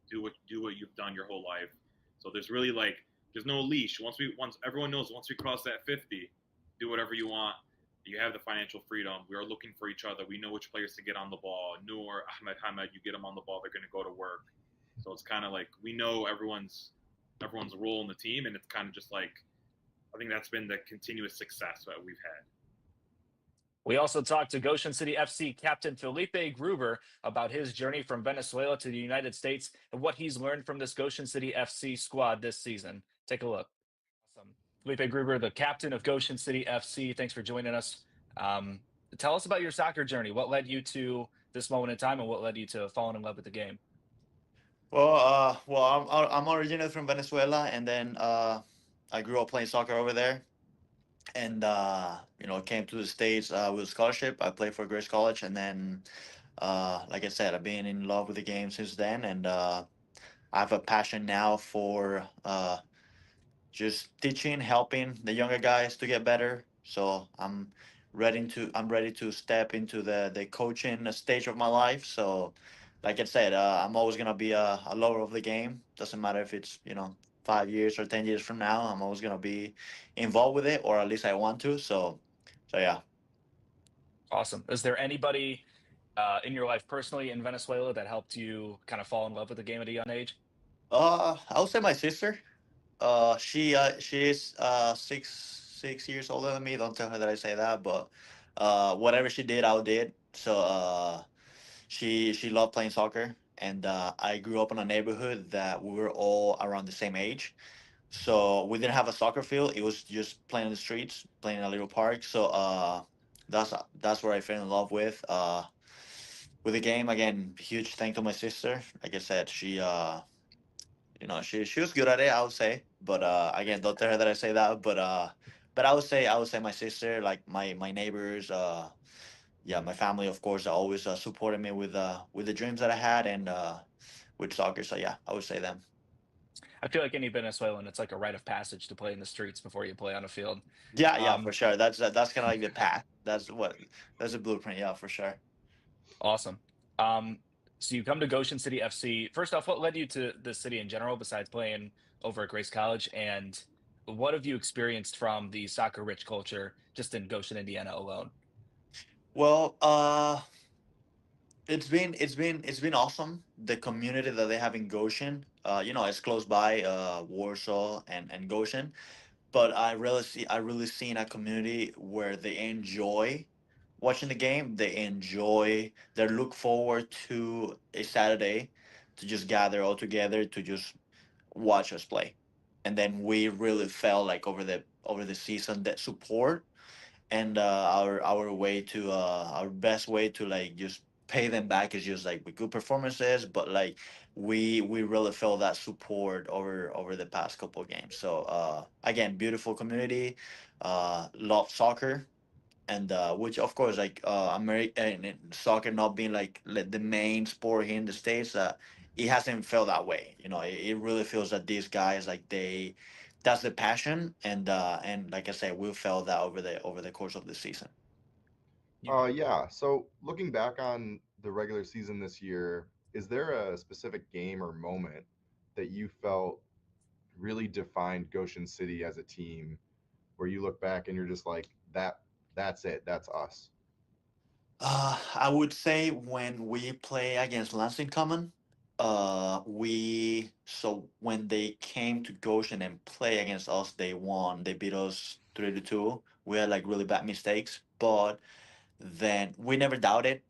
Do what you've done your whole life. So there's really there's no leash. Once everyone knows, once we cross that 50, do whatever you want. You have the financial freedom. We are looking for each other. We know which players to get on the ball. Noor, Ahmed, Hamed, you get them on the ball, they're going to go to work. So it's kind of we know everyone's role in the team, and it's kind of just I think that's been the continuous success that we've had. We also talked to Goshen City FC captain Felipe Gruber about his journey from Venezuela to the United States and what he's learned from this Goshen City FC squad this season. Take a look. Awesome. Felipe Gruber, the captain of Goshen City FC. Thanks for joining us. Tell us about your soccer journey. What led you to this moment in time, and what led you to falling in love with the game? I'm originally from Venezuela, and then I grew up playing soccer over there, and came to the States with a scholarship. I played for Grace College, and then, like I said, I've been in love with the game since then, and I have a passion now for just teaching, helping the younger guys to get better. So I'm ready to step into the coaching stage of my life. So, like I said, I'm always gonna be a lover of the game. Doesn't matter if it's 5 years or 10 years from now. I'm always gonna be involved with it, or at least I want to. So yeah. Awesome. Is there anybody in your life personally in Venezuela that helped you kind of fall in love with the game at a young age? I would say my sister. She is 6 years older than me. Don't tell her that I say that, but whatever she did, I did. So she loved playing soccer, and I grew up in a neighborhood that we were all around the same age. So we didn't have a soccer field. It was just playing in the streets, playing in a little park. So that's where I fell in love with the game. Again, huge thank to my sister. Like I said, she was good at it, I would say. But again, don't tell her that I say that. But I would say my sister, like my neighbors, yeah, my family, of course, always supported me with the dreams that I had, and with soccer. So yeah, I would say them. I feel like any Venezuelan, it's like a rite of passage to play in the streets before you play on a field. Yeah, for sure. That's kind of like the path. That's a blueprint. Yeah, for sure. Awesome. So you come to Goshen City FC. First off, what led you to the city in general, besides playing over at Grace College, and what have you experienced from the soccer-rich culture just in Goshen, Indiana alone? Well, it's been awesome. The community that they have in Goshen, it's close by Warsaw and Goshen. But I really seen a community where they enjoy watching the game. They look forward to a Saturday to just gather all together to just watch us play. And then we really felt like over the season that support, and our best way to like just pay them back is just like with good performances. But like we really felt that support over the past couple of games. So again, beautiful community, love soccer, and which of course, like American soccer not being like the main sport here in the States, it hasn't felt that way. It really feels that these guys, like, that's the passion, and like I said, we felt that over the course of the season. Yeah. So looking back on the regular season this year, is there a specific game or moment that you felt really defined Goshen City as a team, where you look back and you're just like, that's it, that's us? I would say when we play against Lansing Common, when they came to Goshen and play against us, they won. They beat us 3-2. We had like really bad mistakes, but then we never doubted.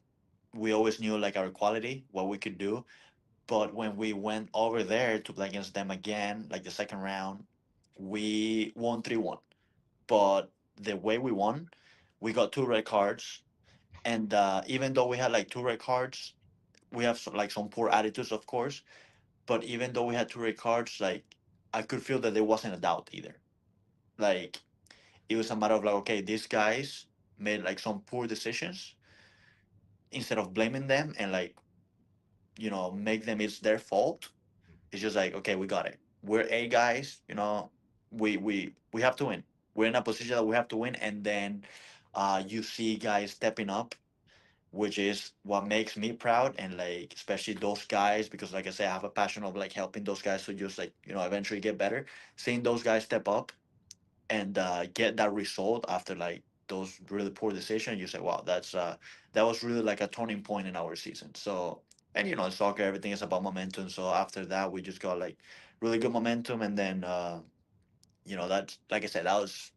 We always knew like our quality, what we could do. But when we went over there to play against them again, like the second round, we won 3-1. But the way we won, we got two red cards, and even though we had like two red cards, we have like some poor attitudes, of course. But even though we had two red cards, like, I could feel that there wasn't a doubt either. Like, it was a matter of like, okay, these guys made like some poor decisions. Instead of blaming them and like, make them it's their fault, it's just like, okay, we got it. We're A guys, we have to win. We're in a position that we have to win, and then you see guys stepping up, which is what makes me proud, and like especially those guys, because like I say, I have a passion of like helping those guys to just like eventually get better. Seeing those guys step up and get that result after like those really poor decisions, you say, wow, that was really like a turning point in our season. So, and in soccer, everything is about momentum. So after that, we just got like really good momentum, and then that's, like I said, that was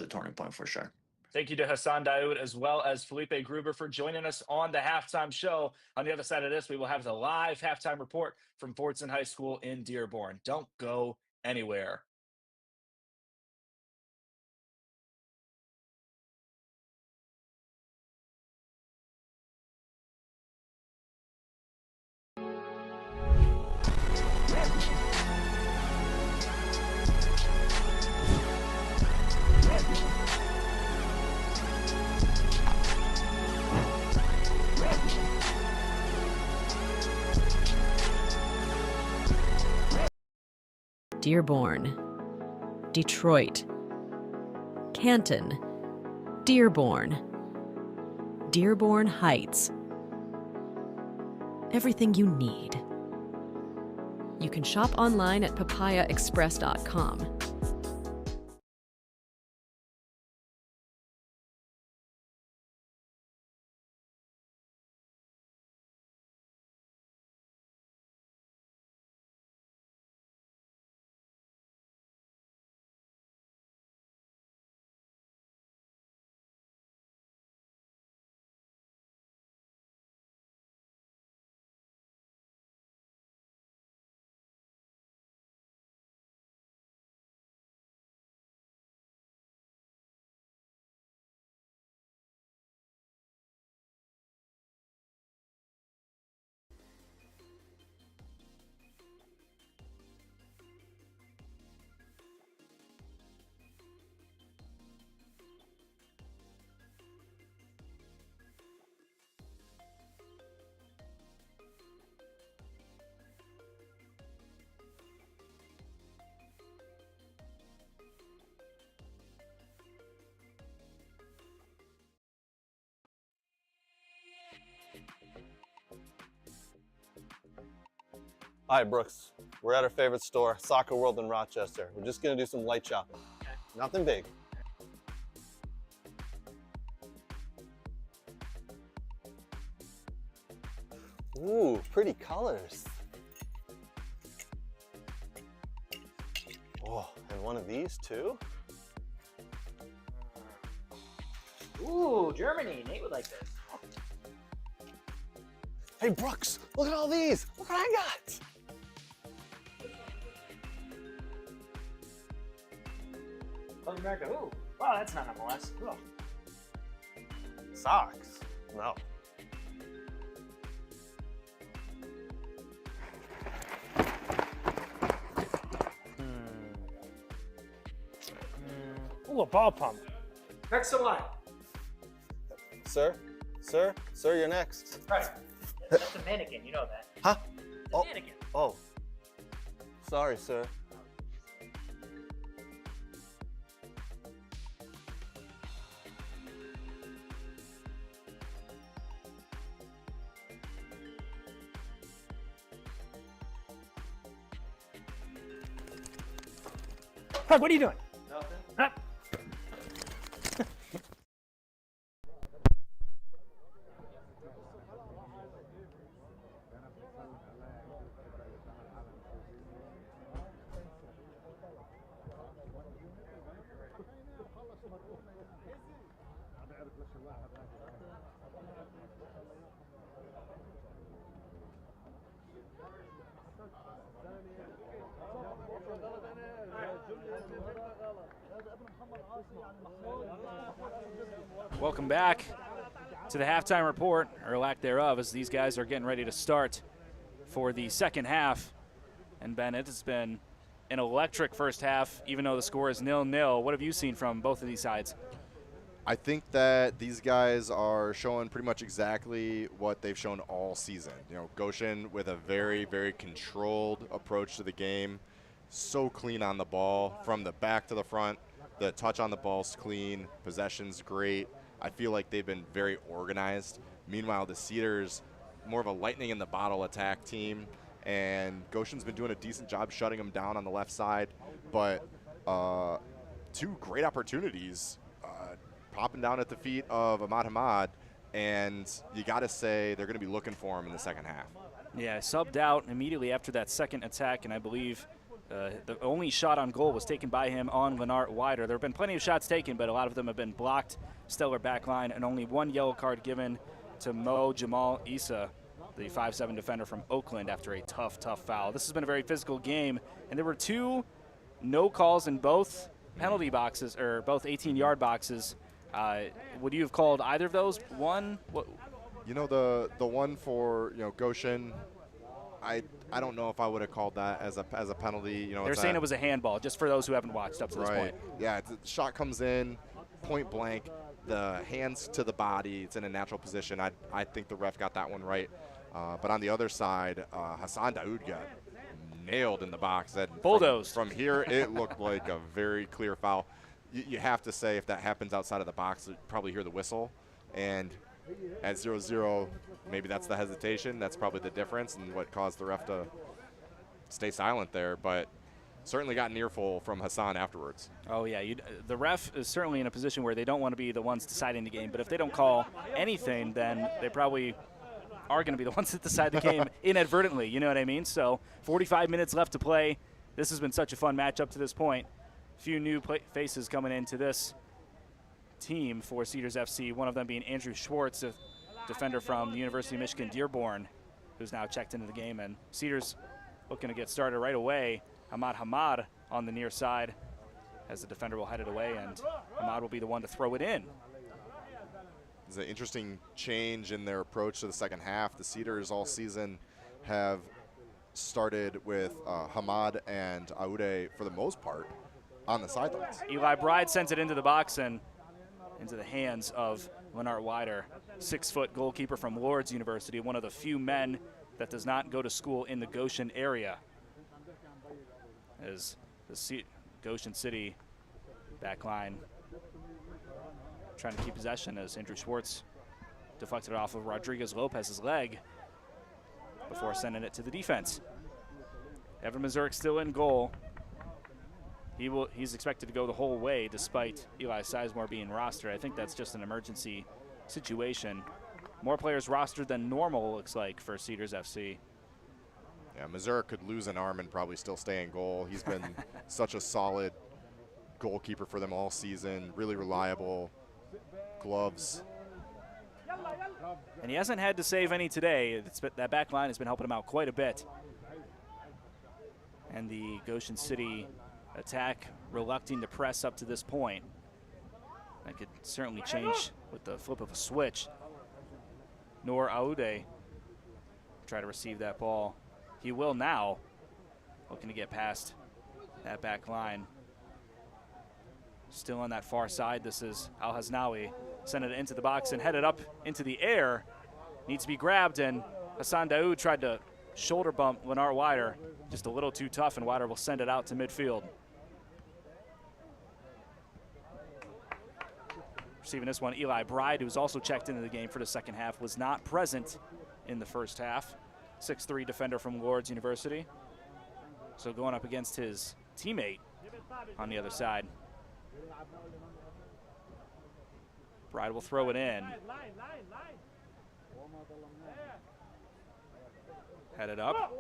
a turning point for sure. Thank you to Hassan Daoud as well as Felipe Gruber for joining us on the halftime show. On the other side of this, we will have the live halftime report from Fordson High School in Dearborn. Don't go anywhere. Dearborn, Detroit, Canton, Dearborn, Dearborn Heights. Everything you need. You can shop online at papayaexpress.com. All right, Brooks. We're at our favorite store, Soccer World in Rochester. We're just gonna do some light shopping. Nothing big. Ooh, pretty colors. Oh, and one of these too? Ooh, Germany. Nate would like this. Hey, Brooks, look at all these. Look what I got. South America. Ooh, wow, that's not MLS. Cool. Socks? No. Ooh, a ball pump. Next in line. Sir, you're next. Right. That's a mannequin, you know that. Huh? It's a mannequin. Oh. Sorry, sir. Craig, what are you doing? Nothing. Huh? Welcome back to the halftime report, or lack thereof, as these guys are getting ready to start for the second half. And Ben, it has been an electric first half, even though the score is 0-0. What have you seen from both of these sides? I think that these guys are showing pretty much exactly what they've shown all season. You know, Goshen with a very, very controlled approach to the game, so clean on the ball from the back to the front. The touch on the ball's clean, possession's great. I feel like they've been very organized. Meanwhile, the Cedars, more of a lightning in the bottle attack team, and Goshen's been doing a decent job shutting them down on the left side. But two great opportunities popping down at the feet of Ahmad Hamad, and you got to say they're going to be looking for him in the second half. Yeah, subbed out immediately after that second attack, and I believe the only shot on goal was taken by him on Lennart Wider. There have been plenty of shots taken, but a lot of them have been blocked. Stellar back line, and only one yellow card given to Mo Jamal Issa, the 5'7" defender from Oakland, after a tough foul. This has been a very physical game, and there were two no calls in both penalty boxes, or both 18-yard boxes. Would you have called either of those? One? What? You know, the one for, you know, Goshen, I don't know if I would have called that as a penalty. You know, they're saying it was a handball, just for those who haven't watched up to this point. Yeah, the shot comes in, point blank, the hands to the body. It's in a natural position. I think the ref got that one right. But on the other side, Hassan Daoud got nailed in the box. And bulldozed. From here, it looked like a very clear foul. You have to say if that happens outside of the box, you'd probably hear the whistle. And at 0-0, maybe that's the hesitation. That's probably the difference and what caused the ref to stay silent there. But certainly got an earful from Hassan afterwards. Oh, yeah. The ref is certainly in a position where they don't want to be the ones deciding the game. But if they don't call anything, then they probably are going to be the ones that decide the game inadvertently. You know what I mean? So 45 minutes left to play. This has been such a fun match up to this point. Few new faces coming into this team for Cedars FC, one of them being Andrew Schwartz, a defender from the University of Michigan Dearborn, who's now checked into the game. And Cedars looking to get started right away. Hamad on the near side as the defender will head it away, and Hamad will be the one to throw it in. It's an interesting change in their approach to the second half. The Cedars all season have started with Hamad and Aude for the most part on the sidelines. Eli Bride sends it into the box and into the hands of Lennart Wider, 6-foot goalkeeper from Lourdes University, one of the few men that does not go to school in the Goshen area. As the Goshen City back line trying to keep possession as Andrew Schwartz deflected it off of Rodriguez Lopez's leg before sending it to the defense. Evan Mazurek still in goal. He's expected to go the whole way despite Eli Sizemore being rostered. I think that's just an emergency situation. More players rostered than normal, looks like, for Cedars FC. Yeah, Mazurek could lose an arm and probably still stay in goal. He's been such a solid goalkeeper for them all season, really reliable, gloves. And he hasn't had to save any today. That back line has been helping him out quite a bit. And the Goshen City attack reluctant to press up to this point. That could certainly change with the flip of a switch. Nor Aude try to receive that ball. He will now, looking to get past that back line. Still on that far side, this is Al-Haznawi. Sent it into the box and headed up into the air. Needs to be grabbed, and Hassan Daoud tried to shoulder bump Lennart Wider. Just a little too tough, and Wider will send it out to midfield. Receiving this one, Eli Bride, who's also checked into the game for the second half, was not present in the first half. 6'3" defender from Lourdes University. So going up against his teammate on the other side. Bride will throw it in. Headed up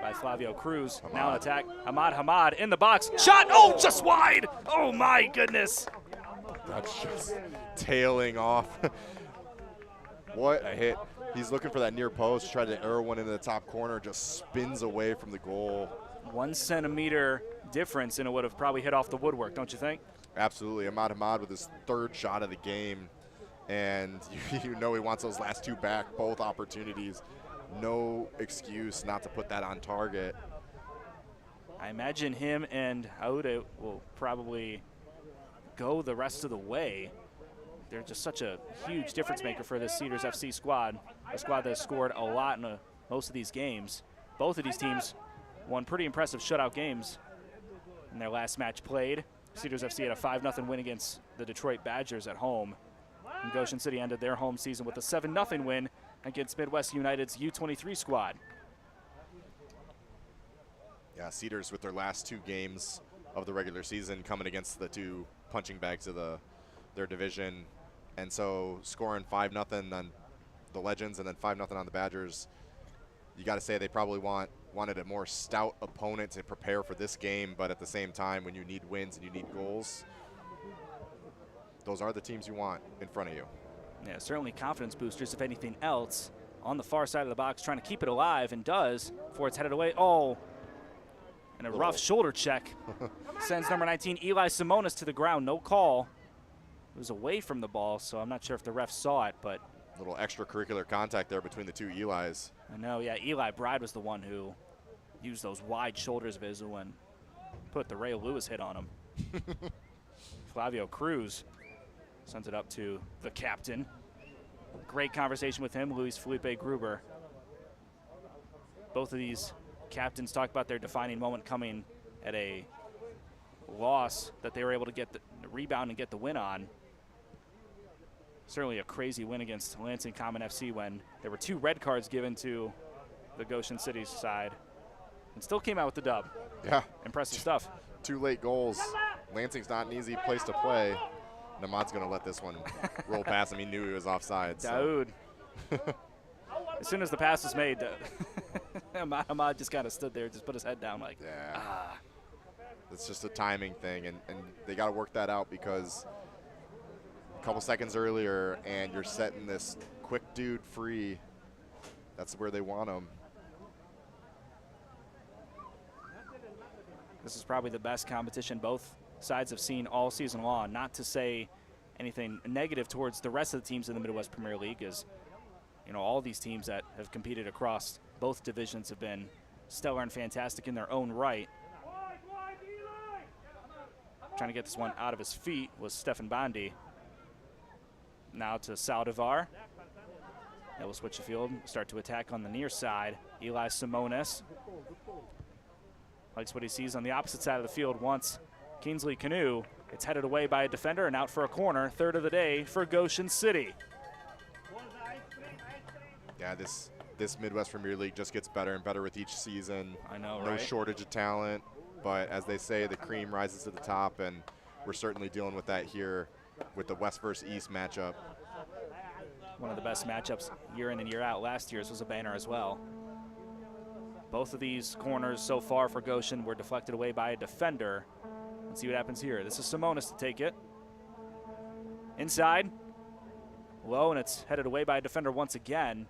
by Flavio Cruz. Now an attack. Hamad in the box. Shot! Oh, just wide! Oh my goodness! That's just tailing off. What a hit. He's looking for that near post, tried to arrow one into the top corner, just spins away from the goal. 1 centimeter difference, and it would have probably hit off the woodwork, don't you think? Absolutely. Hamad with his 3rd shot of the game, and you know he wants those last 2 back, both opportunities. No excuse not to put that on target. I imagine him and Aude will probably go the rest of the way. They're just such a huge difference maker for this Cedars FC squad, a squad that has scored a lot in most of these games. Both of these teams won pretty impressive shutout games in their last match played. Cedars FC had a 5-0 win against the Detroit Badgers at home. And Goshen City ended their home season with a 7-0 win against Midwest United's U23 squad. Yeah, Cedars with their last 2 games of the regular season coming against the 2 punching bags of their division. And so scoring 5-0 on the Legends and then 5-0 on the Badgers, you got to say they probably wanted a more stout opponent to prepare for this game, but at the same time, when you need wins and you need goals, those are the teams you want in front of you. Yeah, certainly confidence boosters, if anything else. On the far side of the box, trying to keep it alive, and does before it's headed away. Oh, and a rough shoulder check. Sends number 19, Eli Simonis, to the ground. No call. It was away from the ball, so I'm not sure if the ref saw it, but a little extracurricular contact there between the 2 Elis. I know, yeah. Eli Bride was the one who used those wide shoulders of his and put the Ray Lewis hit on him. Flavio Cruz sends it up to the captain. Great conversation with him, Luis Felipe Gruber. Both of these captains talk about their defining moment coming at a loss that they were able to get the rebound and get the win on. Certainly a crazy win against Lansing Common FC when there were 2 red cards given to the Goshen City side and still came out with the dub. Yeah. Impressive stuff. 2 late goals. Lansing's not an easy place to play. Namad's going to let this one roll past him. He knew he was offside. Daoud. As soon as the pass was made, Ahmad just kind of stood there, just put his head down like, yeah. It's just a timing thing, and they got to work that out because a couple seconds earlier and you're setting this quick dude free. That's where they want him. This is probably the best competition both sides have seen all season long. Not to say anything negative towards the rest of the teams in the Midwest Premier League, as you know, all these teams that have competed across both divisions have been stellar and fantastic in their own right. Trying to get this one out of his feet was Stefan Bondi. Now to Saldivar. They will switch the field, start to attack on the near side. Eli Simonis likes what he sees on the opposite side of the field. Wants Kingsley Canoe. It's headed away by a defender and out for a corner. Third of the day for Goshen City. Yeah, this Midwest Premier League just gets better and better with each season. I know, no right? shortage of talent, but as they say, the cream rises to the top, and we're certainly dealing with that here with the West versus East matchup. One of the best matchups year in and year out. Last year's was a banner as well. Both of these corners so far for Goshen were deflected away by a defender. Let's see what happens here. This is Simonis to take it. Inside. Low, and it's headed away by a defender once again.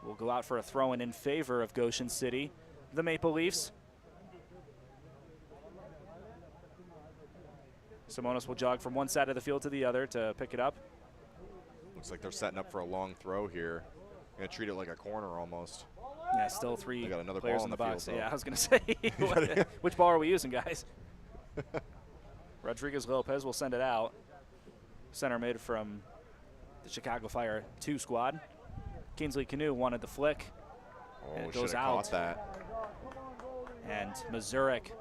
We'll go out for a throw-in in favor of Goshen City, the Maple Leafs. Simonis will jog from one side of the field to the other to pick it up. Looks like they're setting up for a long throw here. Gonna treat it like a corner almost. Yeah, still 3 got another players ball in the field, box. though. Yeah, I was gonna say, which ball are we using, guys? Rodriguez Lopez will send it out. Center mid from the Chicago Fire 2 squad. Kingsley Canoe wanted the flick. And it goes out. Caught that. And Mazurek.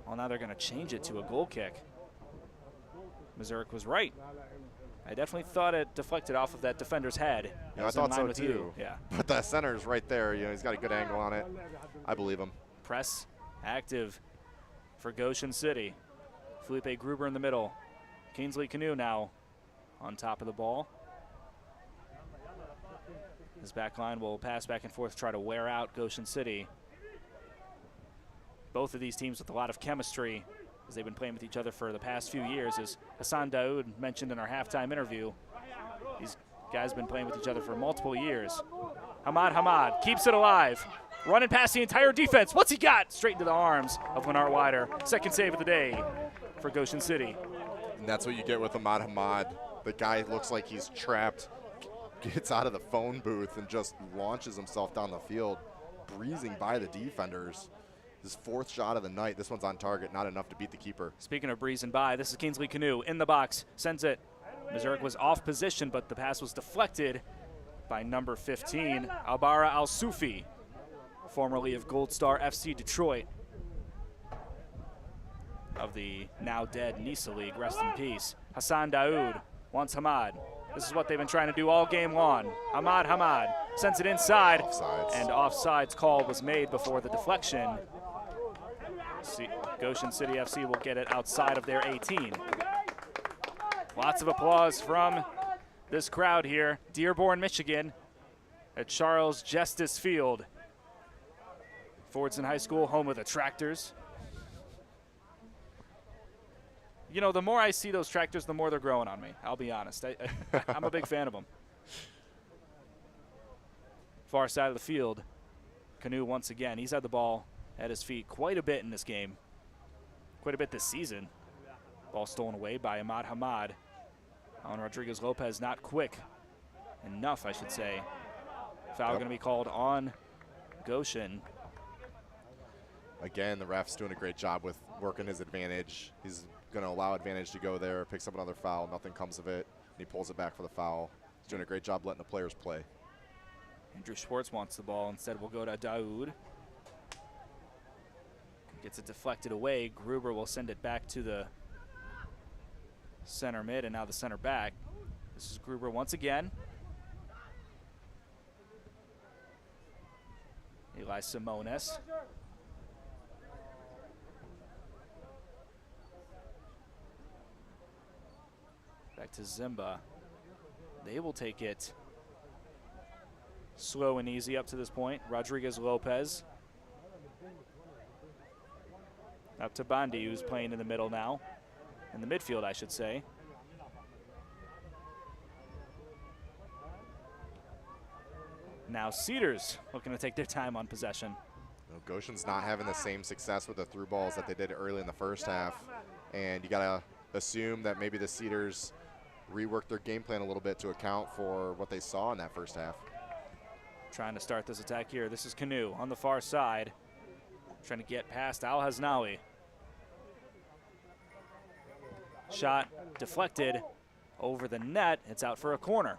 Well, now they're going to change it to a goal kick. Mazurek was right. I definitely thought it deflected off of that defender's head. Yeah, I thought so too. You. Yeah. But the center's right there. You know, he's got a good angle on it. I believe him. Press active for Goshen City. Felipe Gruber in the middle. Kingsley Canoe now on top of the ball. His back line will pass back and forth, try to wear out Goshen City. Both of these teams with a lot of chemistry as they've been playing with each other for the past few years. As Hassan Daoud mentioned in our halftime interview, these guys have been playing with each other for multiple years. Hamad keeps it alive. Running past the entire defense. What's he got? Straight into the arms of Leonard Wider. Second save of the day for Goshen City. And that's what you get with Ahmad Hamad. The guy looks like he's trapped, gets out of the phone booth and just launches himself down the field, breezing by the defenders. His 4th shot of the night. This one's on target, not enough to beat the keeper. Speaking of breezing by, this is Kingsley Canoe in the box, sends it. Mazurek was off position, but the pass was deflected by number 15, Albara Al-Sufi, formerly of Gold Star FC Detroit, of the now dead Nisa League, rest in peace. Hassan Daoud wants Hamad. This is what they've been trying to do all game long. Hamad sends it inside, and offsides call was made before the deflection. Goshen City FC will get it outside of their 18. Lots of applause from this crowd here. Dearborn, Michigan, at Charles Justice Field. Fordson High School, home of the Tractors. You know, the more I see those Tractors, the more they're growing on me. I'll be honest. I'm a big fan of them. Far side of the field, Canoe once again. He's had the ball at his feet quite a bit in this game. Quite a bit this season. Ball stolen away by Ahmad Hamad. Alan Rodriguez Lopez not quick enough, I should say. Foul going to be called on Goshen. Again, the ref's doing a great job with working his advantage. He's going to allow advantage to go there, picks up another foul, nothing comes of it, and he pulls it back for the foul. He's doing a great job letting the players play. Andrew Schwartz wants the ball. Instead, we'll go to Daoud. Gets it deflected away. Gruber will send it back to the center mid, and now the center back. This is Gruber once again. Eli Simonis. Back to Zimba. They will take it slow and easy up to this point. Rodriguez Lopez. Up to Bondi, who's playing in the middle now. In the midfield, I should say. Now Cedars looking to take their time on possession. You know, Goshen's not having the same success with the through balls that they did early in the first half. And you got to assume that maybe the Cedars reworked their game plan a little bit to account for what they saw in that first half. Trying to start this attack here. This is Canoe on the far side. Trying to get past Al Haznawi. Shot deflected over the net. It's out for a corner.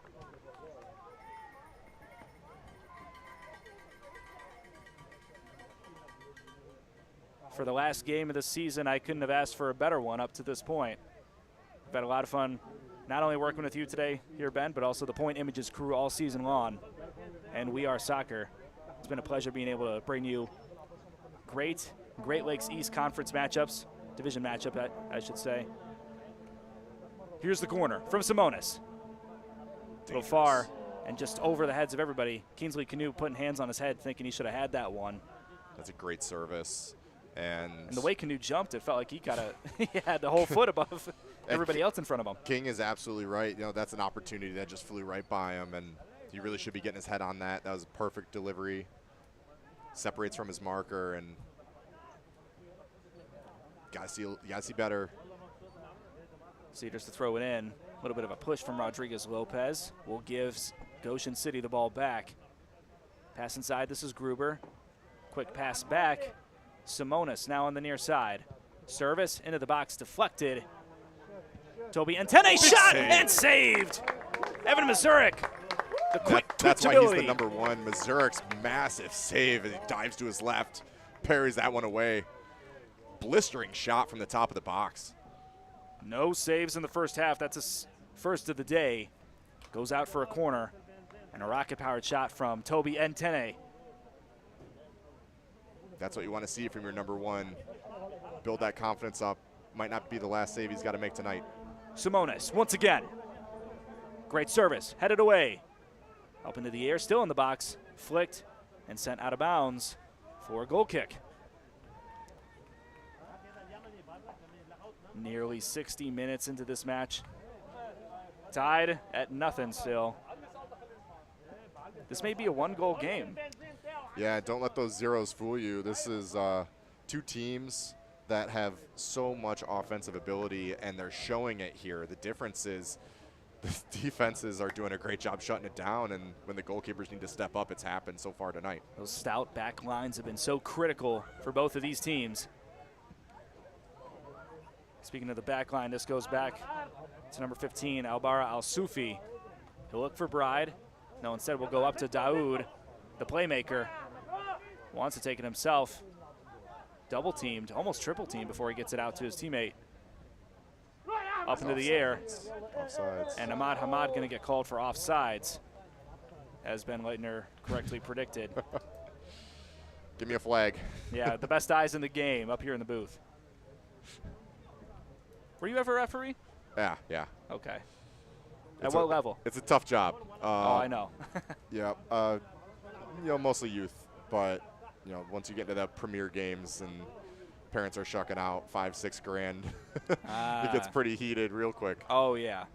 For the last game of the season, I couldn't have asked for a better one up to this point. I've had a lot of fun not only working with you today here, Ben, but also the Point Images crew all season long. And We Are Soccer. It's been a pleasure being able to bring you Great Lakes East Conference matchups, division matchup, I should say. Here's the corner from Simonis. A little far and just over the heads of everybody. Kingsley Canoe putting hands on his head, thinking he should have had that one. That's a great service. And the way Canoe jumped, it felt like he he had the whole foot above everybody else in front of him. King is absolutely right. You know, that's an opportunity that just flew right by him, and he really should be getting his head on that. That was a perfect delivery. Separates from his marker, and you gotta see better. Cedars to throw it in. A little bit of a push from Rodriguez Lopez. Will give Goshen City the ball back. Pass inside. This is Gruber. Quick pass back. Simonis now on the near side. Service into the box, deflected. Toby Antene shot and saved. Evan Mazurek. The quick That's why he's the number one. Mazurik's massive save, and he dives to his left, parries that one away. Blistering shot from the top of the box. No saves in the first half. That's his first of the day. Goes out for a corner. And a rocket-powered shot from Toby Antene. That's what you want to see from your number one. Build that confidence up. Might not be the last save he's got to make tonight. Simonis once again. Great service. Headed away. Up into the air. Still in the box. Flicked and sent out of bounds for a goal kick. Nearly 60 minutes into this match. Tied at nothing still. This may be a one-goal game. Yeah, don't let those zeros fool you. This is two teams that have so much offensive ability, and they're showing it here. The difference is the defenses are doing a great job shutting it down, and when the goalkeepers need to step up, it's happened so far tonight. Those stout back lines have been so critical for both of these teams. Speaking of the back line, this goes back to number 15, Albara Al-Sufi. He'll look for Bride. No, instead we'll go up to Daoud, the playmaker. Wants to take it himself. Double teamed, almost triple teamed before he gets it out to his teammate. Up into the air. Offsides. And Ahmad Hamad going to get called for offsides, as Ben Leitner correctly predicted. Give me a flag. Yeah, the best eyes in the game up here in the booth. Were you ever a referee? Yeah. Okay. At what level? It's a tough job. Oh, I know. Yeah, mostly youth, but once you get into the premier games and parents are shucking out $5-6 grand, it gets pretty heated real quick. Oh yeah,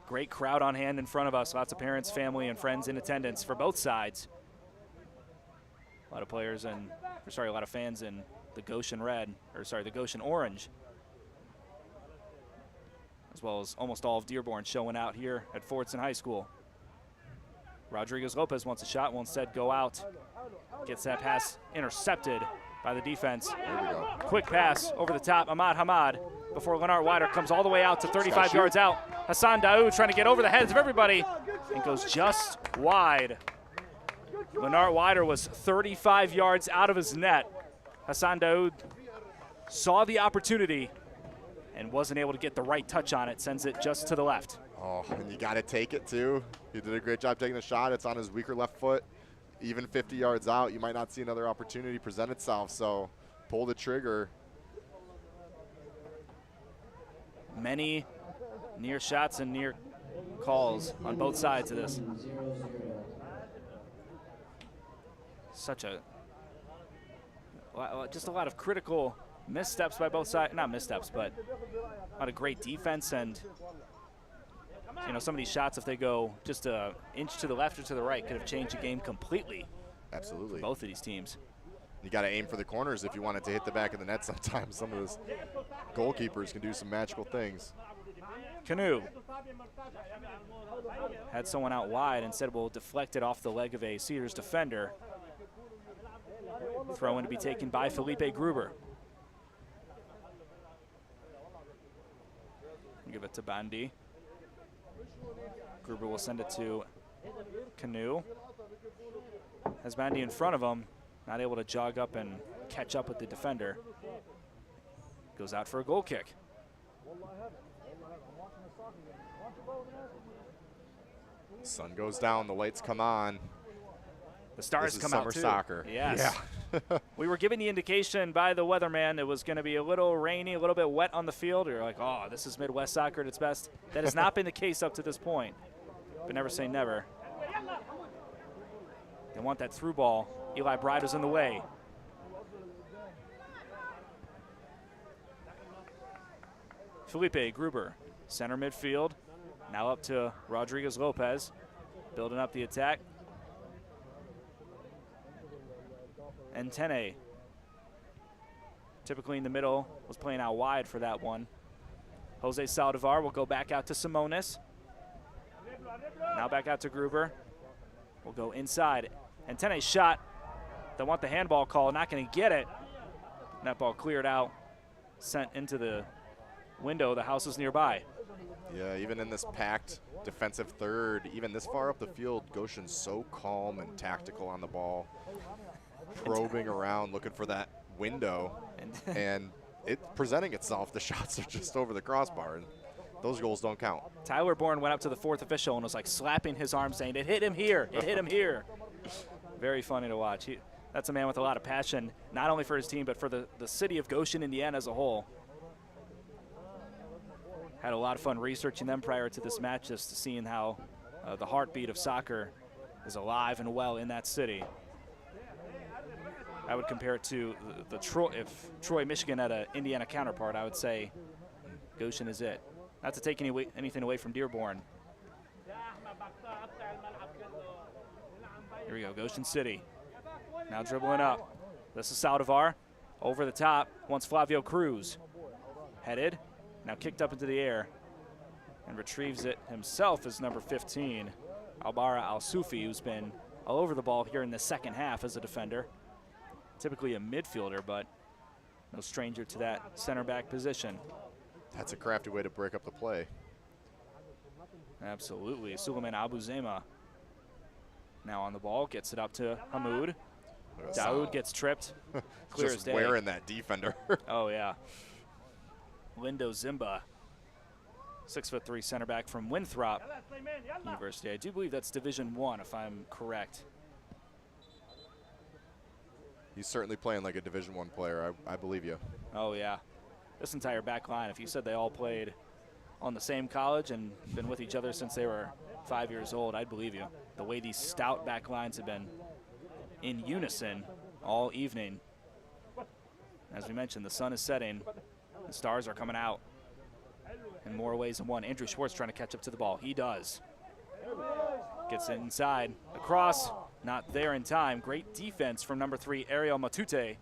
great crowd on hand in front of us. Lots of parents, family, and friends in attendance for both sides. A lot of players a lot of fans in the Goshen red, the Goshen orange, as well as almost all of Dearborn showing out here at Fordson High School. Rodriguez Lopez wants a shot, will instead go out. Gets that pass intercepted by the defense. There we go. Quick pass over the top, Ahmad Hamad, before Lennart Wider comes all the way out to 35 yards out. Hassan Daoud trying to get over the heads of everybody and goes just wide. Lenart Wider was 35 yards out of his net. Hassan Daoud saw the opportunity and wasn't able to get the right touch on it, sends it just to the left. Oh, and you got to take it too. He did a great job taking the shot. It's on his weaker left foot. Even 50 yards out, you might not see another opportunity present itself, so pull the trigger. Many near shots and near calls on both sides of this. Just a lot of critical missteps by both sides. Not missteps, but a lot of great defense. And some of these shots, if they go just an inch to the left or to the right, could have changed the game completely. Absolutely. For both of these teams. You got to aim for the corners if you want it to hit the back of the net sometimes. Some of those goalkeepers can do some magical things. Canoe had someone out wide and said, we'll deflect it off the leg of a Cedars defender. Throw in to be taken by Felipe Gruber. Give it to Bandy. Gruber will send it to Canoe. Has Bandy in front of him, not able to jog up and catch up with the defender. Goes out for a goal kick. Sun goes down, the lights come on. The stars come out too. Summer soccer. Yes. Yeah. We were given the indication by the weatherman it was going to be a little rainy, a little bit wet on the field. You're like, oh, this is Midwest soccer at its best. That has not been the case up to this point. But never say never. They want that through ball. Eli Bride was in the way. Felipe Gruber, center midfield. Now up to Rodriguez Lopez, building up the attack. And Tene, typically in the middle, was playing out wide for that one. Jose Saldivar will go back out to Simonis. Now back out to Gruber. Will go inside. And Tene's shot. They want the handball call, not going to get it. And that ball cleared out, sent into the window. The house is nearby. Yeah, even in this packed defensive third, even this far up the field, Goshen's so calm and tactical on the ball, probing around, looking for that window, and it presenting itself. The shots are just over the crossbar, and those goals don't count. Tyler Bourne went up to the fourth official and was like slapping his arm, saying, it hit him here, it hit him here. Very funny to watch. That's a man with a lot of passion, not only for his team, but for the city of Goshen, Indiana as a whole. Had a lot of fun researching them prior to this match, just seeing how the heartbeat of soccer is alive and well in that city. I would compare it to the Troy. If Troy, Michigan had an Indiana counterpart, I would say Goshen is it. Not to take anything away from Dearborn. Here we go, Goshen City. Now dribbling up. This is Saldivar. Over the top, wants Flavio Cruz. Headed. Now kicked up into the air and retrieves it himself as number 15, Albara Al-Sufi, who's been all over the ball here in the second half as a defender. Typically a midfielder, but no stranger to that center back position. That's a crafty way to break up the play. Absolutely. Suleiman Abuzema now on the ball, gets it up to Hamoud. Daoud gets tripped. Clear as day. Just wearing that defender. Oh, yeah. Lindo Zimba, 6'3" center back from Winthrop University. I do believe that's Division I, if I'm correct. He's certainly playing like a Division I player. I believe you. Oh, yeah. This entire back line, if you said they all played on the same college and been with each other since they were 5 years old, I'd believe you. The way these stout back lines have been in unison all evening. As we mentioned, the sun is setting. The stars are coming out in more ways than one. Andrew Schwartz trying to catch up to the ball. He does. Gets it inside. Across. Not there in time. Great defense from number 3, Ariel Matute,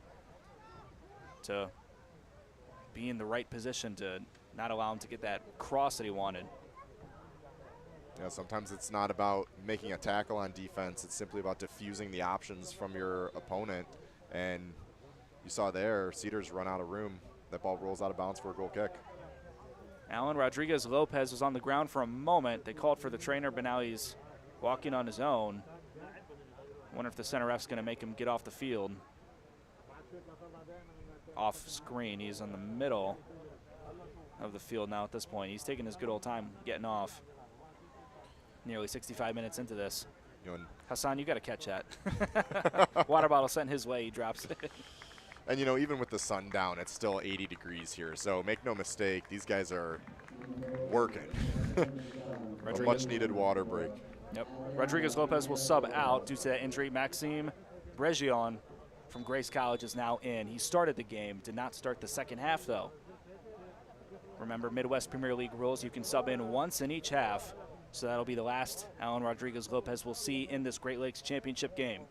to be in the right position to not allow him to get that cross that he wanted. Yeah, sometimes it's not about making a tackle on defense. It's simply about diffusing the options from your opponent. And you saw there, Cedars run out of room. That ball rolls out of bounds for a goal kick. Alan Rodriguez Lopez was on the ground for a moment. They called for the trainer, but now he's walking on his own. Wonder if the center ref's going to make him get off the field. Off screen. He's in the middle of the field now at this point. He's taking his good old time getting off. Nearly 65 minutes into this. Hassan, you got to catch that. Water bottle sent his way. He drops it. And, you know, even with the sun down, it's still 80 degrees here. So make no mistake, these guys are working. A much-needed water break. Yep. Rodriguez-Lopez will sub out due to that injury. Maxime Bregion from Grace College is now in. He started the game, did not start the second half, though. Remember, Midwest Premier League rules, you can sub in once in each half. So that'll be the last Alan Rodriguez-Lopez will see in this Great Lakes Championship game.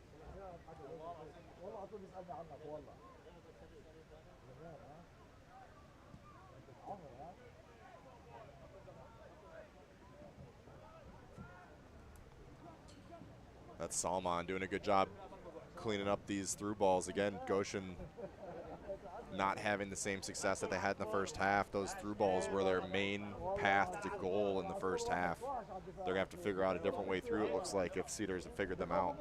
That's Salman doing a good job cleaning up these through balls. Again, Goshen not having the same success that they had in the first half. Those through balls were their main path to goal in the first half. They're going to have to figure out a different way through, it looks like, if Cedars have figured them out.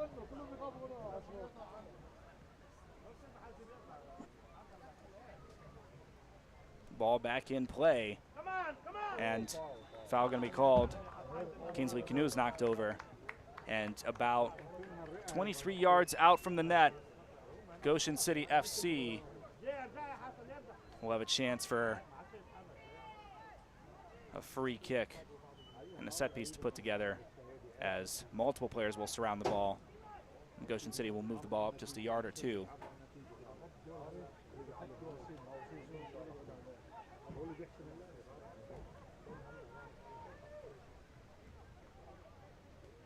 Ball back in play. And foul going to be called. Kingsley Canoe's knocked over. And about 23 yards out from the net, Goshen City FC will have a chance for a free kick and a set piece to put together as multiple players will surround the ball. And Goshen City will move the ball up just a yard or two.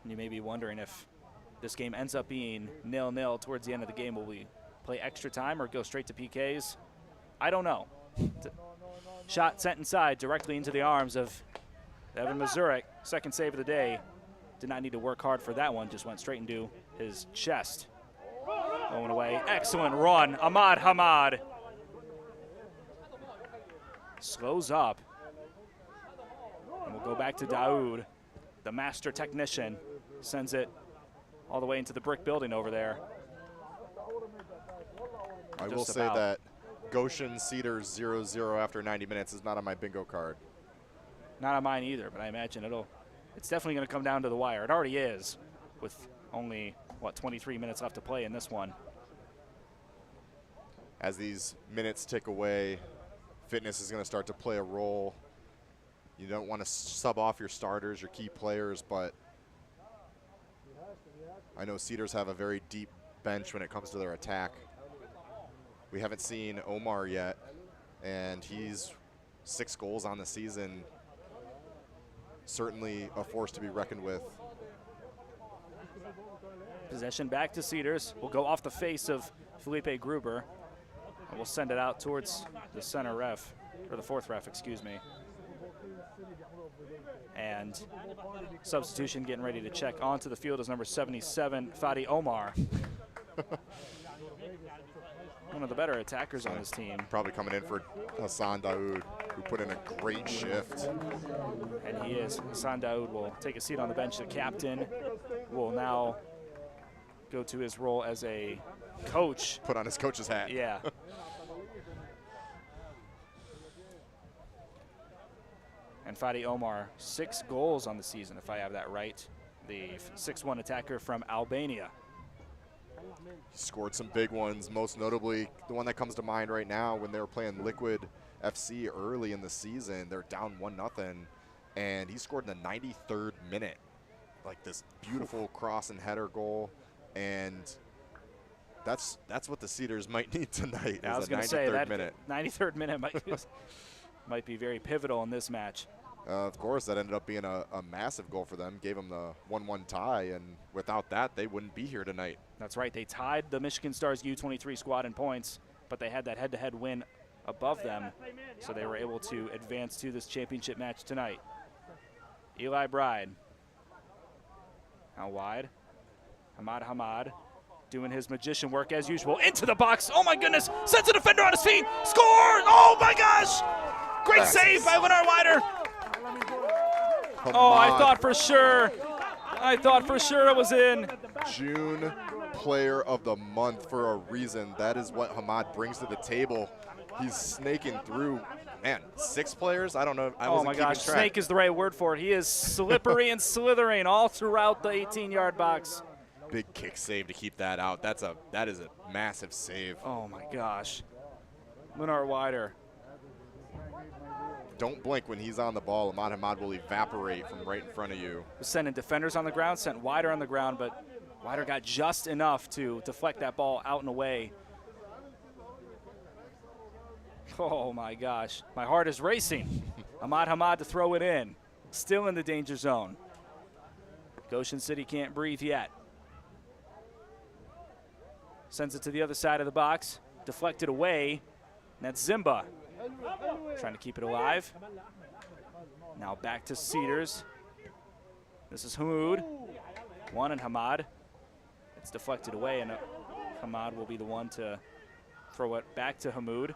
You may be wondering if this game ends up being 0-0 towards the end of the game. Will we play extra time or go straight to PKs? I don't know. Shot sent inside directly into the arms of Evan Mazurek. Second save of the day. Did not need to work hard for that one. Just went straight into his chest. Going away. Excellent run. Ahmad Hamad slows up. And we'll go back to Daoud, the master technician. Sends it all the way into the brick building over there. I will say that Goshen Cedars 0-0 after 90 minutes is not on my bingo card. Not on mine either, but I imagine it's definitely going to come down to the wire. It already is, with only, 23 minutes left to play in this one. As these minutes tick away, fitness is going to start to play a role. You don't want to sub off your starters, your key players, but I know Cedars have a very deep bench when it comes to their attack. We haven't seen Omar yet, and he's 6 goals on the season. Certainly a force to be reckoned with. Possession back to Cedars. We'll go off the face of Felipe Gruber, and we'll send it out towards the center ref, or the fourth ref, excuse me. And substitution getting ready to check onto the field is number 77, Fadi Omar. One of the better attackers on this team. Probably coming in for Hassan Daoud, who put in a great shift. And he is. Hassan Daoud will take a seat on the bench. The captain will now go to his role as a coach. Put on his coach's hat. Yeah. And Fadi Omar, 6 goals on the season, if I have that right. The 6'1" attacker from Albania. He scored some big ones, most notably the one that comes to mind right now when they were playing Liquid FC early in the season. They're down 1-0, and he scored in the 93rd minute. Like this beautiful cross and header goal, and that's what the Cedars might need tonight. I was going to say that 93rd minute might be very pivotal in this match. Of course, that ended up being a massive goal for them. Gave them the 1-1 tie, and without that, they wouldn't be here tonight. That's right. They tied the Michigan Stars U23 squad in points, but they had that head-to-head win above them, so they were able to advance to this championship match tonight. Eli Bride. Out wide. Ahmad Hamad doing his magician work as usual. Into the box. Oh, my goodness. Sends a defender on his feet. Scores! Oh, my gosh! Great save by Leonard Wider. Oh, I thought for sure I thought for sure it was in. June Player of the Month for a reason. That is what Hamad brings to the table. He's snaking through, man, 6 players? I don't know. Oh my gosh, snake is the right word for it. He is slippery and slithering all throughout the 18-yard box. Big kick save to keep that out. That is a massive save. Oh my gosh. Leonard Wider. Don't blink when he's on the ball. Ahmad Hamad will evaporate from right in front of you. Sending defenders on the ground, sent Wider on the ground, but Wider got just enough to deflect that ball out and away. Oh my gosh, my heart is racing. Ahmad Hamad to throw it in. Still in the danger zone. Goshen City can't breathe yet. Sends it to the other side of the box. Deflected away. And that's Zimba. Trying to keep it alive. Now back to Cedars. This is Hamoud. One and Hamad. It's deflected away, and Hamad will be the one to throw it back to Hamoud.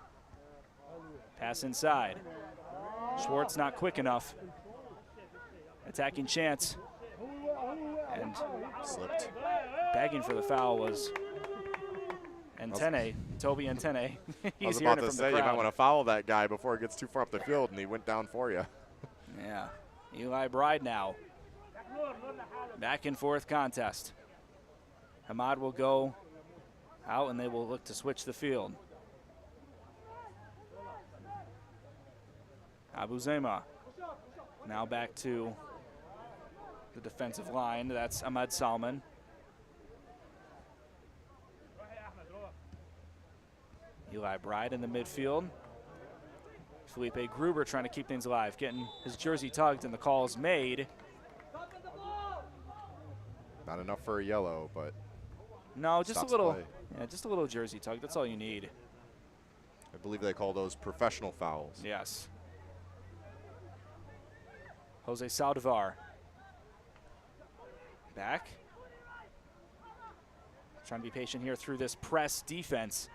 Pass inside. Schwartz not quick enough. Attacking chance. And slipped. Begging for the foul was Antene, Toby Antene. I was about to say, you might want to foul that guy before it gets too far up the field, and he went down for you. Yeah. Eli Bride now. Back and forth contest. Hamad will go out, and they will look to switch the field. Abu Zema now back to the defensive line. That's Ahmad Salman. Eli Bride in the midfield. Felipe Gruber trying to keep things alive, getting his jersey tugged, and the call is made. Not enough for a yellow, but no, just a little. Play. Yeah, just a little jersey tug. That's all you need. I believe they call those professional fouls. Yes. Jose Saldivar. Back. Trying to be patient here through this press defense.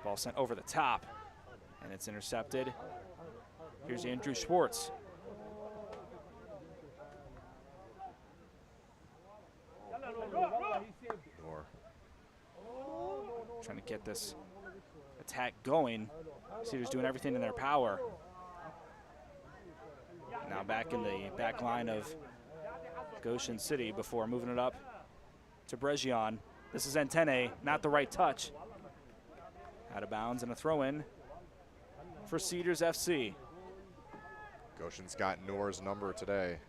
Ball sent over the top, and it's intercepted. Here's Andrew Schwartz. Trying to get this attack going. Cedars doing everything in their power. Now back in the back line of Goshen City before moving it up to Bregion. This is Antene, not the right touch. Out of bounds and a throw in for Cedars FC. Goshen's got Noor's number today.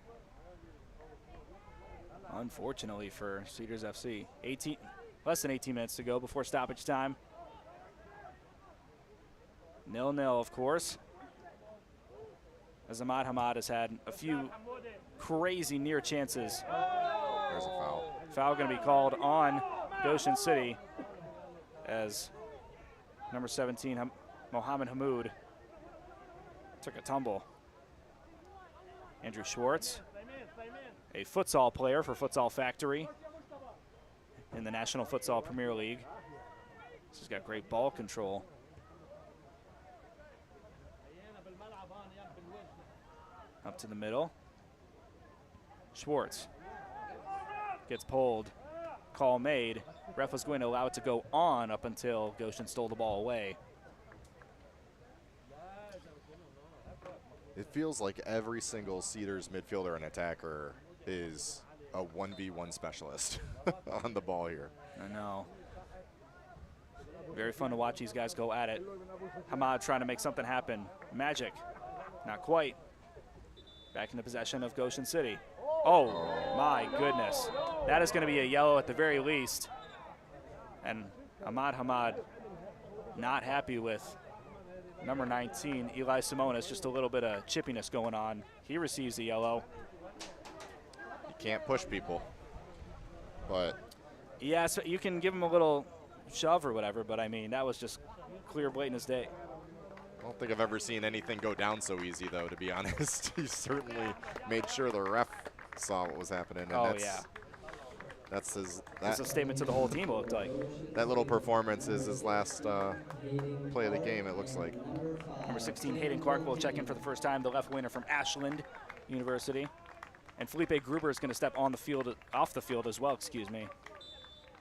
Unfortunately for Cedars FC. Less than 18 minutes to go before stoppage time. 0-0, of course. As Ahmad Hamad has had a few crazy near chances. There's a foul. Foul going to be called on Goshen City as number 17, Mohammed Hamoud, took a tumble. Andrew Schwartz, a futsal player for Futsal Factory in the National Futsal Premier League. He's got great ball control. Up to the middle. Schwartz gets pulled. Call made. Ref was going to allow it to go on up until Goshen stole the ball away. It feels like every single Cedars midfielder and attacker is a 1v1 specialist on the ball here. I know. Very fun to watch these guys go at it. Hamad trying to make something happen. Magic, not quite. Back in the possession of Goshen City. Oh my goodness. That is going to be a yellow at the very least. And Ahmad Hamad not happy with number 19, Eli Simonis. Just a little bit of chippiness going on. He receives the yellow. You can't push people, but. Yeah, so you can give him a little shove or whatever, but I mean, that was just clear, blatant as day. I don't think I've ever seen anything go down so easy, though, to be honest. He certainly made sure the ref saw what was happening. And that's That's a statement to the whole team, it looked like. That little performance is his last play of the game, it looks like. Number 16, Hayden Clark will check in for the first time, the left winger from Ashland University. And Felipe Gruber is going to step off the field as well, excuse me.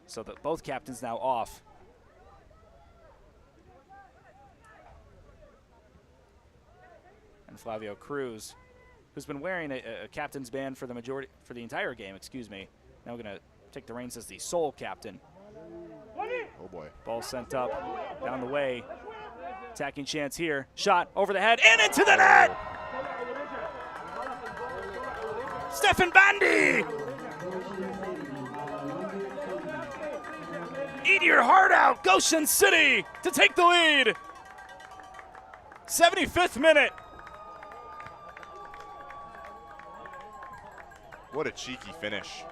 So that both captains now off. And Flavio Cruz, who's been wearing a captain's band for the entire game, excuse me. Now we're going to take the reins as the sole captain. Oh boy. Ball sent up, down the way. Attacking chance here. Shot over the head and into the net! Stefan Bandy! Eat your heart out, Goshen City to take the lead. 75th minute. What a cheeky finish.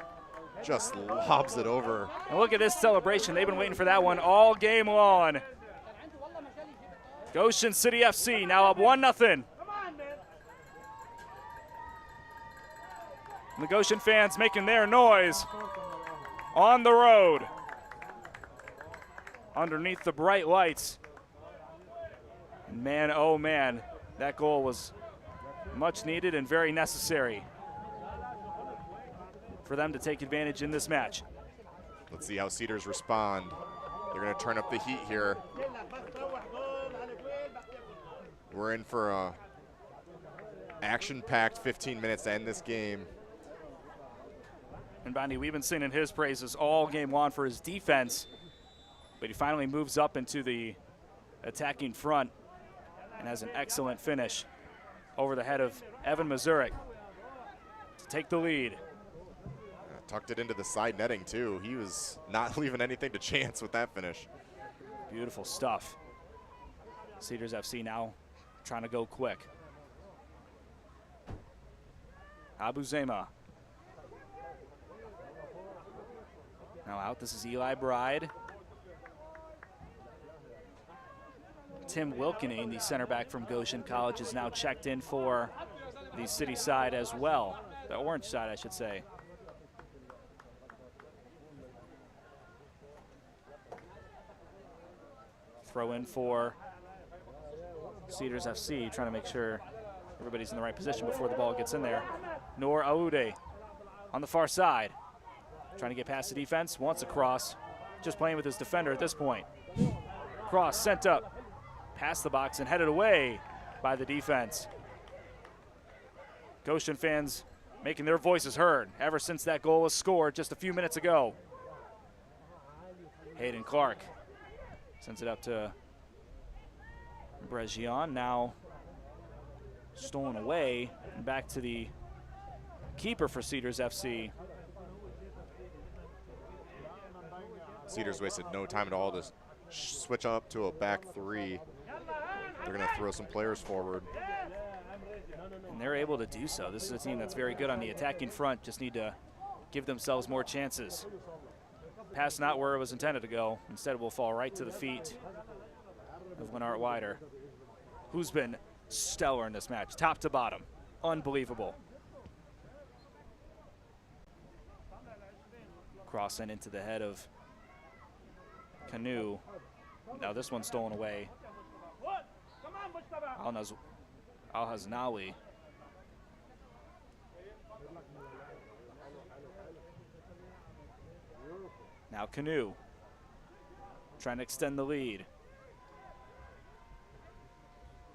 Just lobs it over. And look at this celebration. They've been waiting for that one all game long. Goshen City FC now up 1-0. The Goshen fans making their noise on the road underneath the bright lights. And man, oh man, that goal was much needed and very necessary for them to take advantage in this match. Let's see how Cedars respond. They're going to turn up the heat here. We're in for a action-packed 15 minutes to end this game. And Bondi, we've been singing his praises all game long for his defense, but he finally moves up into the attacking front and has an excellent finish over the head of Evan Mazurek to take the lead. Tucked it into the side netting too. He was not leaving anything to chance with that finish. Beautiful stuff. Cedars FC now trying to go quick. Abuzema. Now out, this is Eli Bride. Tim Wilkening, the center back from Goshen College, is now checked in for the city side as well. The orange side, I should say. Throw in for Cedars FC, trying to make sure everybody's in the right position before the ball gets in there. Noor Aoude on the far side. Trying to get past the defense, wants a cross. Just playing with his defender at this point. Cross sent up, past the box and headed away by the defense. Goshen fans making their voices heard ever since that goal was scored just a few minutes ago. Hayden Clark sends it up to Bregion, now stolen away and back to the keeper for Cedars FC. Cedars wasted no time at all to switch up to a back three. They're going to throw some players forward. And they're able to do so. This is a team that's very good on the attacking front, just need to give themselves more chances. Pass not where it was intended to go. Instead, it will fall right to the feet of Lennart Wider, who's been stellar in this match, top to bottom. Unbelievable. Crossing into the head of Canoe. Now this one's stolen away. Al-Haznawi. Now Canoe trying to extend the lead.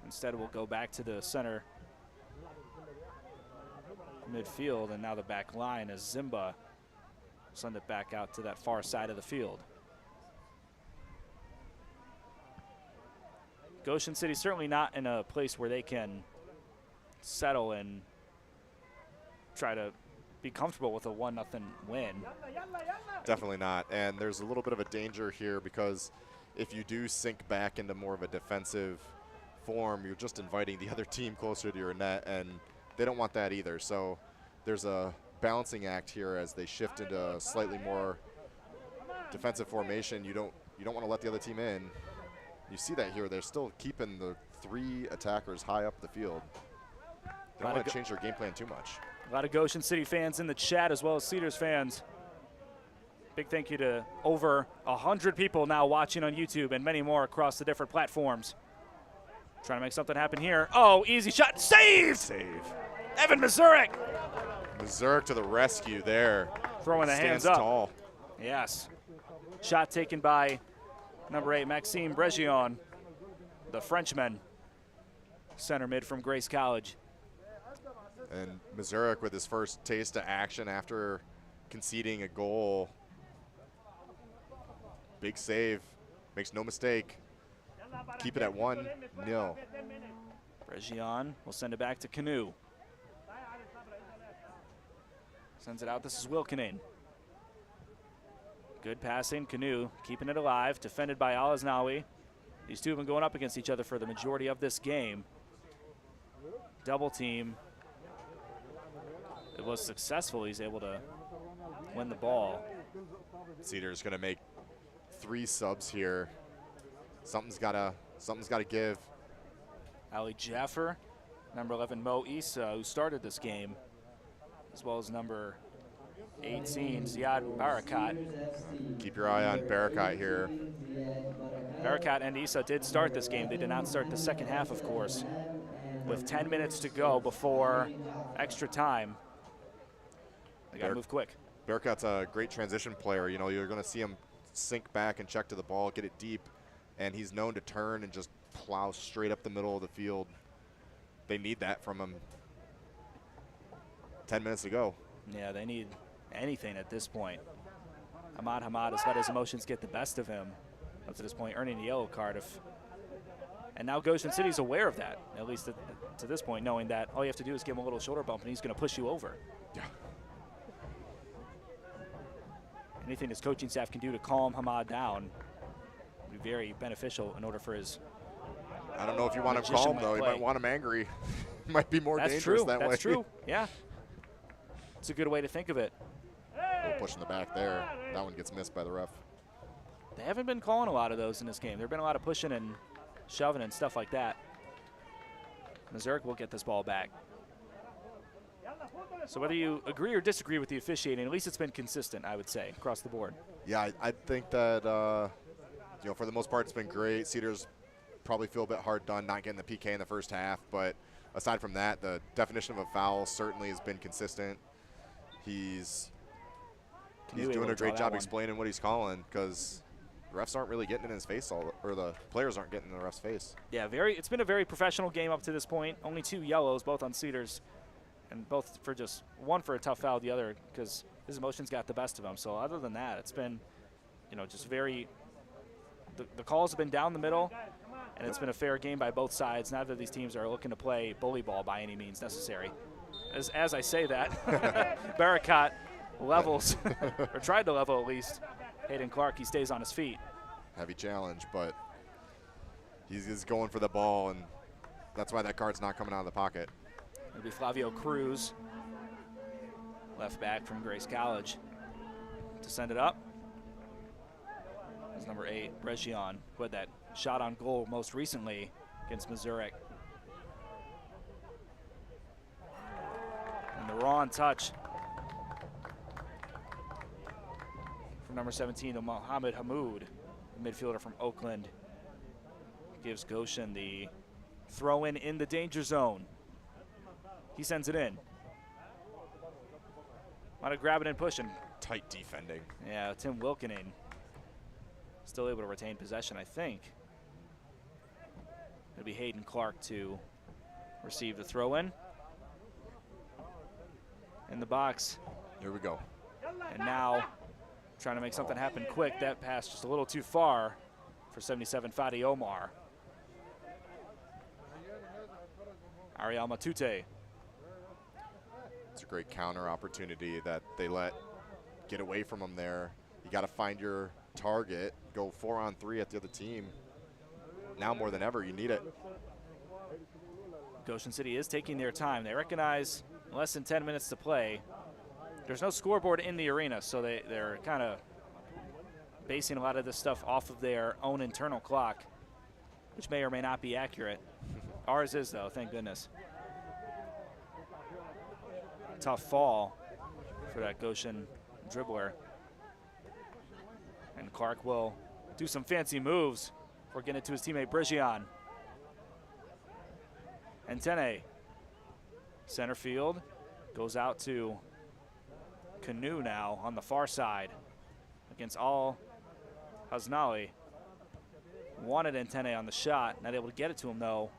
Instead, we'll go back to the center midfield, and now the back line as Zimba send it back out to that far side of the field. Goshen City certainly not in a place where they can settle and try to be comfortable with a 1-0 win. Definitely not. And there's a little bit of a danger here because if you do sink back into more of a defensive form, you're just inviting the other team closer to your net, and they don't want that either. So there's a balancing act here as they shift into a slightly more defensive formation. You don't want to let the other team in. You see that here. They're still keeping the three attackers high up the field. They don't want to change their game plan too much. A lot of Goshen City fans in the chat as well as Cedars fans. Big thank you to over 100 people now watching on YouTube and many more across the different platforms. Trying to make something happen here. Oh, easy shot. Save! Save. Evan Mazurek Mazurek to the rescue there. Throwing the Stands hands up. tall. Yes. Shot taken by number 8, Maxime Bregion, the Frenchman, center mid from Grace College. And Mazurek with his first taste of action after conceding a goal. Big save, makes no mistake. Keep it at 1-0. Bregion will send it back to Canoe. Sends it out. This is Wilkening. Good passing. Canoe keeping it alive. Defended by Alaznawi. These two have been going up against each other for the majority of this game. Double team. It was successful. He's able to win the ball. Cedars going to make 3 subs here. Something's gotta give. Ali Jaffer, number 11 Mo Issa, who started this game, as well as number 18 Ziad Barakat. Keep your eye on Barakat here. Barakat and Issa did start this game. They did not start the second half, of course, with 10 minutes to go before extra time. They got to move quick. Bearcat's a great transition player. You know, you're going to see him sink back and check to the ball, get it deep, and he's known to turn and just plow straight up the middle of the field. They need that from him. 10 minutes to go. Yeah, they need anything at this point. Hamad has let his emotions get the best of him up to this point, earning the yellow card. And now Goshen City's aware of that, at least to this point, knowing that all you have to do is give him a little shoulder bump and he's going to push you over. Yeah. Anything his coaching staff can do to calm Hamad down would be very beneficial in order for his. I don't know if you want him calm, though. You might want him angry. Might be more dangerous that way. That's true. Yeah. It's a good way to think of it. A little push in the back there. That one gets missed by the ref. They haven't been calling a lot of those in this game. There have been a lot of pushing and shoving and stuff like that. Mazurek will get this ball back. So whether you agree or disagree with the officiating, at least it's been consistent, I would say, across the board. Yeah, I think that, you know, for the most part, it's been great. Cedars probably feel a bit hard done not getting the PK in the first half, but aside from that, the definition of a foul certainly has been consistent. He's doing a great job explaining what he's calling, because the refs aren't really getting in his face, or the players aren't getting in the ref's face. Yeah, it's been a very professional game up to this point. Only 2 yellows, both on Cedars, and both for just one for a tough foul, the other because his emotions got the best of him. So other than that, it's been, you know, just very. The calls have been down the middle, and it's been a fair game by both sides. Neither of these teams are looking to play bully ball by any means necessary. As I say that, Barakat levels, or tried to level at least. Hayden Clark, he stays on his feet. Heavy challenge, but he's going for the ball, and that's why that card's not coming out of the pocket. It'll be Flavio Cruz, left back from Grace College, to send it up. That's number 8, Bregion, who had that shot on goal most recently against Mazurek. And the raw touch from number 17, Mohammed Hamoud, the midfielder from Oakland, gives Goshen the throw in the danger zone. He sends it in. Want to grab it and push, and tight defending. Yeah, Tim Wilkening still able to retain possession, I think. It'll be Hayden Clark to receive the throw in the box. Here we go. And now trying to make something happen quick. That pass just a little too far for 77 Fadi Omar. Ariel Matute. It's a great counter opportunity that they let get away from them there. You got to find your target, go 4-on-3 at the other team. Now more than ever, you need it. Goshen City is taking their time. They recognize less than 10 minutes to play. There's no scoreboard in the arena, so they're kind of basing a lot of this stuff off of their own internal clock, which may or may not be accurate. Ours is, though, thank goodness. Tough fall for that Goshen dribbler. And Clark will do some fancy moves before getting it to his teammate Bregion. And Tene, center field, goes out to Canoe now on the far side against Al Hasnali. Wanted Antene on the shot, not able to get it to him though.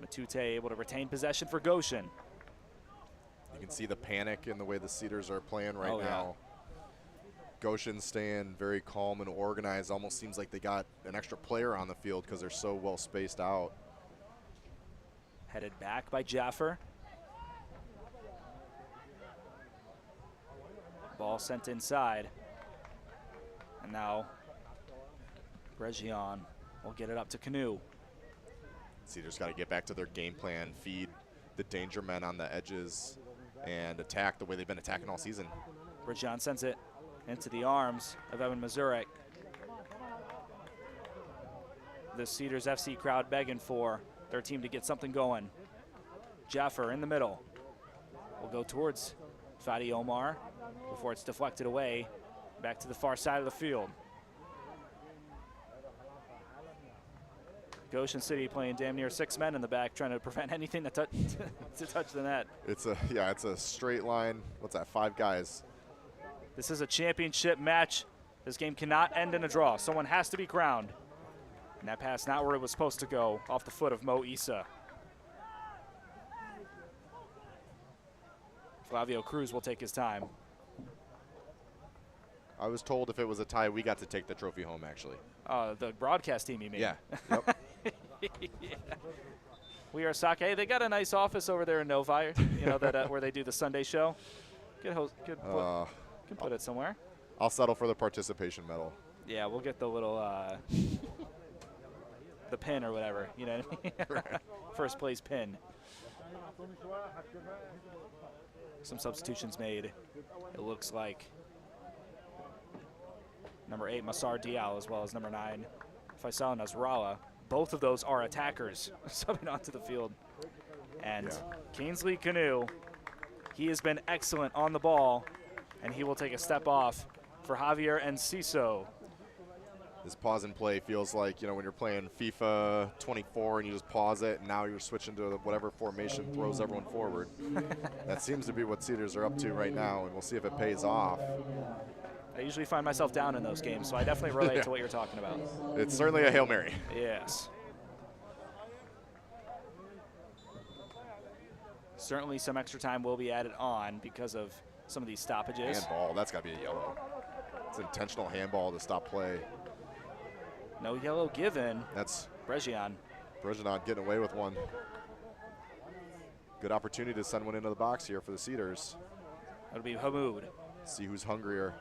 Matute able to retain possession for Goshen. You can see the panic in the way the Cedars are playing right now. Goshen staying very calm and organized. Almost seems like they got an extra player on the field because they're so well spaced out. Headed back by Jaffer. Ball sent inside. And now Bregion will get it up to Canoe. Cedars got to get back to their game plan, feed the danger men on the edges, and attack the way they've been attacking all season. Bregion sends it into the arms of Evan Mazurek. The Cedars FC crowd begging for their team to get something going. Jaffer in the middle will go towards Fadi Omar before it's deflected away back to the far side of the field. Goshen City playing damn near 6 men in the back, trying to prevent anything to touch the net. It's a straight line. What's that? 5 guys. This is a championship match. This game cannot end in a draw. Someone has to be crowned. And that pass not where it was supposed to go, off the foot of Mo Issa. Flavio Cruz will take his time. I was told if it was a tie, we got to take the trophy home, actually. The broadcast team, you mean? Yeah. Yep. Yeah. We Are Soccer. Hey, they got a nice office over there in Novi, you know, that where they do the Sunday show. Can put it somewhere. I'll settle for the participation medal. Yeah, we'll get the little the pin or whatever, you know what I mean? First place pin. Some substitutions made, it looks like. Number 8, Masar Dial, as well as number 9, Faisal Nasrallah. Both of those are attackers subbing onto the field. And Kingsley Canoe, he has been excellent on the ball, and he will take a step off for Javier Enciso. This pause and play feels like, when you're playing FIFA 24 and you just pause it, and now you're switching to whatever formation throws everyone forward. That seems to be what Cedars are up to right now, and we'll see if it pays off. I usually find myself down in those games, so I definitely relate to what you're talking about. It's certainly a Hail Mary. Yes. Certainly some extra time will be added on because of some of these stoppages. Handball, that's got to be a yellow. It's intentional handball to stop play. No yellow given. That's Bregion. Bregion getting away with one. Good opportunity to send one into the box here for the Cedars. That'll be Hamoud. See who's hungrier.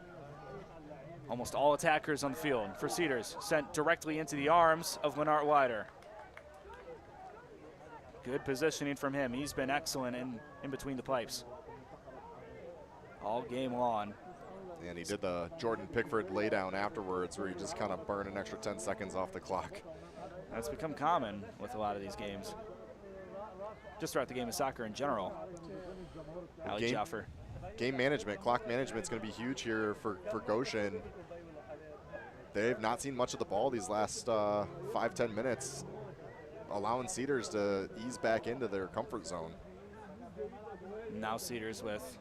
Almost all attackers on the field for Cedars, sent directly into the arms of Lennart Wider. Good positioning from him. He's been excellent in between the pipes all game long. And he did the Jordan Pickford laydown afterwards where he just kind of burned an extra 10 seconds off the clock. That's become common with a lot of these games. Just throughout the game of soccer in general. Ali Jaffer. Game management, clock management is going to be huge here for Goshen. They've not seen much of the ball these last 5-10 minutes, allowing Cedars to ease back into their comfort zone. Now Cedars with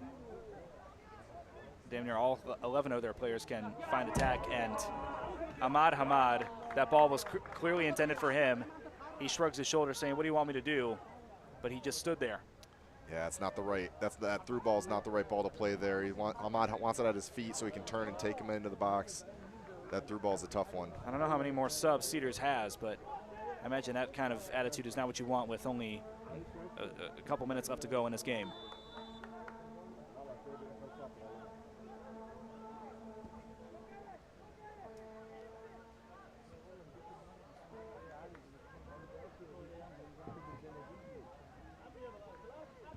damn near all 11 of their players can find attack, and Ahmad Hamad, that ball was clearly intended for him. He shrugs his shoulders saying, "What do you want me to do?" But he just stood there. Yeah, it's not the right. That through ball is not the right ball to play there. Ahmad wants it at his feet so he can turn and take him into the box. That through ball is a tough one. I don't know how many more subs Cedars has, but I imagine that kind of attitude is not what you want with only a couple minutes left to go in this game.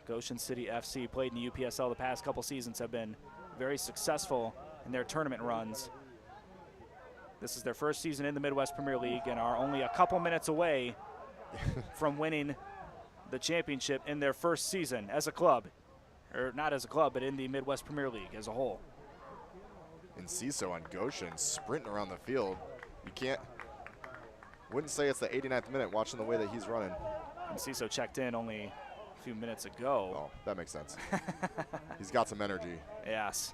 Goshen City FC played in the UPSL the past couple seasons, have been very successful in their tournament runs. This is their first season in the Midwest Premier League and are only a couple minutes away from winning the championship in their first season as a club. Or not as a club, but in the Midwest Premier League as a whole. And Ciso on Goshen sprinting around the field. Wouldn't say it's the 89th minute watching the way that he's running. And Ciso checked in only a few minutes ago. Oh, that makes sense. He's got some energy. Yes.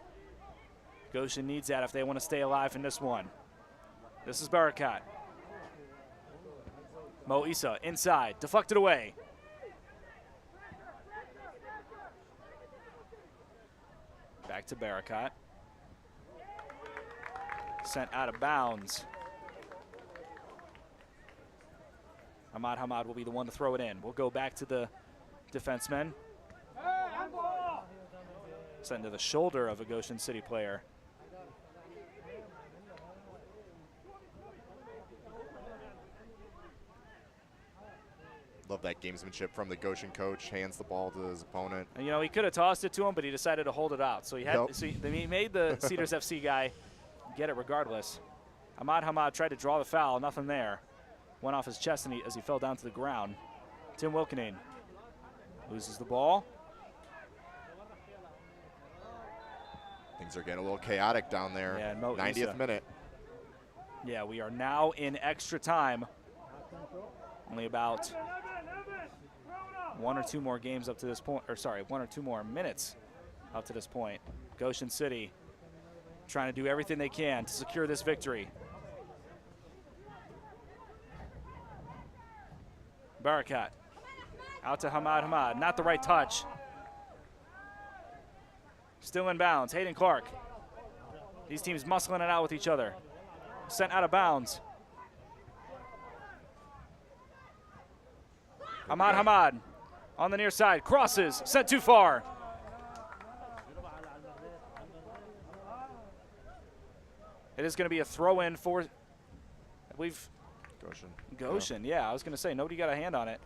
Goshen needs that if they want to stay alive in this one. This is Barakat. Mo Issa inside, deflected away. Back to Barakat. Sent out of bounds. Ahmad Hamad will be the one to throw it in. We'll go back to the defensemen. Sent to the shoulder of a Goshen City player. Love that gamesmanship from the Goshen coach. Hands the ball to his opponent. And, you know, he could have tossed it to him, but he decided to hold it out. So he had. So he made the Cedars FC guy get it regardless. Ahmad Hamad tried to draw the foul. Nothing there. Went off his chest as he fell down to the ground. Tim Wilkenane loses the ball. Things are getting a little chaotic down there. Yeah, 90th minute. Yeah, we are now in extra time. Only about 1 or 2 more games up to this point, or sorry, 1 or 2 more minutes up to this point. Goshen City trying to do everything they can to secure this victory. Barakat out to Ahmad Hamad, not the right touch. Still in bounds, Hayden Clark. These teams muscling it out with each other. Sent out of bounds. Ahmad Hamad on the near side, crosses, sent too far. It is going to be a throw-in for, I believe, Goshen. Yeah, I was going to say, nobody got a hand on it.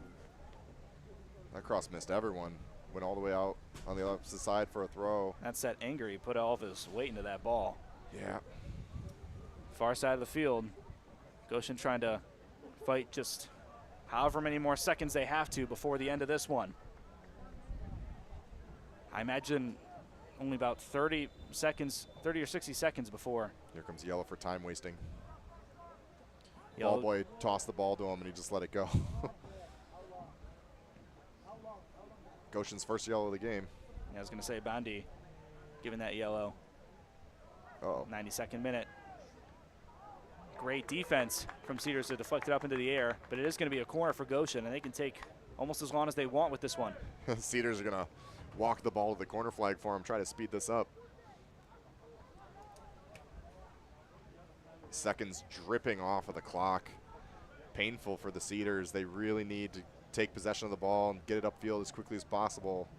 That cross missed everyone. Went all the way out on the opposite side for a throw. That's that anger. He put all of his weight into that ball. Yeah. Far side of the field. Goshen trying to fight just however many more seconds they have to before the end of this one. I imagine only about 30 seconds, 30 or 60 seconds before. Here comes yellow for time wasting. Yellow. Ball boy tossed the ball to him and he just let it go. Goshen's first yellow of the game. Yeah, I was going to say Bondi giving that yellow. 92nd minute. Great defense from Cedars to deflect it up into the air, but it is going to be a corner for Goshen, and they can take almost as long as they want with this one. Cedars are going to walk the ball to the corner flag for him, try to speed this up. Seconds dripping off of the clock. Painful for the Cedars. They really need to take possession of the ball and get it upfield as quickly as possible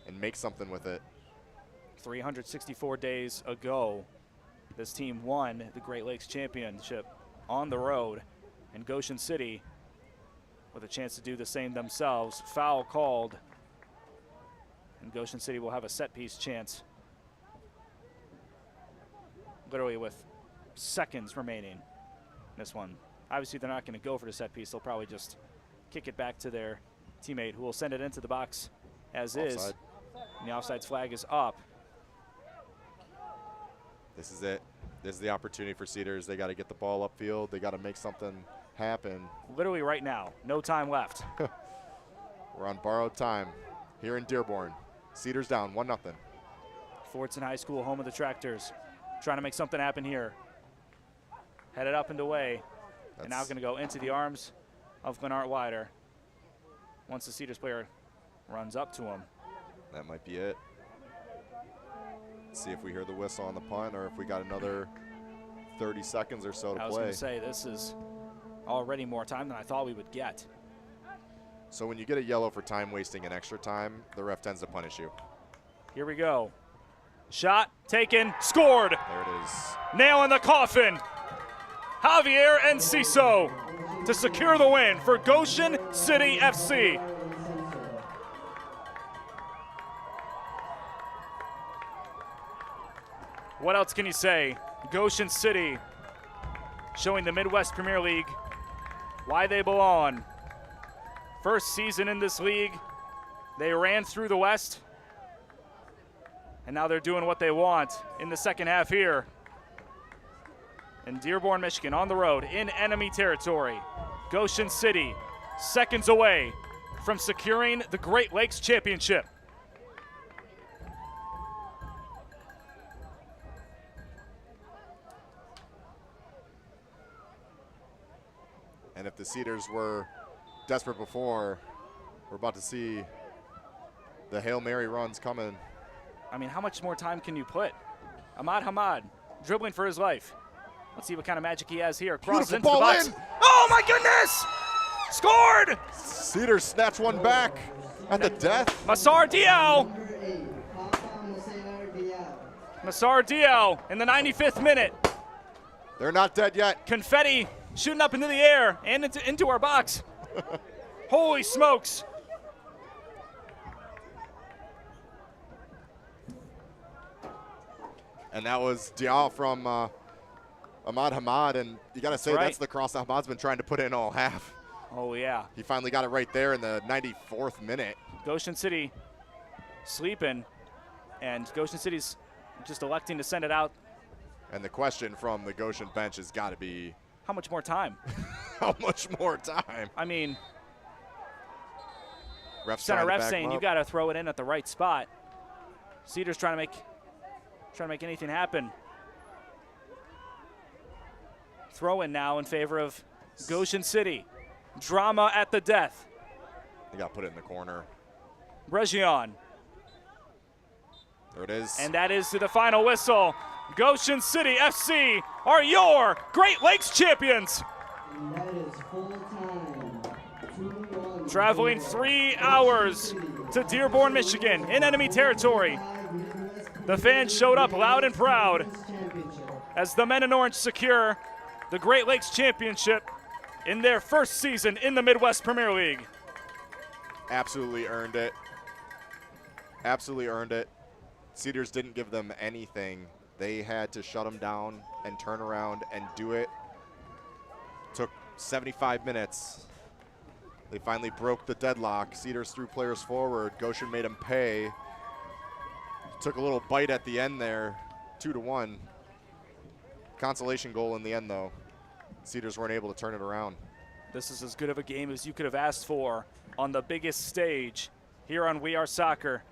and make something with it. 364 days ago, this team won the Great Lakes Championship on the road, and Goshen City with a chance to do the same themselves. Foul called, and Goshen City will have a set piece chance, literally with seconds remaining in this one. Obviously, they're not going to go for the set piece. They'll probably just kick it back to their teammate, who will send it into the box as Offside. is. And the offsides flag is up. This is it. This is the opportunity for Cedars. They got to get the ball upfield. They got to make something happen. Literally right now, no time left. We're on borrowed time here in Dearborn. Cedars down 1-0. Fordson High School, home of the Tractors, trying to make something happen here. Headed up and away, and now going to go into the arms of Glenart Wider once the Cedars player runs up to him. That might be it. Let's see if we hear the whistle on the punt or if we got another 30 seconds or so to play. I was going to say, this is already more time than I thought we would get. So when you get a yellow for time wasting and extra time, the ref tends to punish you. Here we go. Shot taken, scored. There it is. Nail in the coffin. Javier Enciso to secure the win for Goshen City FC. What else can you say? Goshen City showing the Midwest Premier League why they belong. First season in this league, they ran through the West, and now they're doing what they want in the second half here in Dearborn, Michigan, on the road in enemy territory. Goshen City, seconds away from securing the Great Lakes Championship. And if the Cedars were desperate before, we're about to see the Hail Mary runs coming. I mean, how much more time can you put? Ahmad Hamad dribbling for his life. Let's see what kind of magic he has here. Crosses into the box. Oh my goodness! Scored! Cedars snatch one back at the death. Masar Diao. Masar Diao in the 95th minute. They're not dead yet. Confetti shooting up into the air and into our box. Holy smokes. And that was Dial from Ahmad Hamad, and you got to say that's the cross that Ahmad's been trying to put in all half. Oh, yeah. He finally got it right there in the 94th minute. Goshen City sleeping, and Goshen City's just electing to send it out. And the question from the Goshen bench has got to be, how much more time? How much more time? I mean, center ref saying you got to throw it in at the right spot. Cedars trying to make anything happen. Throw in now in favor of Goshen City. Drama at the death. They got put it in the corner. Bregion. There it is. And that is to the final whistle. Goshen City FC are your Great Lakes champions. And that is full time. 2-1. Traveling 3 hours to Dearborn, Michigan in enemy territory. The fans showed up loud and proud as the men in orange secure the Great Lakes Championship in their first season in the Midwest Premier League. Absolutely earned it. Absolutely earned it. Cedars didn't give them anything. They had to shut them down and turn around and do it. Took 75 minutes. They finally broke the deadlock. Cedars threw players forward. Goshen made them pay. Took a little bite at the end there, 2-1. Consolation goal in the end, though. Cedars weren't able to turn it around. This is as good of a game as you could have asked for on the biggest stage here on We Are Soccer.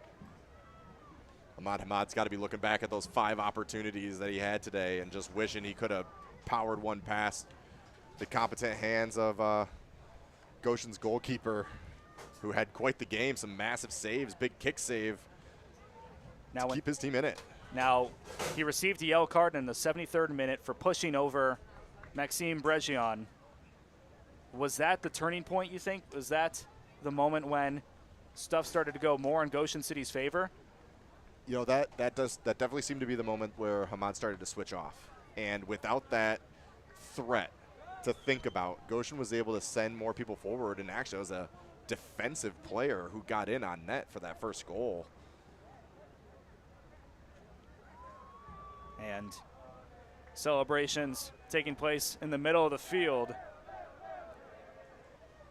Ahmad Hamad's got to be looking back at those 5 opportunities that he had today and just wishing he could have powered one past the competent hands of Goshen's goalkeeper, who had quite the game, some massive saves, big kick save to keep his team in it. Now, he received a yellow card in the 73rd minute for pushing over Maxime Bregion. Was that the turning point, you think? Was that the moment when stuff started to go more in Goshen City's favor? You know, that definitely seemed to be the moment where Hamad started to switch off. And without that threat to think about, Goshen was able to send more people forward, and actually was a defensive player who got in on net for that first goal. And celebrations taking place in the middle of the field.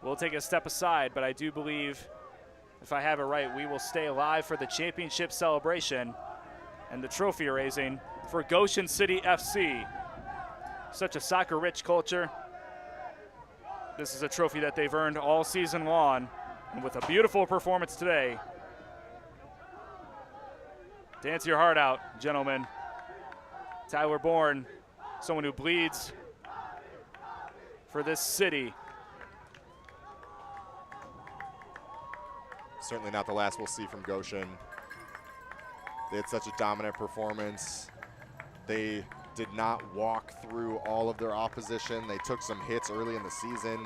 We'll take a step aside, but I do believe, if I have it right, we will stay alive for the championship celebration and the trophy raising for Goshen City FC. Such a soccer-rich culture. This is a trophy that they've earned all season long, and with a beautiful performance today. Dance your heart out, gentlemen. Tyler Bourne, someone who bleeds for this city. Certainly not the last we'll see from Goshen. They had such a dominant performance. They did not walk through all of their opposition. They took some hits early in the season.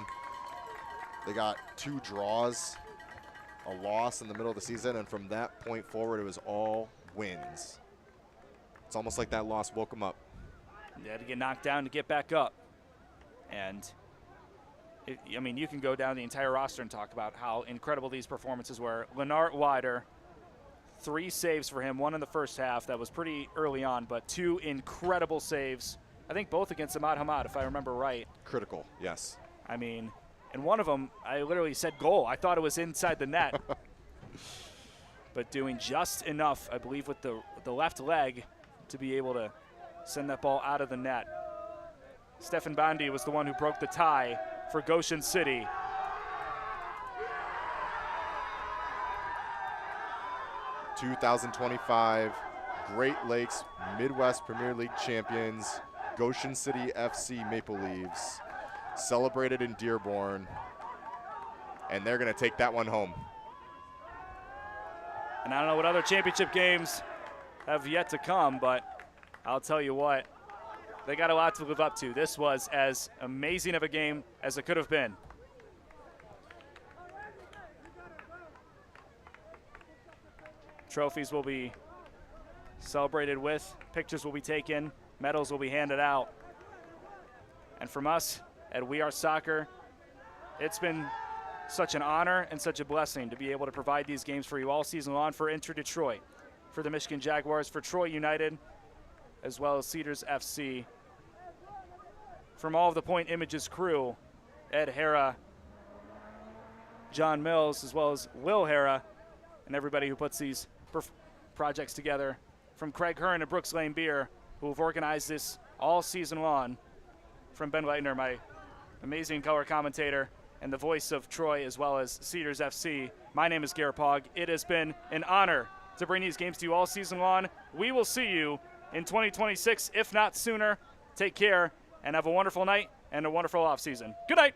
They got 2 draws, a loss in the middle of the season, and from that point forward, it was all wins. It's almost like that loss woke them up. They had to get knocked down to get back up. And, I mean, you can go down the entire roster and talk about how incredible these performances were. Lennart Wider, 3 saves for him, 1 in the first half. That was pretty early on, but 2 incredible saves. I think both against Ahmad Hamad, if I remember right. Critical, yes. I mean, and one of them, I literally said goal. I thought it was inside the net. But doing just enough, I believe, with the left leg to be able to send that ball out of the net. Stefan Bondi was the one who broke the tie for Goshen City. 2025 Great Lakes Midwest Premier League champions, Goshen City FC Maple Leaves, celebrated in Dearborn, and they're going to take that one home. And I don't know what other championship games have yet to come, but I'll tell you what, they got a lot to live up to. This was as amazing of a game as it could have been. Trophies will be celebrated with, pictures will be taken, medals will be handed out. And from us at We Are Soccer, it's been such an honor and such a blessing to be able to provide these games for you all season long for Inter Detroit, for the Michigan Jaguars, for Troy United, as well as Cedars FC. From all of the Point Images crew, Ed Hara, John Mills, as well as Will Hara, and everybody who puts these projects together, from Craig Hearn and Brooks Lane Beer, who have organized this all season long, from Ben Leitner, my amazing color commentator, and the voice of Troy as well as Cedars FC. My name is Garrett Pogg. It has been an honor to bring these games to you all season long. We will see you in 2026, if not sooner. Take care and have a wonderful night and a wonderful off season. Good night.